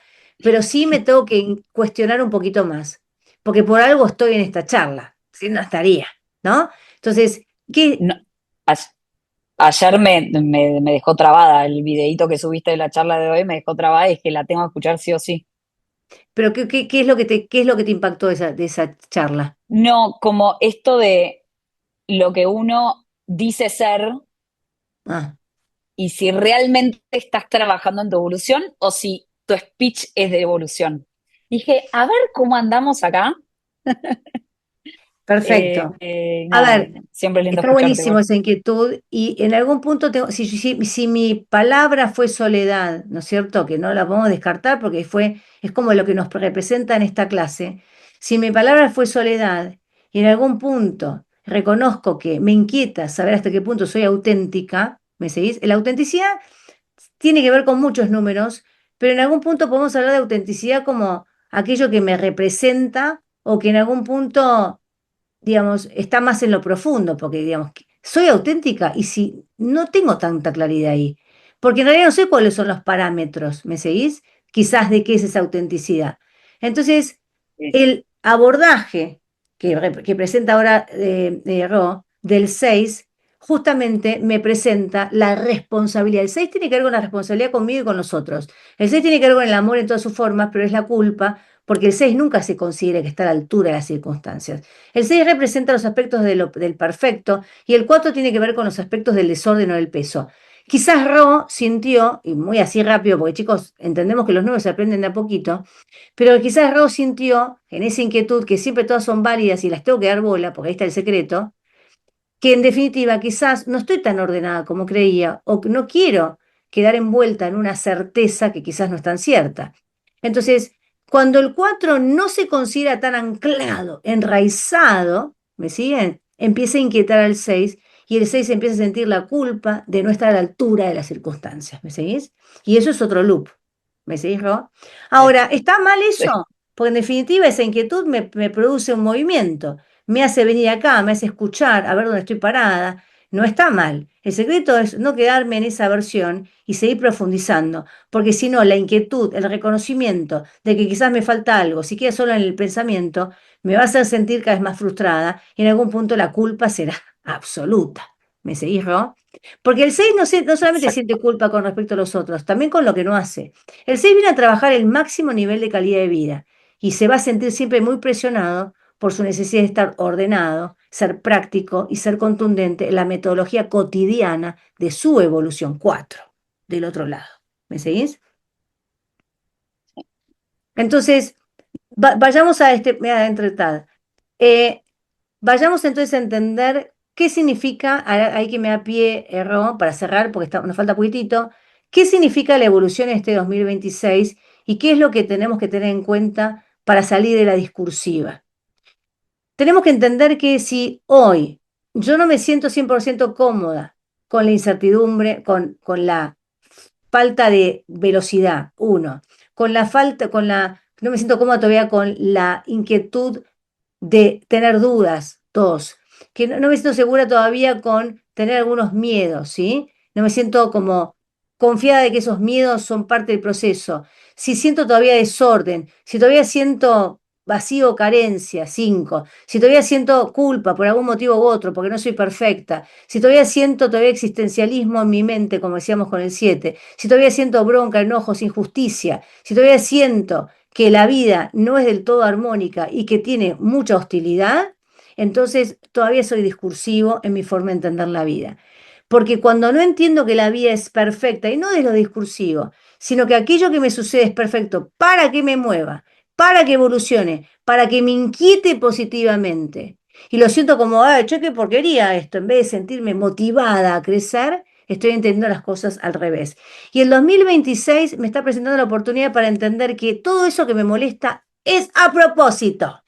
A: pero sí me tengo que cuestionar un poquito más, porque por algo estoy en esta charla, si no estaría, ¿no? Entonces, ¿qué?
H: No, a- ayer me dejó trabada el videíto que subiste de la charla de hoy, me dejó trabada y es que la tengo que escuchar sí o sí.
A: Pero ¿qué es lo que te impactó de esa charla?
H: No, como esto de lo que uno dice ser
A: Ah.
H: y si realmente estás trabajando en tu evolución o si tu speech es de evolución. Dije, a ver cómo andamos acá.
A: Perfecto. A
H: Nada,
A: ver,
H: siempre es lindo
A: está
H: escucharte
A: buenísimo
H: igual.
A: esa inquietud y en algún punto si mi palabra fue soledad, ¿no es cierto? Que no la podemos descartar porque es como lo que nos representa en esta clase. Si mi palabra fue soledad y en algún punto reconozco que me inquieta saber hasta qué punto soy auténtica, ¿me seguís? La autenticidad tiene que ver con muchos números, pero en algún punto podemos hablar de autenticidad como aquello que me representa o que en algún punto digamos, está más en lo profundo, porque, digamos, soy auténtica y si no tengo tanta claridad ahí, porque en realidad no sé cuáles son los parámetros, ¿me seguís? Quizás de qué es esa autenticidad. Entonces,
H: Sí.
A: el abordaje que presenta ahora Ro del 6 justamente me presenta la responsabilidad. El 6 tiene que ver con la responsabilidad conmigo y con los otros. El 6 tiene que ver con el amor en todas sus formas, pero es la culpa porque el 6 nunca se considera que está a la altura de las circunstancias. El 6 representa los aspectos del perfecto y el 4 tiene que ver con los aspectos del desorden o del peso. Quizás Ro sintió, y muy así rápido, porque chicos, entendemos que los números se aprenden de a poquito, pero quizás Ro sintió en esa inquietud que siempre todas son válidas y las tengo que dar bola, porque ahí está el secreto, que en definitiva quizás no estoy tan ordenada como creía o que no quiero quedar envuelta en una certeza que quizás no es tan cierta. Entonces, cuando el 4 no se considera tan anclado, enraizado, ¿me siguen? Empieza a inquietar al 6 y el 6 empieza a sentir la culpa de no estar a la altura de las circunstancias, ¿me seguís? Y eso es otro loop, ¿me seguís, Ro? Ahora, ¿está mal
H: Sí.
A: eso? Porque en definitiva esa inquietud me produce un movimiento, me hace venir acá, me hace escuchar, a ver dónde estoy parada. No está mal. El secreto es no quedarme en esa versión y seguir profundizando, porque si no, la inquietud, el reconocimiento de que quizás me falta algo, si queda solo en el pensamiento, me va a hacer sentir cada vez más frustrada y en algún punto la culpa será absoluta. ¿Me seguís, Ro? Porque el 6 no solamente
H: Exacto.
A: siente culpa con respecto a los otros, también con lo que no hace. El 6 viene a trabajar el máximo nivel de calidad de vida y se va a sentir siempre muy presionado por su necesidad de estar ordenado, ser práctico y ser contundente en la metodología cotidiana de su evolución 4 del otro lado. ¿Me seguís? Entonces, vayamos a vayamos entonces a entender qué significa, ahí que me da pie, Ro, para cerrar, porque nos falta poquitito, qué significa la evolución en este 2026 y qué es lo que tenemos que tener en cuenta para salir de la discursiva. Tenemos que entender que si hoy yo no me siento 100% cómoda con la incertidumbre, con la falta de velocidad, uno, no me siento cómoda todavía con la inquietud de tener dudas, dos, que no me siento segura todavía con tener algunos miedos, ¿sí? No me siento como confiada de que esos miedos son parte del proceso. Si siento todavía desorden, si todavía siento vacío o carencia, cinco, si todavía siento culpa por algún motivo u otro, porque no soy perfecta, si todavía siento todavía existencialismo en mi mente, como decíamos con el 7, si todavía siento bronca, enojos, injusticia, si todavía siento que la vida no es del todo armónica y que tiene mucha hostilidad, entonces todavía soy discursivo en mi forma de entender la vida. Porque cuando no entiendo que la vida es perfecta, y no de lo discursivo, sino que aquello que me sucede es perfecto para que me mueva, para que evolucione, para que me inquiete positivamente, y lo siento como, che, qué porquería esto, en vez de sentirme motivada a crecer, estoy entendiendo las cosas al revés. Y el 2026 me está presentando la oportunidad para entender que todo eso que me molesta es a propósito.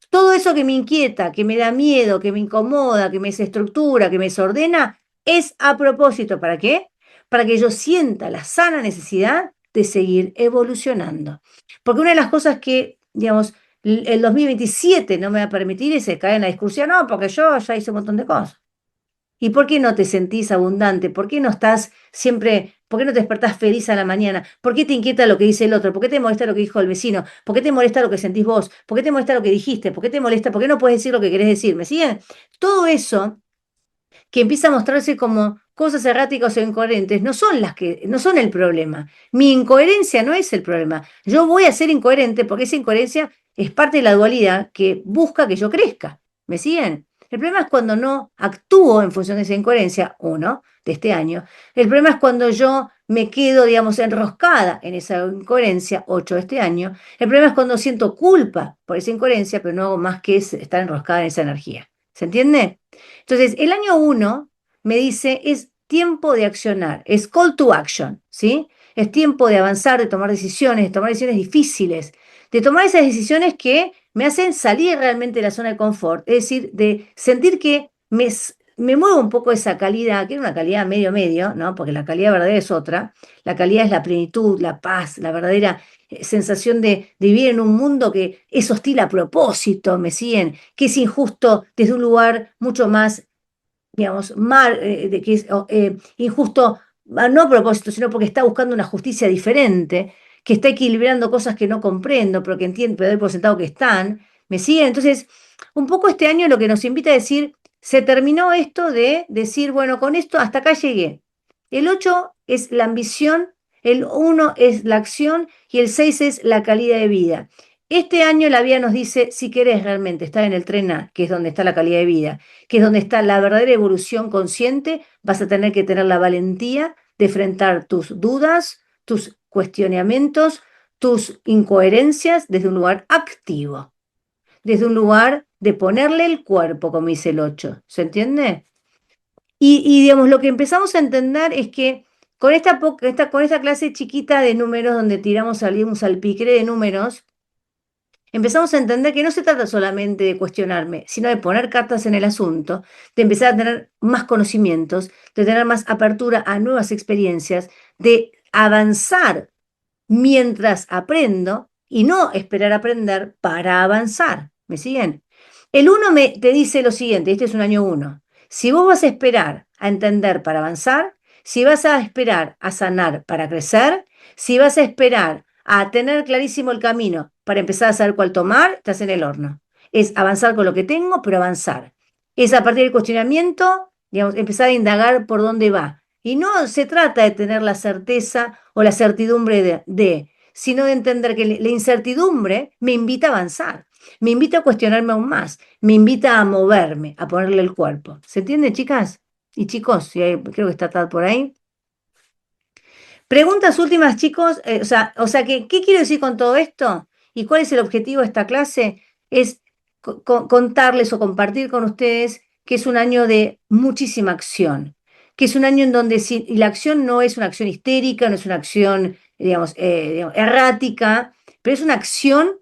A: Todo eso que me inquieta, que me da miedo, que me incomoda, que me desestructura, que me desordena, es a propósito. ¿Para qué? Para que yo sienta la sana necesidad de seguir evolucionando. Porque una de las cosas que, digamos, el 2027 no me va a permitir es caer en la discusión, no, porque yo ya hice un montón de cosas. ¿Y por qué no te sentís abundante? ¿Por qué no estás siempre, por qué no te despertás feliz a la mañana? ¿Por qué te inquieta lo que dice el otro? ¿Por qué te molesta lo que dijo el vecino? ¿Por qué te molesta lo que sentís vos? ¿Por qué te molesta lo que dijiste? ¿Por qué te molesta? ¿Por qué no puedes decir lo que querés decir? ¿Me siguen? Todo eso que empieza a mostrarse como cosas erráticas o incoherentes, no son el problema. Mi incoherencia no es el problema. Yo voy a ser incoherente porque esa incoherencia es parte de la dualidad que busca que yo crezca. ¿Me siguen? El problema es cuando no actúo en función de esa incoherencia, uno, de este año. El problema es cuando yo me quedo, digamos, enroscada en esa incoherencia, 8 de este año. El problema es cuando siento culpa por esa incoherencia, pero no hago más que estar enroscada en esa energía. ¿Se entiende? Entonces, el año 1 me dice, es tiempo de accionar, es call to action, ¿sí? Es tiempo de avanzar, de tomar decisiones difíciles, de tomar esas decisiones que me hacen salir realmente de la zona de confort, es decir, de sentir que me muevo un poco esa calidad, que era una calidad medio-medio, ¿no? Porque la calidad verdadera es otra, la calidad es la plenitud, la paz, la verdadera sensación de vivir en un mundo que es hostil a propósito, ¿me siguen? Que es injusto desde un lugar mucho más, digamos, que es injusto, no a propósito, sino porque está buscando una justicia diferente, que está equilibrando cosas que no comprendo, pero que entiendo, pero doy por sentado que están, ¿me siguen? Entonces, un poco este año lo que nos invita a decir, se terminó esto de decir, bueno, con esto hasta acá llegué. El 8 es la ambición el 1 es la acción y el 6 es la calidad de vida. Este año la vida nos dice, si querés realmente estar en el tren A, que es donde está la calidad de vida, que es donde está la verdadera evolución consciente, vas a tener que tener la valentía de enfrentar tus dudas, tus cuestionamientos, tus incoherencias desde un lugar activo, desde un lugar de ponerle el cuerpo, como dice el 8. ¿Se entiende? Digamos, lo que empezamos a entender es que con con esta clase chiquita de números, donde tiramos un salpicre de números, empezamos a entender que no se trata solamente de cuestionarme, sino de poner cartas en el asunto, de empezar a tener más conocimientos, de tener más apertura a nuevas experiencias, de avanzar mientras aprendo y no esperar a aprender para avanzar. ¿Me siguen? El 1 te dice lo siguiente, este es un año 1. Si vos vas a esperar a entender para avanzar, si vas a esperar a sanar para crecer, si vas a esperar a tener clarísimo el camino para empezar a saber cuál tomar, estás en el horno. Es avanzar con lo que tengo, pero avanzar. Es a partir del cuestionamiento, digamos, empezar a indagar por dónde va. Y no se trata de tener la certeza o la certidumbre sino de entender que la incertidumbre me invita a avanzar, me invita a cuestionarme aún más, me invita a moverme, a ponerle el cuerpo. ¿Se entiende, chicas y chicos? Sí, creo que está Tad por ahí. Preguntas últimas, chicos. ¿Qué quiero decir con todo esto? ¿Y cuál es el objetivo de esta clase? Es contarles o compartir con ustedes que es un año de muchísima acción, que es un año en donde y la acción no es una acción histérica, no es una acción, digamos, errática, pero es una acción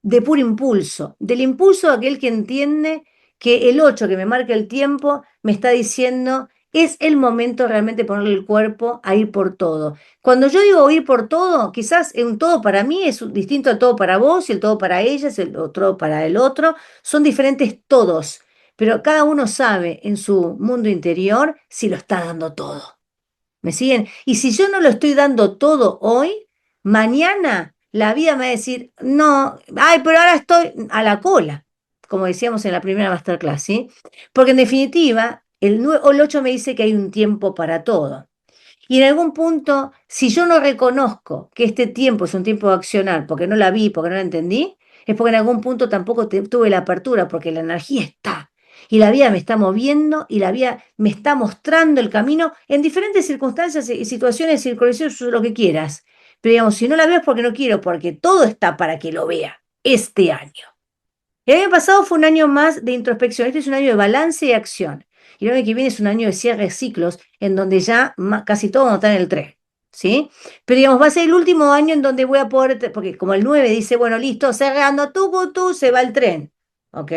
A: de puro impulso, del impulso de aquel que entiende que el 8 que me marca el tiempo me está diciendo es el momento realmente de ponerle el cuerpo a ir por todo. Cuando yo digo ir por todo, quizás un todo para mí es distinto al todo para vos y el todo para ella es el otro para el otro, son diferentes todos, pero cada uno sabe en su mundo interior si lo está dando todo. ¿Me siguen? Y si yo no lo estoy dando todo hoy, mañana la vida me va a decir, no, ay, pero ahora estoy a la cola, como decíamos en la primera masterclass, ¿sí? Porque en definitiva, el 8 me dice que hay un tiempo para todo. Y en algún punto, si yo no reconozco que este tiempo es un tiempo de accionar, porque no la vi, porque no la entendí, es porque en algún punto tampoco tuve la apertura, porque la energía está. Y la vida me está moviendo y la vida me está mostrando el camino en diferentes circunstancias y situaciones, circunstancias, lo que quieras. Pero digamos, si no la veo es porque no quiero, porque todo está para que lo vea este año. El año pasado fue un año más de introspección, este es un año de balance y acción. Y el año que viene es un año de cierre de ciclos, en donde ya casi todo está en el 3, ¿sí? Pero digamos, va a ser el último año en donde voy a poder, porque como el 9 dice, bueno, listo, cerrando, tú, se va el tren, ¿ok?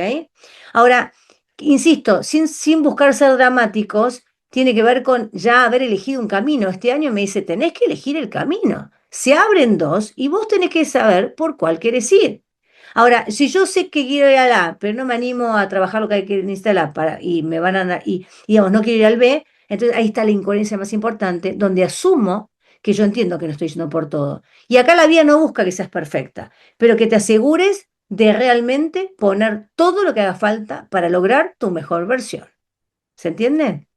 A: Ahora, insisto, sin buscar ser dramáticos, tiene que ver con ya haber elegido un camino. Este año me dice, tenés que elegir el camino. Se abren dos y vos tenés que saber por cuál querés ir. Ahora, si yo sé que quiero ir al A, pero no me animo a trabajar lo que hay que necesitar el A y me van a dar, y digamos, no quiero ir al B, entonces ahí está la incoherencia más importante, donde asumo que yo entiendo que no estoy yendo por todo. Y acá la vida no busca que seas perfecta, pero que te asegures de realmente poner todo lo que haga falta para lograr tu mejor versión. ¿Se entiende?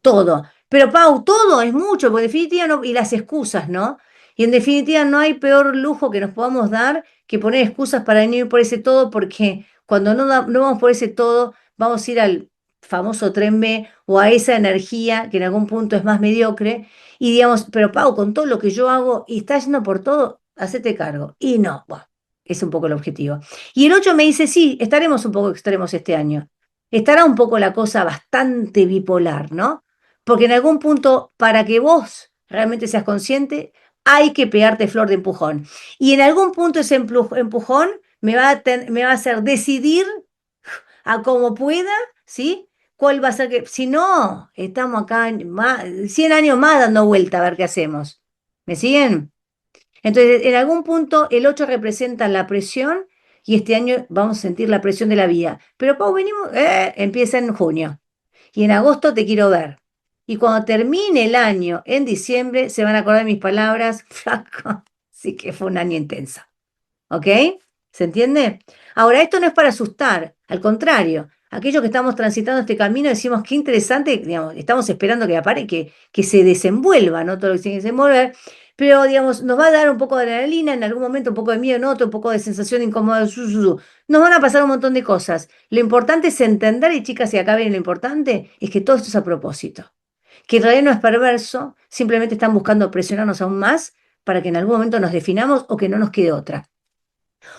A: Todo. Pero Pau, todo es mucho, porque en definitiva no, y las excusas, ¿no? Y en definitiva no hay peor lujo que nos podamos dar que poner excusas para no ir por ese todo, porque cuando no vamos por ese todo, vamos a ir al famoso tren B o a esa energía que en algún punto es más mediocre. Y digamos, pero Pau, con todo lo que yo hago y estás yendo por todo, hacete cargo. Y no, bueno, es un poco el objetivo. Y el 8 me dice, sí, estaremos un poco extremos este año. Estará un poco la cosa bastante bipolar, ¿no? Porque en algún punto, para que vos realmente seas consciente, hay que pegarte flor de empujón. Y en algún punto ese empujón me va a hacer decidir a como pueda, ¿sí? ¿Cuál va a ser que? Si no, estamos acá 100 años más dando vuelta a ver qué hacemos. ¿Me siguen? Entonces, en algún punto el 8 representa la presión y este año vamos a sentir la presión de la vida. Pero Pau, venimos, empieza en junio y en agosto te quiero ver. Y cuando termine el año, en diciembre, se van a acordar de mis palabras, flaco. Sí que fue un año intenso. ¿Ok? ¿Se entiende? Ahora, esto no es para asustar, al contrario, aquellos que estamos transitando este camino decimos, qué interesante, digamos, estamos esperando que que se desenvuelva, ¿no? Todo lo que tiene que desenvolver, pero, digamos, nos va a dar un poco de adrenalina, en algún momento un poco de miedo en otro, un poco de sensación incómoda, nos van a pasar un montón de cosas. Lo importante es entender, y chicas, y acá viene lo importante, es que todo esto es a propósito, que en realidad no es perverso, simplemente están buscando presionarnos aún más para que en algún momento nos definamos o que no nos quede otra.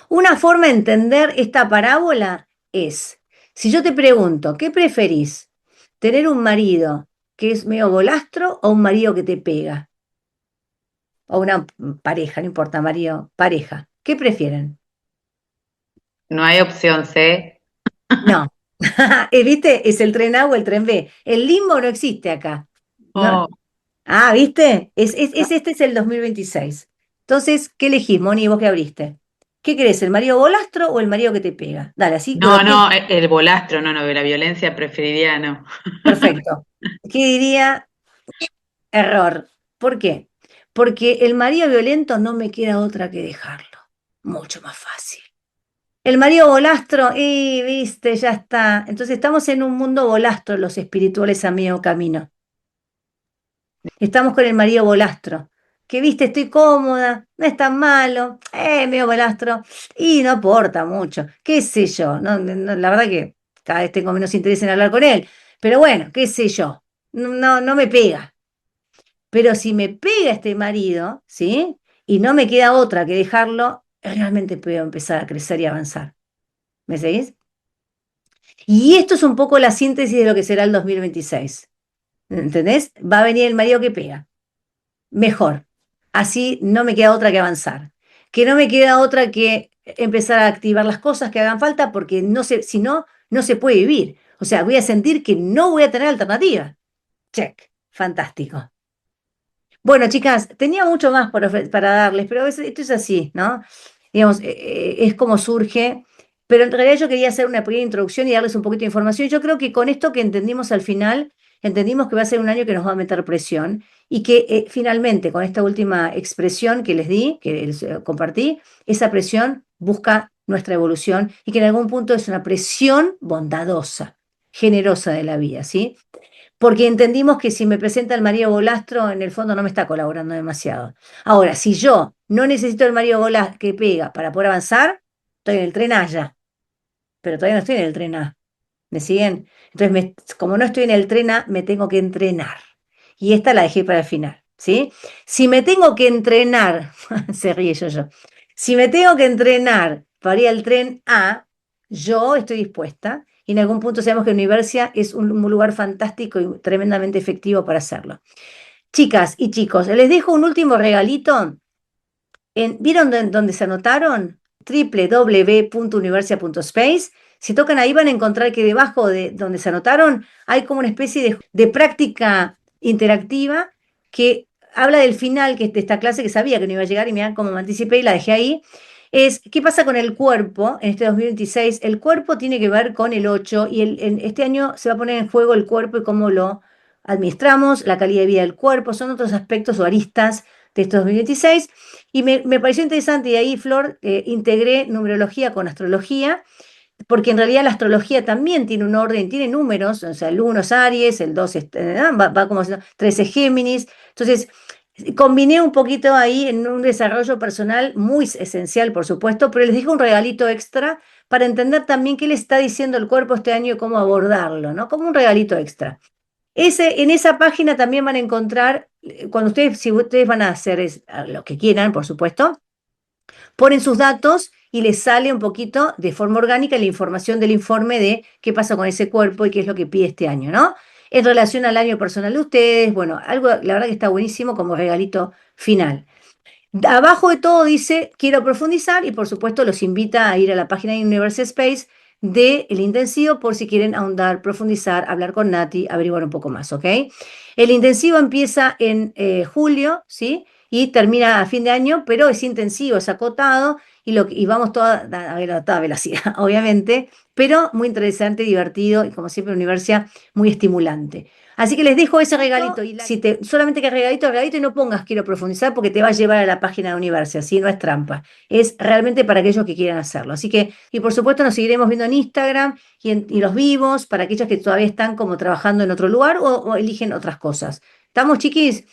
A: Una forma de entender esta parábola es, si yo te pregunto, ¿qué preferís? ¿Tener un marido que es medio bolastro o un marido que te pega? O una pareja, no importa, marido, pareja. ¿Qué prefieren?
D: No hay opción C.
A: No. ¿Viste? Es el tren A o el tren B. El limbo no existe acá. No.
D: Oh,
A: Ah, ¿viste? Este es el 2026. Entonces, ¿qué elegís, Moni? ¿Vos qué abriste? ¿Qué querés, el marido bolastro o el marido que te pega? Dale, así,
D: no, no, el bolastro, no, no, de la violencia preferiría no.
A: perfecto. ¿Qué diría? Error. ¿Por qué? Porque el marido violento no me queda otra que dejarlo. Mucho más fácil. El marido bolastro, y viste, ya está. Entonces estamos en un mundo bolastro, los espirituales a medio camino. Estamos con el marido bolastro, que viste, estoy cómoda, no es tan malo, medio bolastro, y no aporta mucho, qué sé yo. La verdad que cada vez tengo menos interés en hablar con él, pero bueno, qué sé yo, no me pega. Pero si me pega este marido, ¿sí? Y no me queda otra que dejarlo, realmente puedo empezar a crecer y avanzar. ¿Me seguís? Y esto es un poco la síntesis de lo que será el 2026. ¿Entendés? Va a venir el marido que pega. Mejor. Así no me queda otra que avanzar. Que no me queda otra que empezar a activar las cosas que hagan falta porque no se, si no, no se puede vivir. O sea, voy a sentir que no voy a tener alternativa. Check. Fantástico. Bueno, chicas, tenía mucho más para darles, pero esto es así, ¿no? Digamos, es como surge, pero en realidad yo quería hacer una pequeña introducción y darles un poquito de información. Yo creo que con esto que entendimos al final, entendimos que va a ser un año que nos va a meter presión y que finalmente con esta última expresión que les di, que les compartí, esa presión busca nuestra evolución y que en algún punto es una presión bondadosa, generosa de la vida, ¿sí? Porque entendimos que si me presenta el marido bolastro, en el fondo no me está colaborando demasiado. Ahora, si yo no necesito el marido bolastro que pega para poder avanzar, estoy en el tren A ya, pero todavía no estoy en el tren A. ¿Me siguen? Entonces, como no estoy en el tren A, me tengo que entrenar. Y esta la dejé para el final, ¿sí? Si me tengo que entrenar, se ríe yo. Si me tengo que entrenar para ir al tren A, yo estoy dispuesta. Y en algún punto sabemos que Universia es un lugar fantástico y tremendamente efectivo para hacerlo. Chicas y chicos, les dejo un último regalito. ¿Vieron dónde se anotaron? www.universia.space. Si tocan ahí van a encontrar que debajo de donde se anotaron hay como una especie de práctica interactiva que habla del final que de esta clase que sabía que no iba a llegar y mirá cómo me anticipé y la dejé ahí. Es qué pasa con el cuerpo en este 2026. El cuerpo tiene que ver con el 8 y este año se va a poner en juego el cuerpo y cómo lo administramos, la calidad de vida del cuerpo, son otros aspectos o aristas de este 2026. Y me pareció interesante y ahí, Flor, integré numerología con astrología, porque en realidad la astrología también tiene un orden, tiene números, o sea, el 1 es Aries, el 2 va como 13 Géminis. Entonces, combiné un poquito ahí en un desarrollo personal muy esencial, por supuesto, pero les dejo un regalito extra para entender también qué le está diciendo el cuerpo este año y cómo abordarlo, ¿no? Como un regalito extra. En esa página también van a encontrar, si ustedes van a hacer lo que quieran, por supuesto, ponen sus datos y les sale un poquito de forma orgánica la información del informe de qué pasa con ese cuerpo y qué es lo que pide este año, ¿no? En relación al año personal de ustedes, bueno, algo, la verdad que está buenísimo como regalito final. Abajo de todo dice, quiero profundizar y por supuesto los invita a ir a la página de Universal Space del intensivo por si quieren ahondar, profundizar, hablar con Nati, averiguar un poco más, ¿ok? El intensivo empieza en julio, ¿sí? y termina a fin de año, pero es intensivo, es acotado y vamos a toda velocidad, obviamente, pero muy interesante, divertido y como siempre, una universidad muy estimulante. Así que les dejo ese regalito. Y si solamente que regalito, regalito y no pongas quiero profundizar porque te va a llevar a la página de Universidad, ¿sí? No es trampa. Es realmente para aquellos que quieran hacerlo. Así que, y por supuesto, nos seguiremos viendo en Instagram y los vivos para aquellos que todavía están como trabajando en otro lugar o eligen otras cosas. ¿Estamos, chiquis?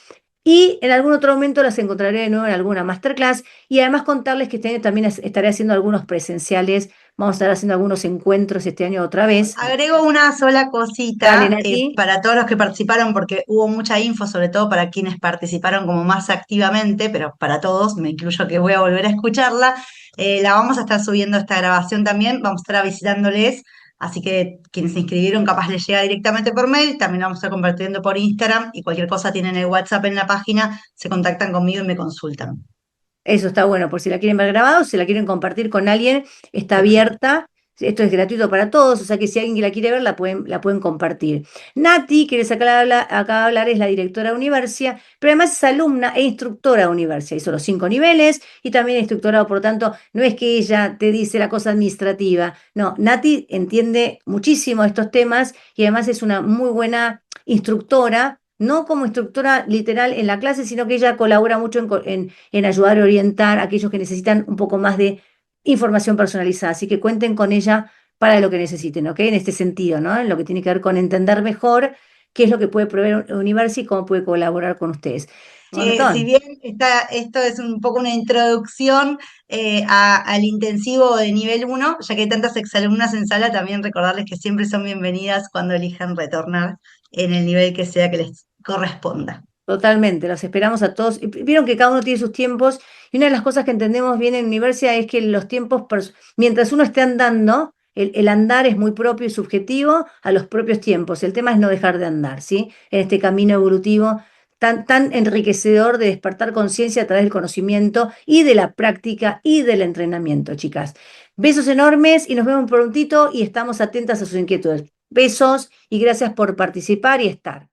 A: Y en algún otro momento las encontraré de nuevo en alguna masterclass y además contarles que este año también estaré haciendo algunos presenciales. Vamos a estar haciendo algunos encuentros este año otra vez.
I: Agrego una sola
A: Dale,
I: cosita
A: Nati.
I: para todos los que participaron, porque hubo mucha info, sobre todo para quienes participaron como más activamente, pero para todos, me incluyo que voy a volver a escucharla. La vamos a estar subiendo esta grabación también, vamos a estar visitándoles, así que quienes se inscribieron capaz les llega directamente por mail, también la vamos a estar compartiendo por Instagram y cualquier cosa tienen el WhatsApp en la página, se contactan conmigo y me consultan.
A: Eso está bueno, por si la quieren ver grabado, si la quieren compartir con alguien, está abierta. Esto es gratuito para todos, o sea que si alguien que la quiere ver, la pueden compartir. Nati, que les acaba de hablar, es la directora de Universia, pero además es alumna e instructora de Universia. Hizo los 5 niveles y también es instructora, por tanto, no es que ella te dice la cosa administrativa. No, Nati entiende muchísimo estos temas y además es una muy buena instructora, no como instructora literal en la clase, sino que ella colabora mucho en ayudar a orientar a aquellos que necesitan un poco más de información personalizada. Así que cuenten con ella para lo que necesiten, ¿ok? En este sentido, ¿no? En lo que tiene que ver con entender mejor qué es lo que puede proveer Universi y cómo puede colaborar con ustedes. Un
I: Si
A: montón.
I: bien esto es un poco una introducción al intensivo de nivel 1, ya que hay tantas exalumnas en sala, también recordarles que siempre son bienvenidas cuando elijan retornar en el nivel que sea que les corresponda.
A: Totalmente, los esperamos a todos. Y vieron que cada uno tiene sus tiempos y una de las cosas que entendemos bien en universidad es que los tiempos, mientras uno esté andando, el andar es muy propio y subjetivo a los propios tiempos. El tema es no dejar de andar, ¿sí? En este camino evolutivo tan enriquecedor de despertar conciencia a través del conocimiento y de la práctica y del entrenamiento, chicas. Besos enormes y nos vemos prontito y estamos atentas a sus inquietudes. Besos y gracias por participar y estar.